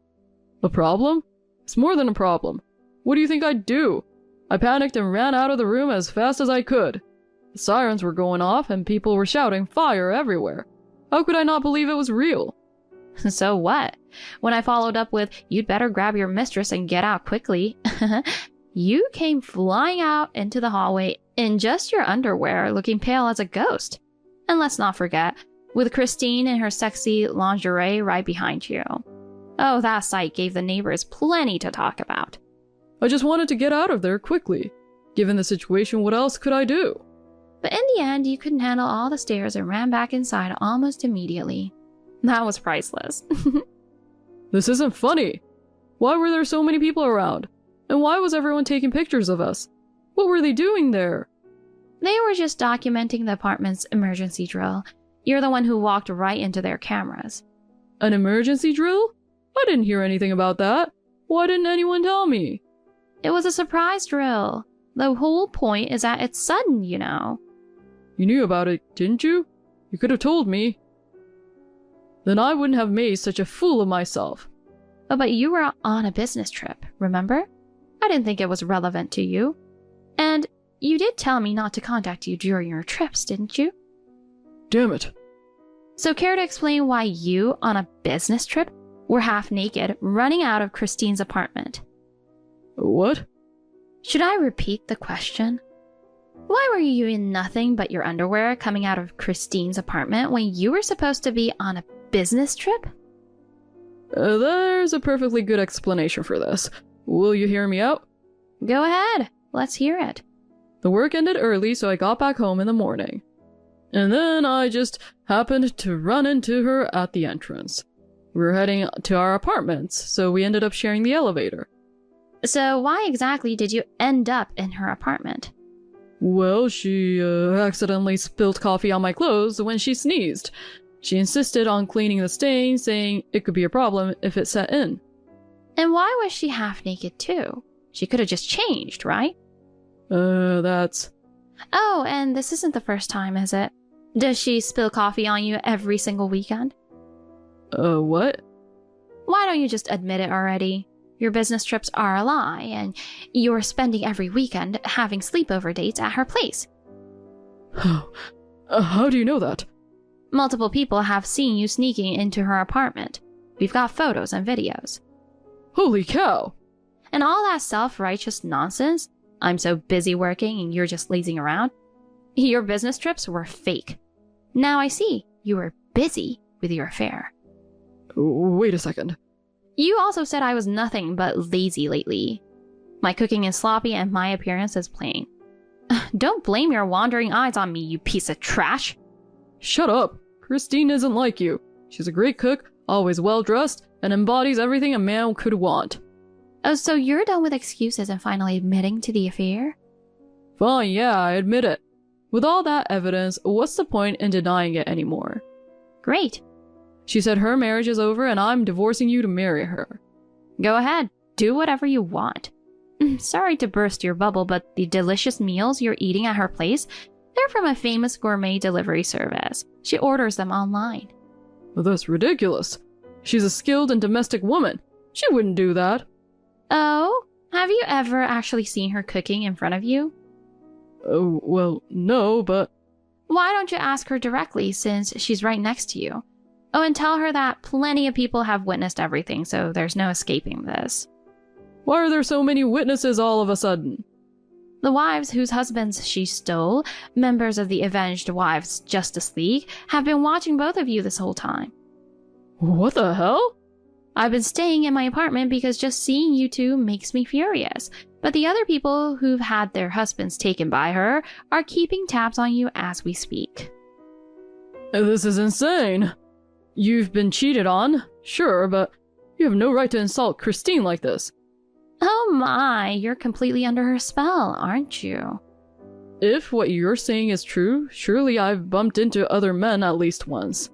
A problem? It's more than a problem. What do you think I'd do? I panicked and ran out of the room as fast as I could. The sirens were going off and people were shouting fire everywhere. How could I not believe it was real? So what? When I followed up with, you'd better grab your mistress and get out quickly, you came flying out into the hallway in just your underwear, looking pale as a ghost. And let's not forget, with Christine in her sexy lingerie right behind you. Oh, that sight gave the neighbors plenty to talk about. I just wanted to get out of there quickly. Given the situation, what else could I do? But in the end, you couldn't handle all the stares and ran back inside almost immediately. That was priceless. This isn't funny. Why were there so many people around? And why was everyone taking pictures of us? What were they doing there? They were just documenting the apartment's emergency drill. You're the one who walked right into their cameras. An emergency drill? I didn't hear anything about that. Why didn't anyone tell me? It was a surprise drill. The whole point is that it's sudden, you know. You knew about it, didn't you? You could have told me. Then I wouldn't have made such a fool of myself. Oh, but you were on a business trip, remember? I didn't think it was relevant to you. And you did tell me not to contact you during your trips, didn't you? Damn it. So care to explain why you, on a business trip, were half naked, running out of Christine's apartment? What? Should I repeat the question? Why were you in nothing but your underwear coming out of Christine's apartment when you were supposed to be on a business trip? There's a perfectly good explanation for this. Will you hear me out? Go ahead. Let's hear it. The work ended early, so I got back home in the morning. And then I just happened to run into her at the entrance. We were heading to our apartments, so we ended up sharing the elevator. So why exactly did you end up in her apartment? Well, she accidentally spilled coffee on my clothes when she sneezed. She insisted on cleaning the stain, saying it could be a problem if it set in. And why was she half naked too? She could have just changed, right? That's... Oh, and this isn't the first time, is it? Does she spill coffee on you every single weekend? What? Why don't you just admit it already? Your business trips are a lie, and you're spending every weekend having sleepover dates at her place. How do you know that? Multiple people have seen you sneaking into her apartment. We've got photos and videos. Holy cow! And all that self-righteous nonsense, I'm so busy working and you're just lazing around, your business trips were fake. Now I see you were busy with your affair. Wait a second. You also said I was nothing but lazy lately. My cooking is sloppy and my appearance is plain. Don't blame your wandering eyes on me, you piece of trash. Shut up. Christine isn't like you. She's a great cook, always well-dressed, and embodies everything a man could want. Oh, so you're done with excuses and finally admitting to the affair? Fine, yeah, I admit it. With all that evidence, what's the point in denying it anymore? Great. She said her marriage is over and I'm divorcing you to marry her. Go ahead, do whatever you want. Sorry to burst your bubble, but the delicious meals you're eating at her place, they're from a famous gourmet delivery service. She orders them online. Well, that's ridiculous. She's a skilled and domestic woman. She wouldn't do that. Oh? Have you ever actually seen her cooking in front of you? Oh, well, no, but... Why don't you ask her directly since she's right next to you? Oh, and tell her that plenty of people have witnessed everything, so there's no escaping this. Why are there so many witnesses all of a sudden? The wives whose husbands she stole, members of the Avenged Wives Justice League, have been watching both of you this whole time. What the hell? I've been staying in my apartment because just seeing you two makes me furious. But the other people who've had their husbands taken by her are keeping tabs on you as we speak. This is insane. You've been cheated on, sure, but you have no right to insult Christine like this. Oh my, you're completely under her spell, aren't you? If what you're saying is true, surely I've bumped into other men at least once.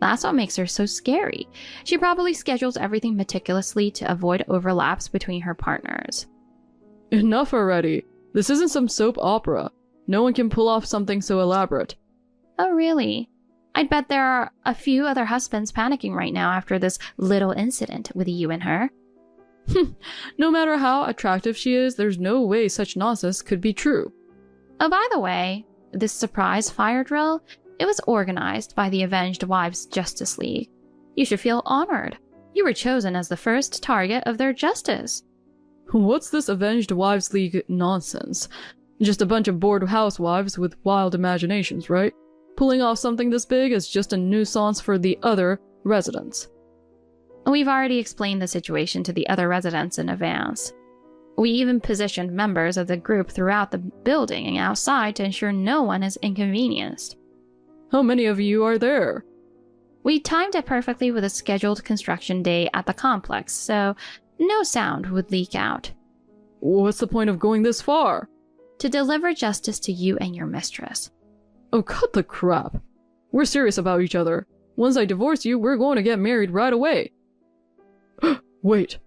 That's what makes her so scary. She probably schedules everything meticulously to avoid overlaps between her partners. Enough already. This isn't some soap opera. No one can pull off something so elaborate. Oh, really? I'd bet there are a few other husbands panicking right now after this little incident with you and her. No matter how attractive she is, there's no way such nonsense could be true. Oh, by the way, this surprise fire drill, it was organized by the Avenged Wives Justice League. You should feel honored. You were chosen as the first target of their justice. What's this Avenged Wives League nonsense? Just a bunch of bored housewives with wild imaginations, right? Pulling off something this big is just a nuisance for the other residents. We've already explained the situation to the other residents in advance. We even positioned members of the group throughout the building and outside to ensure no one is inconvenienced. How many of you are there? We timed it perfectly with a scheduled construction day at the complex, so no sound would leak out. What's the point of going this far? To deliver justice to you and your mistress. Oh, cut the crap. We're serious about each other. Once I divorce you, we're going to get married right away. Wait.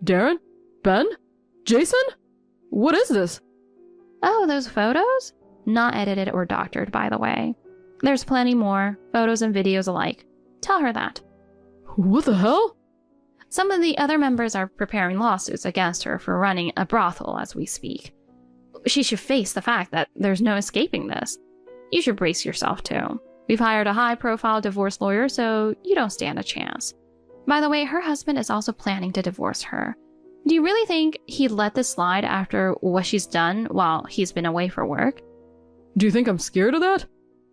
Darren? Ben? Jason? What is this? Oh, those photos? Not edited or doctored, by the way. There's plenty more, photos and videos alike. Tell her that. What the hell? Some of the other members are preparing lawsuits against her for running a brothel as we speak. She should face the fact that there's no escaping this. You should brace yourself too. We've hired a high-profile divorce lawyer, so you don't stand a chance. By the way, her husband is also planning to divorce her. Do you really think he'd let this slide after what she's done while he's been away for work? Do you think I'm scared of that?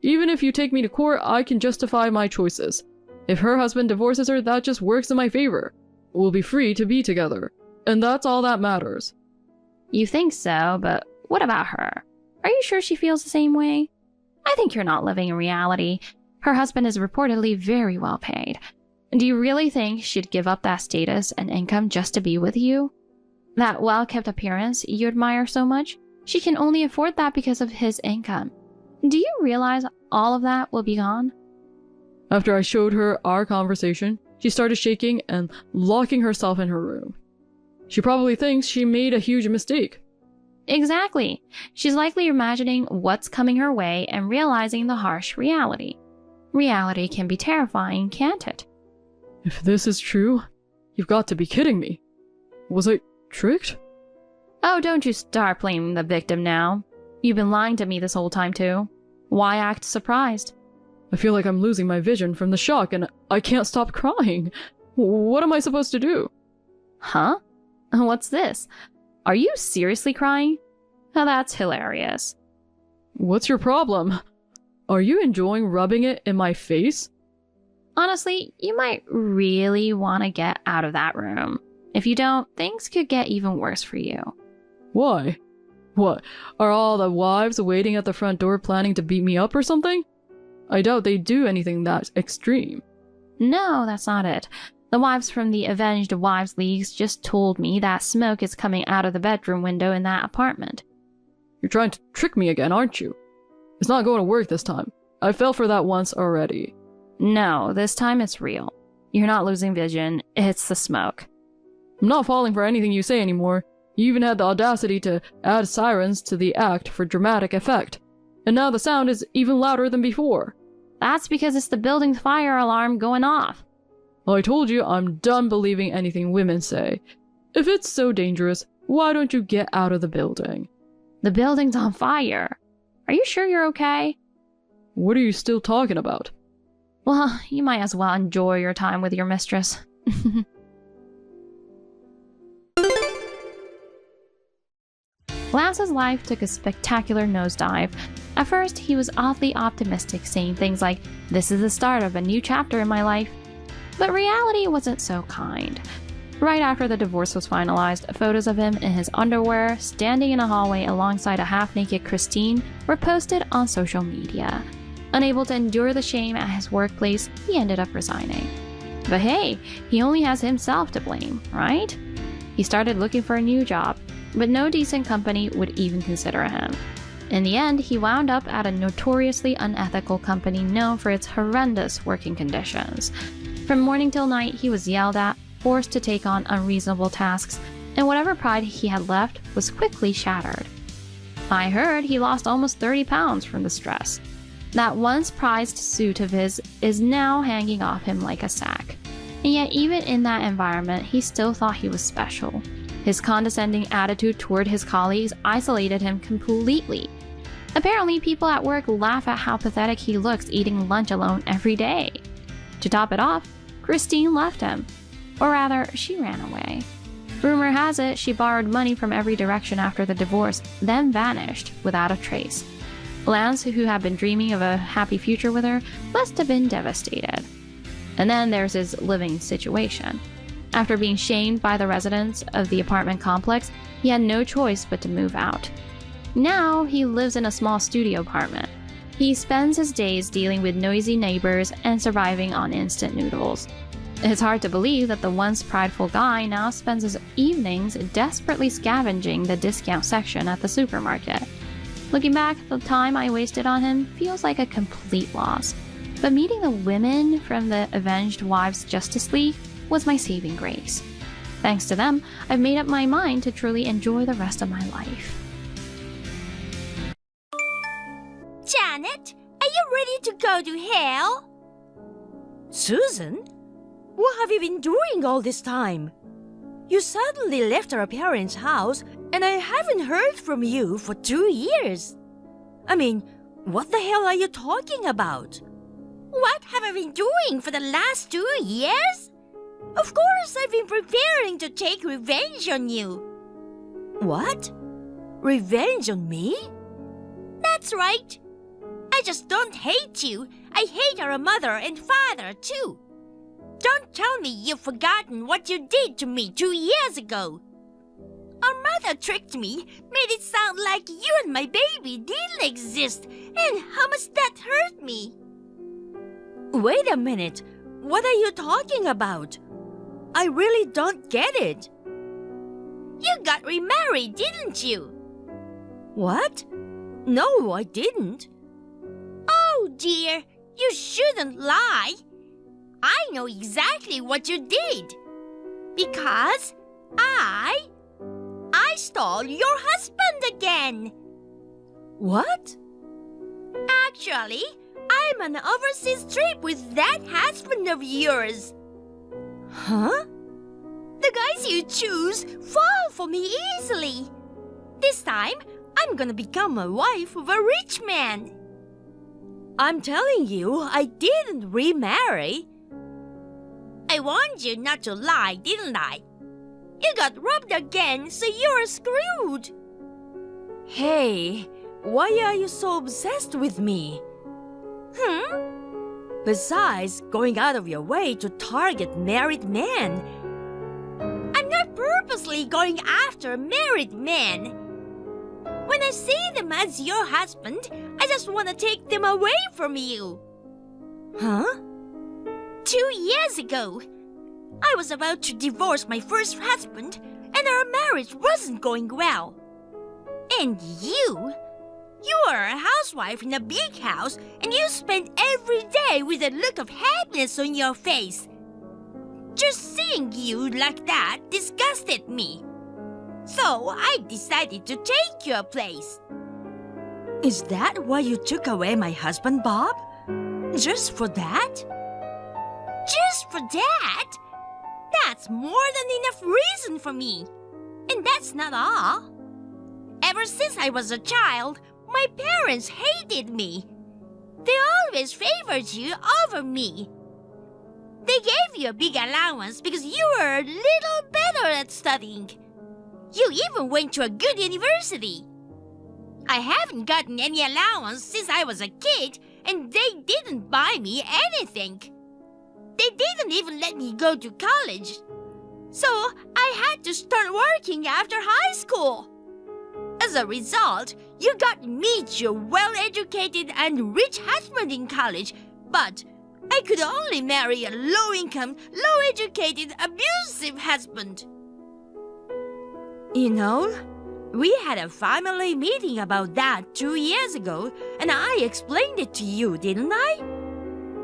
Even if you take me to court, I can justify my choices. If her husband divorces her, that just works in my favor. We'll be free to be together. And that's all that matters. You think so, but what about her? Are you sure she feels the same way? I think you're not living in reality. Her husband is reportedly very well paid. Do you really think she'd give up that status and income just to be with you? That well-kept appearance you admire so much? She can only afford that because of his income. Do you realize all of that will be gone? After I showed her our conversation, she started shaking and locking herself in her room. She probably thinks she made a huge mistake. Exactly. She's likely imagining what's coming her way and realizing the harsh reality. Reality can be terrifying, can't it? If this is true, You've got to be kidding me. Was I tricked? Oh, don't you start blaming the victim now. You've been lying to me this whole time too. Why act surprised? I feel like I'm losing my vision from the shock and I can't stop crying. What am I supposed to do? Huh? What's this? Are you seriously crying? Oh, that's hilarious. What's your problem? Are you enjoying rubbing it in my face? Honestly, you might really want to get out of that room. If you don't, things could get even worse for you. Why? What, are all the wives waiting at the front door planning to beat me up or something? I doubt they do anything that extreme. No, that's not it. The wives from the Avenged Wives Leagues just told me that smoke is coming out of the bedroom window in that apartment. You're trying to trick me again, aren't you? It's not going to work this time. I fell for that once already. No, this time it's real. You're not losing vision, it's the smoke. I'm not falling for anything you say anymore. You even had the audacity to add sirens to the act for dramatic effect. And now the sound is even louder than before. That's because it's the building's fire alarm going off. I told you I'm done believing anything women say. If it's so dangerous, why don't you get out of the building? The building's on fire. Are you sure you're okay? What are you still talking about? Well, you might as well enjoy your time with your mistress. Lance's life took a spectacular nosedive. At first, he was awfully optimistic, saying things like, "This is the start of a new chapter in my life." But reality wasn't so kind. Right after the divorce was finalized, photos of him in his underwear, standing in a hallway alongside a half-naked Christine, were posted on social media. Unable to endure the shame at his workplace, he ended up resigning. But hey, he only has himself to blame, right? He started looking for a new job, but no decent company would even consider him. In the end, he wound up at a notoriously unethical company known for its horrendous working conditions. From morning till night, he was yelled at, forced to take on unreasonable tasks, and whatever pride he had left was quickly shattered. I heard he lost almost 30 pounds from the stress. That once prized suit of his is now hanging off him like a sack. And yet even in that environment, he still thought he was special. His condescending attitude toward his colleagues isolated him completely. Apparently, people at work laugh at how pathetic he looks eating lunch alone every day. To top it off, Christine left him. Or rather, she ran away. Rumor has it she borrowed money from every direction after the divorce, then vanished without a trace. Lance, who had been dreaming of a happy future with her, must have been devastated. And then there's his living situation. After being shamed by the residents of the apartment complex, he had no choice but to move out. Now he lives in a small studio apartment. He spends his days dealing with noisy neighbors and surviving on instant noodles. It's hard to believe that the once prideful guy now spends his evenings desperately scavenging the discount section at the supermarket. Looking back, the time I wasted on him feels like a complete loss. But meeting the women from the Avenged Wives Justice League was my saving grace. Thanks to them, I've made up my mind to truly enjoy the rest of my life. Janet, are you ready to go to hell? Susan? What have you been doing all this time? You suddenly left our parents' house and I haven't heard from you for 2 years. I mean, what the hell are you talking about? What have I been doing for the last 2 years? Of course, I've been preparing to take revenge on you. What? Revenge on me? That's right. I just don't hate you. I hate our mother and father, too. Don't tell me you've forgotten what you did to me 2 years ago. Our mother tricked me, made it sound like you and my baby didn't exist, and how much that hurt me. Wait a minute. What are you talking about? I really don't get it. You got remarried, didn't you? What? No, I didn't. Oh dear, you shouldn't lie. I know exactly what you did. Because I stole your husband again. What? Actually, I'm on an overseas trip with that husband of yours. Huh? The guys you choose fall for me easily. This time, I'm gonna become a wife of a rich man. I'm telling you, I didn't remarry. I warned you not to lie, didn't I? You got robbed again, so you're screwed. Hey, why are you so obsessed with me? Besides, going out of your way to target married men. I'm not purposely going after married men. When I see them as your husband, I just want to take them away from you. Huh? 2 years ago, I was about to divorce my first husband, and our marriage wasn't going well. And you are a housewife in a big house, and you spend every day with a look of happiness on your face. Just seeing you like that disgusted me. So I decided to take your place. Is that why you took away my husband, Bob? Just for that? Just for that? That's more than enough reason for me. And that's not all. Ever since I was a child, my parents hated me. They always favored you over me. They gave you a big allowance because you were a little better at studying. You even went to a good university. I haven't gotten any allowance since I was a kid, and they didn't buy me anything. They didn't even let me go to college. So I had to start working after high school. As a result, you got to meet your well-educated and rich husband in college, but I could only marry a low-income, low-educated, abusive husband. You know, we had a family meeting about that 2 years ago, and I explained it to you, didn't I?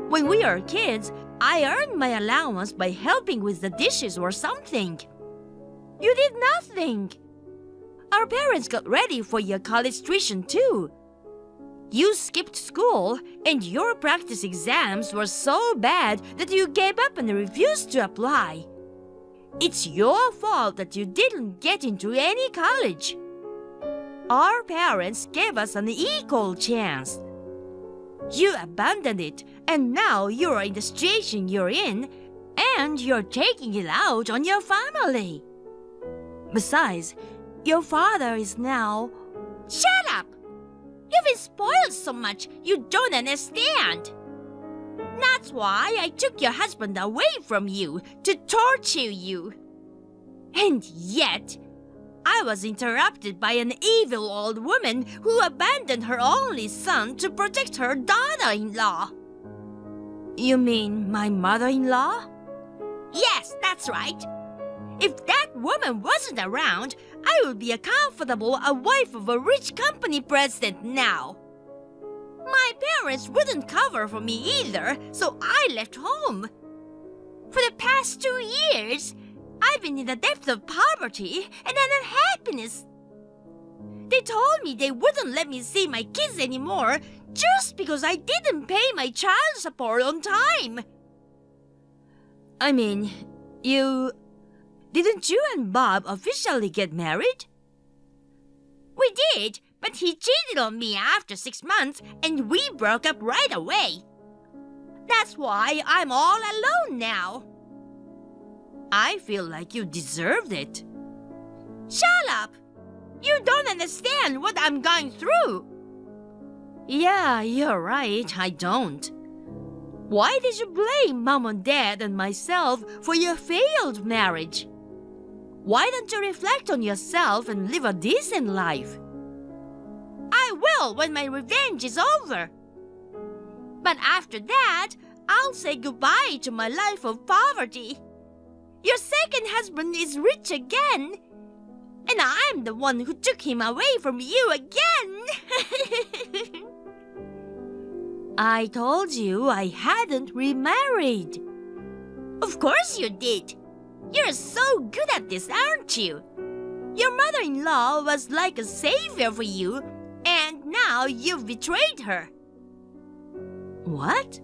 When we were kids, I earned my allowance by helping with the dishes or something. You did nothing. Our parents got ready for your college tuition too. You skipped school, and your practice exams were so bad that you gave up and refused to apply. It's your fault that you didn't get into any college. Our parents gave us an equal chance. You abandoned it, and now you're in the situation you're in, and you're taking it out on your family. Besides, your father is now... Shut up! You've been spoiled so much you don't understand. That's why I took your husband away from you to torture you. And yet, I was interrupted by an evil old woman who abandoned her only son to protect her daughter-in-law. You mean my mother-in-law? Yes, that's right. If that woman wasn't around, I would be a comfortable wife of a rich company president now. My parents wouldn't cover for me either, so I left home. For the past 2 years, I've been in the depth of poverty and unhappiness. They told me they wouldn't let me see my kids anymore just because I didn't pay my child support on time. I mean, Didn't you and Bob officially get married? We did, but he cheated on me after 6 months and we broke up right away. That's why I'm all alone now. I feel like you deserved it. Shut up! You don't understand what I'm going through. Yeah, you're right, I don't. Why did you blame Mom and Dad and myself for your failed marriage? Why don't you reflect on yourself and live a decent life? I will when my revenge is over. But after that, I'll say goodbye to my life of poverty. Your second husband is rich again, and I'm the one who took him away from you again. I told you I hadn't remarried. Of course you did. You're so good at this, aren't you? Your mother-in-law was like a savior for you, and now you've betrayed her. What?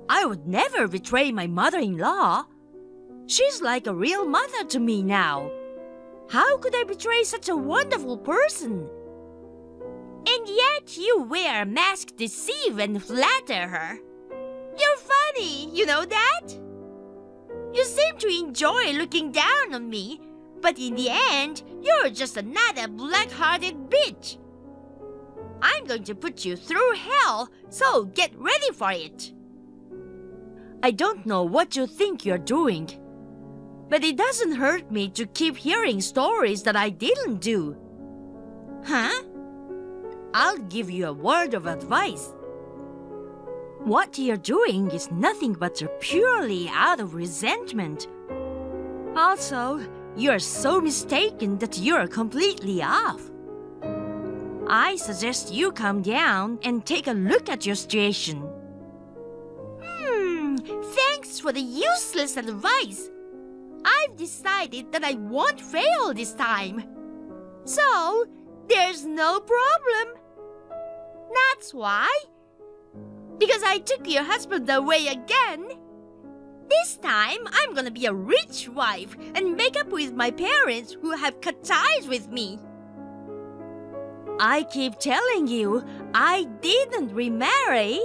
I would never betray my mother-in-law. She's like a real mother to me now. How could I betray such a wonderful person? And yet you wear a mask to deceive and flatter her. You're funny, you know that? You seem to enjoy looking down on me, but in the end, you're just another black-hearted bitch. I'm going to put you through hell, so get ready for it. I don't know what you think you're doing, but it doesn't hurt me to keep hearing stories that I didn't do. Huh? I'll give you a word of advice. What you're doing is nothing but purely out of resentment. Also, you're so mistaken that you're completely off. I suggest you calm down and take a look at your situation. Thanks for the useless advice. I've decided that I won't fail this time. So, there's no problem. That's why. Because I took your husband away again. This time, I'm gonna be a rich wife and make up with my parents who have cut ties with me. I keep telling you, I didn't remarry.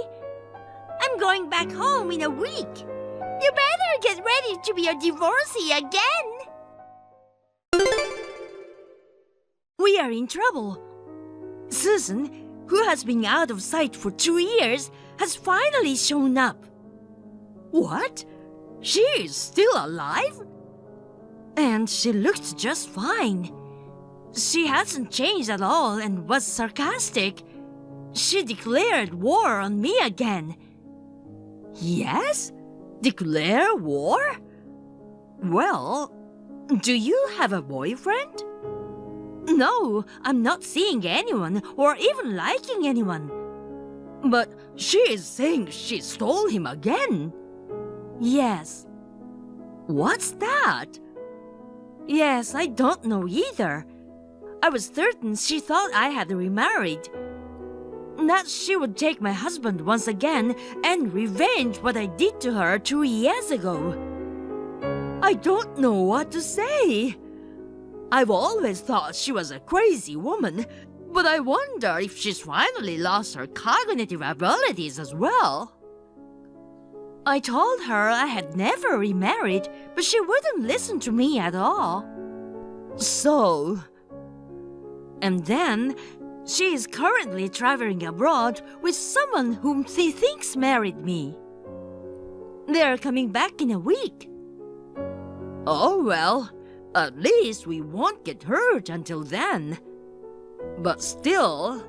I'm going back home in a week. You better get ready to be a divorcee again. We are in trouble. Susan, who has been out of sight for 2 years, has finally shown up. What? She is still alive? And she looked just fine. She hasn't changed at all and was sarcastic. She declared war on me again. Yes? Declare war? Well, do you have a boyfriend? No, I'm not seeing anyone or even liking anyone. But she is saying she stole him again. Yes. What's that? Yes, I don't know either. I was certain she thought I had remarried. That she would take my husband once again and revenge what I did to her 2 years ago. I don't know what to say. I've always thought she was a crazy woman, but I wonder if she's finally lost her cognitive abilities as well. I told her I had never remarried, but she wouldn't listen to me at all. And then, she is currently traveling abroad with someone whom she thinks married me. They're coming back in a week. Oh well, at least we won't get hurt until then. But still...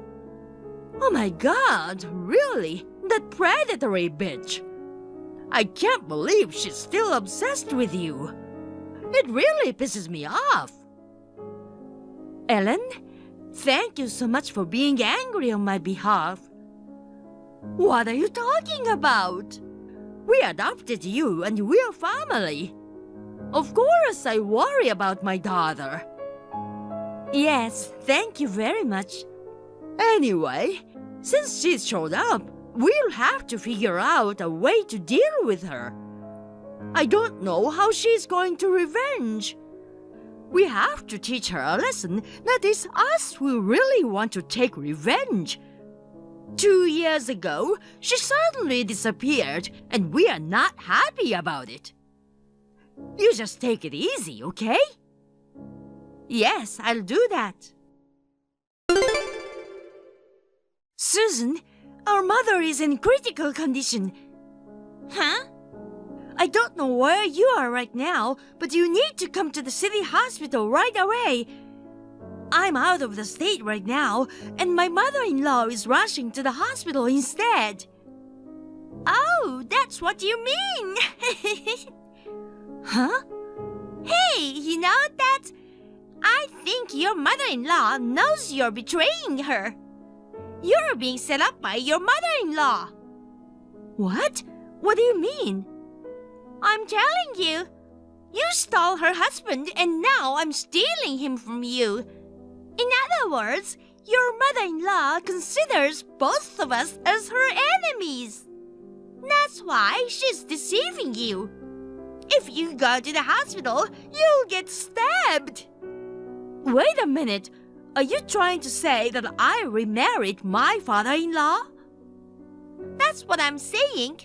Oh my God, really? That predatory bitch! I can't believe she's still obsessed with you. It really pisses me off. Ellen, thank you so much for being angry on my behalf. What are you talking about? We adopted you and we're family. Of course I worry about my daughter. Yes, thank you very much. Anyway, since she's showed up, we'll have to figure out a way to deal with her. I don't know how she's going to revenge. We have to teach her a lesson that it's us who really want to take revenge. 2 years ago, she suddenly disappeared, and we are not happy about it. You just take it easy, okay? Yes, I'll do that. Susan, our mother is in critical condition. Huh? I don't know where you are right now, but you need to come to the city hospital right away. I'm out of the state right now, and my mother-in-law is rushing to the hospital instead. Oh, that's what you mean. Huh? Hey, you know that? I think your mother-in-law knows you're betraying her. You're being set up by your mother-in-law. What? What do you mean? I'm telling you. You stole her husband and now I'm stealing him from you. In other words, your mother-in-law considers both of us as her enemies. That's why she's deceiving you. If you go to the hospital, you'll get stabbed. Wait a minute. Are you trying to say that I remarried my father-in-law? That's what I'm saying.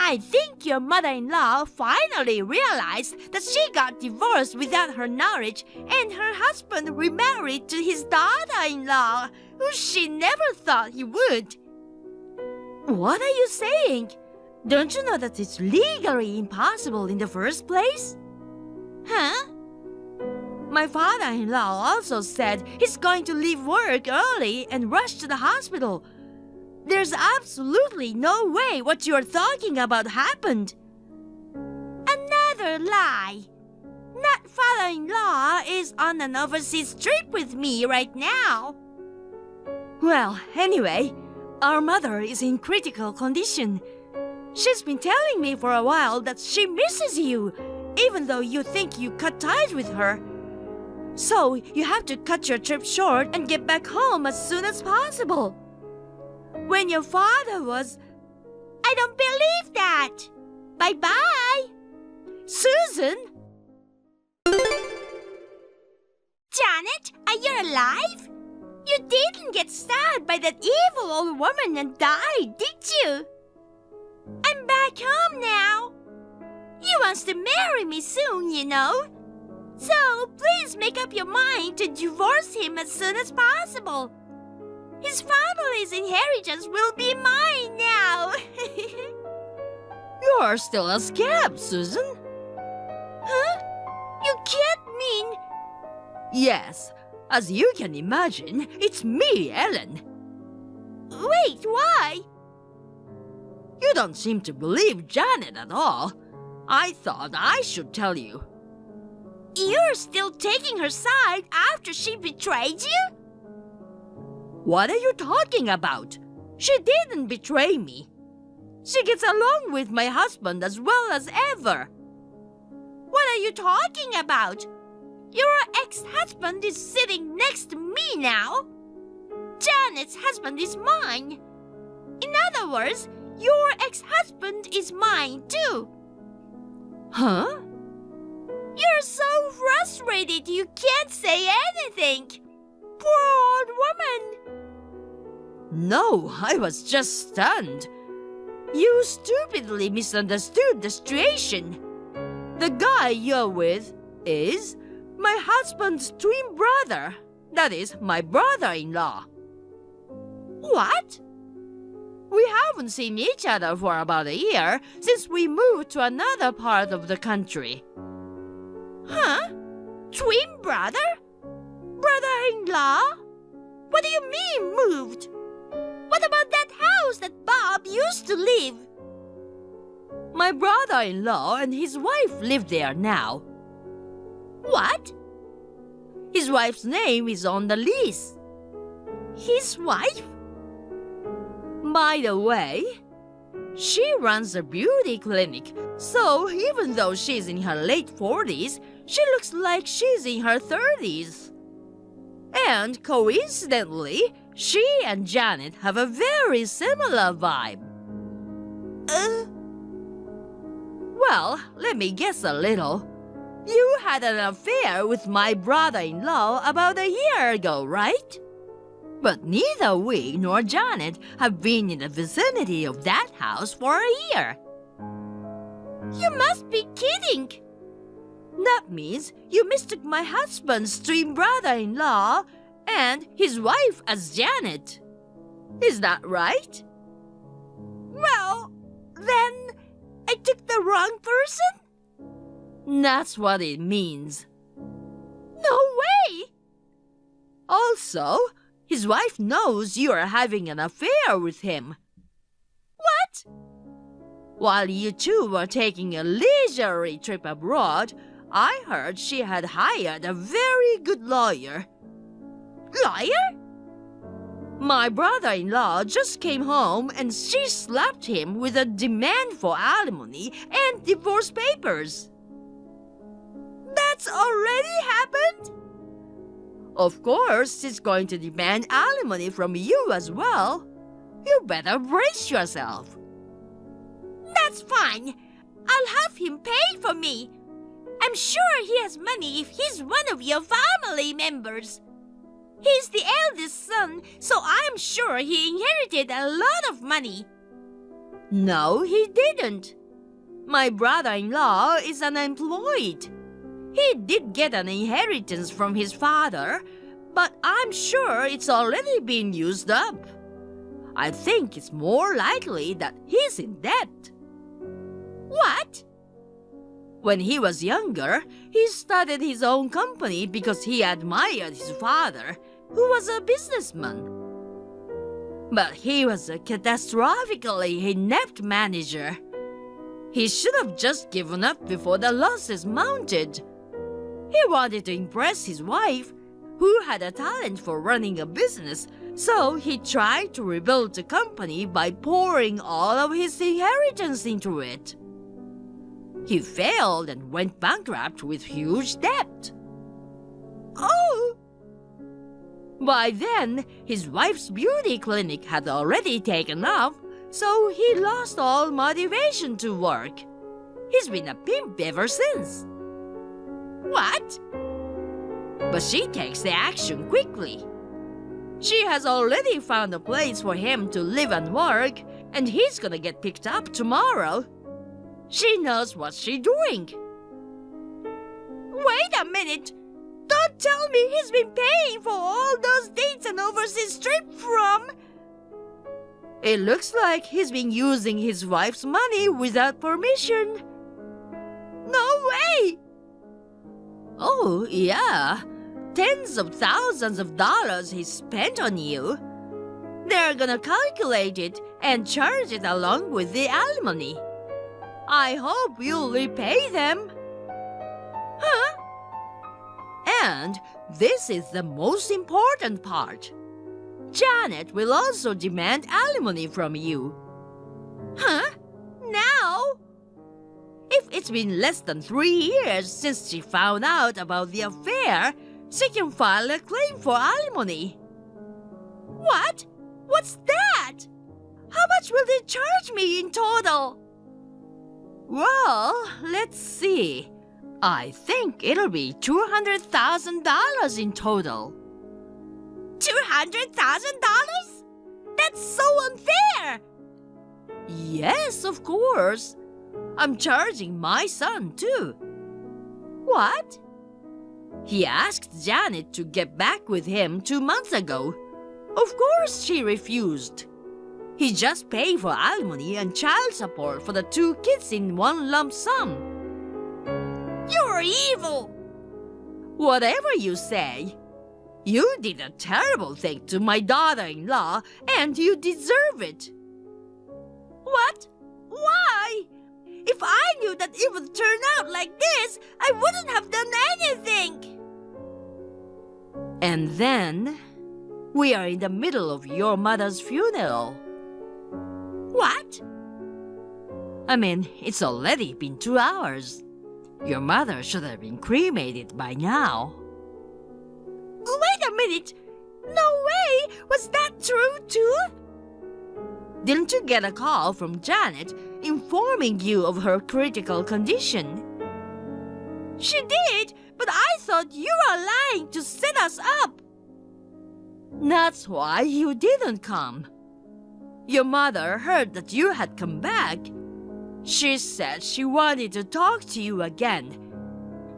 I think your mother-in-law finally realized that she got divorced without her knowledge and her husband remarried to his daughter-in-law, who she never thought he would. What are you saying? Don't you know that it's legally impossible in the first place? Huh? My father-in-law also said he's going to leave work early and rush to the hospital. There's absolutely no way what you're talking about happened. Another lie. That father-in-law is on an overseas trip with me right now. Well, anyway, our mother is in critical condition. She's been telling me for a while that she misses you, even though you think you cut ties with her. So you have to cut your trip short and get back home as soon as possible. When your father was... I don't believe that. Bye-bye. Susan? Janet, are you alive? You didn't get stabbed by that evil old woman and died, did you? I'm back home now. He wants to marry me soon, you know. So please make up your mind to divorce him as soon as possible. His family's inheritance will be mine now. You're still a scab, Susan. Huh? You can't mean... Yes, as you can imagine, it's me, Ellen. Wait, why? You don't seem to believe Janet at all. I thought I should tell you. You're still taking her side after she betrayed you? What are you talking about? She didn't betray me. She gets along with my husband as well as ever. What are you talking about? Your ex-husband is sitting next to me now. Janet's husband is mine. In other words, your ex-husband is mine too. Huh? You're so frustrated you can't say anything. Poor old woman. No, I was just stunned. You stupidly misunderstood the situation. The guy you're with is my husband's twin brother. That is, my brother-in-law. What? We haven't seen each other for about a year since we moved to another part of the country. Huh? Twin brother? Brother-in-law? What do you mean, moved? What about that house that Bob used to live? My brother-in-law and his wife live there now. What? His wife's name is on the lease. His wife? By the way, she runs a beauty clinic, so even though she's in her late 40s, she looks like she's in her 30s. And coincidentally, she and Janet have a very similar vibe. Well, let me guess a little. You had an affair with my brother-in-law about a year ago, right? But neither we nor Janet have been in the vicinity of that house for a year. You must be kidding. That means you mistook my husband's twin brother-in-law and his wife as Janet. Is that right? Well, then I took the wrong person? That's what it means. No way! Also, his wife knows you are having an affair with him. What? While you two were taking a leisurely trip abroad, I heard she had hired a very good lawyer. Lawyer? My brother-in-law just came home and she slapped him with a demand for alimony and divorce papers. That's already happened? Of course, she's going to demand alimony from you as well. You better brace yourself. That's fine. I'll have him pay for me. I'm sure he has money if he's one of your family members. He's the eldest son, so I'm sure he inherited a lot of money. No, he didn't. My brother-in-law is unemployed. He did get an inheritance from his father, but I'm sure it's already been used up. I think it's more likely that he's in debt. What? When he was younger, he started his own company because he admired his father, who was a businessman. But he was a catastrophically inept manager. He should have just given up before the losses mounted. He wanted to impress his wife, who had a talent for running a business, so he tried to rebuild the company by pouring all of his inheritance into it. He failed and went bankrupt with huge debt. Oh! By then, his wife's beauty clinic had already taken off, so he lost all motivation to work. He's been a pimp ever since. What? But she takes the action quickly. She has already found a place for him to live and work, and he's gonna get picked up tomorrow. She knows what she's doing. Wait a minute! Don't tell me he's been paying for all those dates and overseas trip from... It looks like he's been using his wife's money without permission. No way! Oh, yeah. Tens of thousands of dollars he spent on you. They're gonna calculate it and charge it along with the alimony. I hope you'll repay them. Huh? And this is the most important part. Janet will also demand alimony from you. Huh? Now? If it's been less than 3 years since she found out about the affair, she can file a claim for alimony. What? What's that? How much will they charge me in total? Well, let's see. I think it'll be $200,000 in total. $200,000? That's so unfair! Yes, of course. I'm charging my son too. What? He asked Janet to get back with him 2 months ago. Of course she refused. He just paid for alimony and child support for the 2 kids in one lump sum. You're evil! Whatever you say. You did a terrible thing to my daughter-in-law, and you deserve it. What? Why? If I knew that it would turn out like this, I wouldn't have done anything. And then, we are in the middle of your mother's funeral. What? I mean, it's already been 2 hours. Your mother should have been cremated by now. Wait a minute! No way! Was that true too? Didn't you get a call from Janet informing you of her critical condition? She did, but I thought you were lying to set us up. That's why you didn't come. Your mother heard that you had come back. She said she wanted to talk to you again.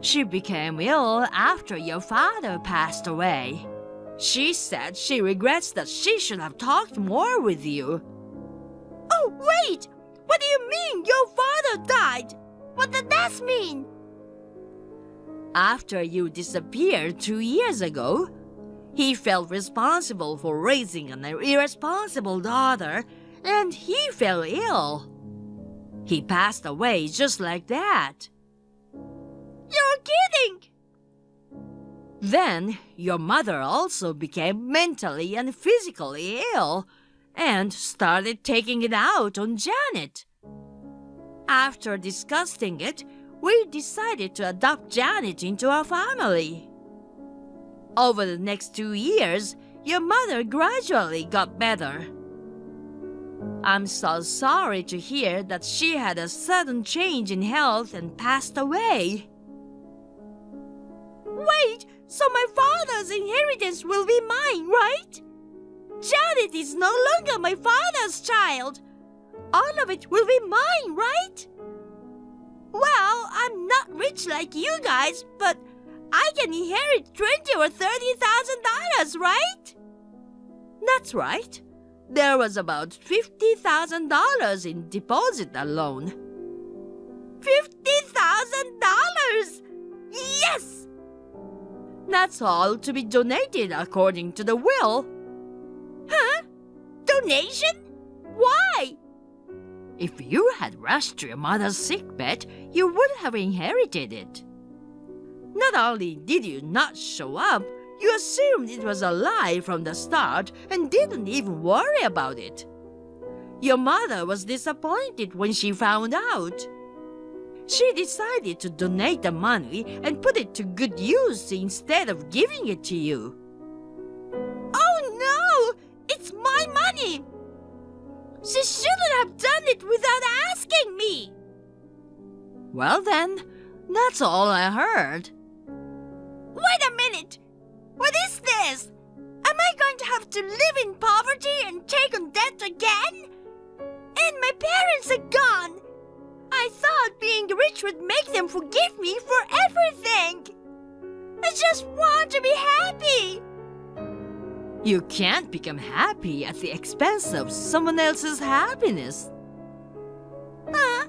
She became ill after your father passed away. She said she regrets that she should have talked more with you. Oh, wait! What do you mean your father died? What did that mean? After you disappeared 2 years ago, he felt responsible for raising an irresponsible daughter, and he fell ill. He passed away just like that. You're kidding! Then, your mother also became mentally and physically ill and started taking it out on Janet. After discussing it, we decided to adopt Janet into our family. Over the next 2 years, your mother gradually got better. I'm so sorry to hear that she had a sudden change in health and passed away. Wait, so my father's inheritance will be mine, right? Janet is no longer my father's child. All of it will be mine, right? Well, I'm not rich like you guys, but I can inherit $20,000 or $30,000, right? That's right. There was about $50,000 in deposit alone. $50,000! Yes! That's all to be donated according to the will. Huh? Donation? Why? If you had rushed to your mother's sickbed, you would have inherited it. Not only did you not show up, you assumed it was a lie from the start and didn't even worry about it. Your mother was disappointed when she found out. She decided to donate the money and put it to good use instead of giving it to you. Oh no! It's my money! She shouldn't have done it without asking me! Well then, that's all I heard. Wait a minute! What is this? Am I going to have to live in poverty and take on debt again? And my parents are gone! I thought being rich would make them forgive me for everything! I just want to be happy! You can't become happy at the expense of someone else's happiness. Huh?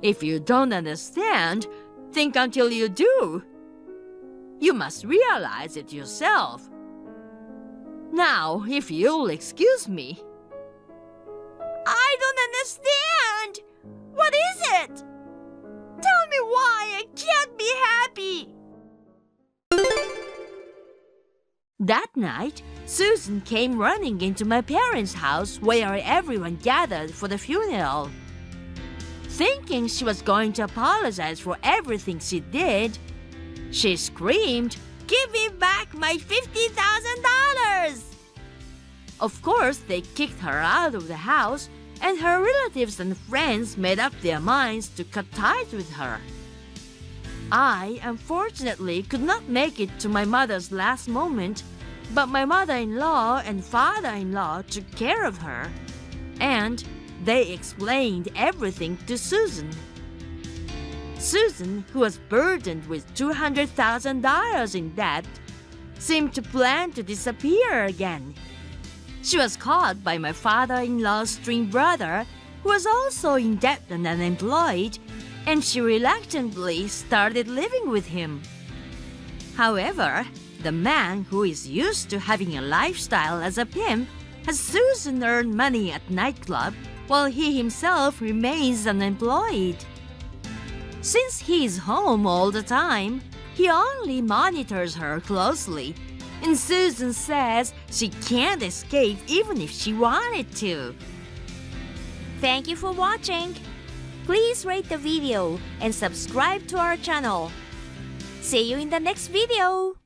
If you don't understand, think until you do. You must realize it yourself. Now, if you'll excuse me. I don't understand! What is it? Tell me why I can't be happy! That night, Susan came running into my parents' house where everyone gathered for the funeral. Thinking she was going to apologize for everything she did, she screamed, "Give me back my $50,000! Of course, they kicked her out of the house, and her relatives and friends made up their minds to cut ties with her. I, unfortunately, could not make it to my mother's last moment, but my mother-in-law and father-in-law took care of her, and they explained everything to Susan. Susan, who was burdened with $200,000 in debt, seemed to plan to disappear again. She was caught by my father-in-law's twin brother, who was also in debt and unemployed, and she reluctantly started living with him. However, the man, who is used to having a lifestyle as a pimp, has Susan earn money at nightclub while he himself remains unemployed. Since he is home all the time, he only monitors her closely, and Susan says she can't escape even if she wanted to. Thank you for watching. Please rate the video and subscribe to our channel. See you in the next video.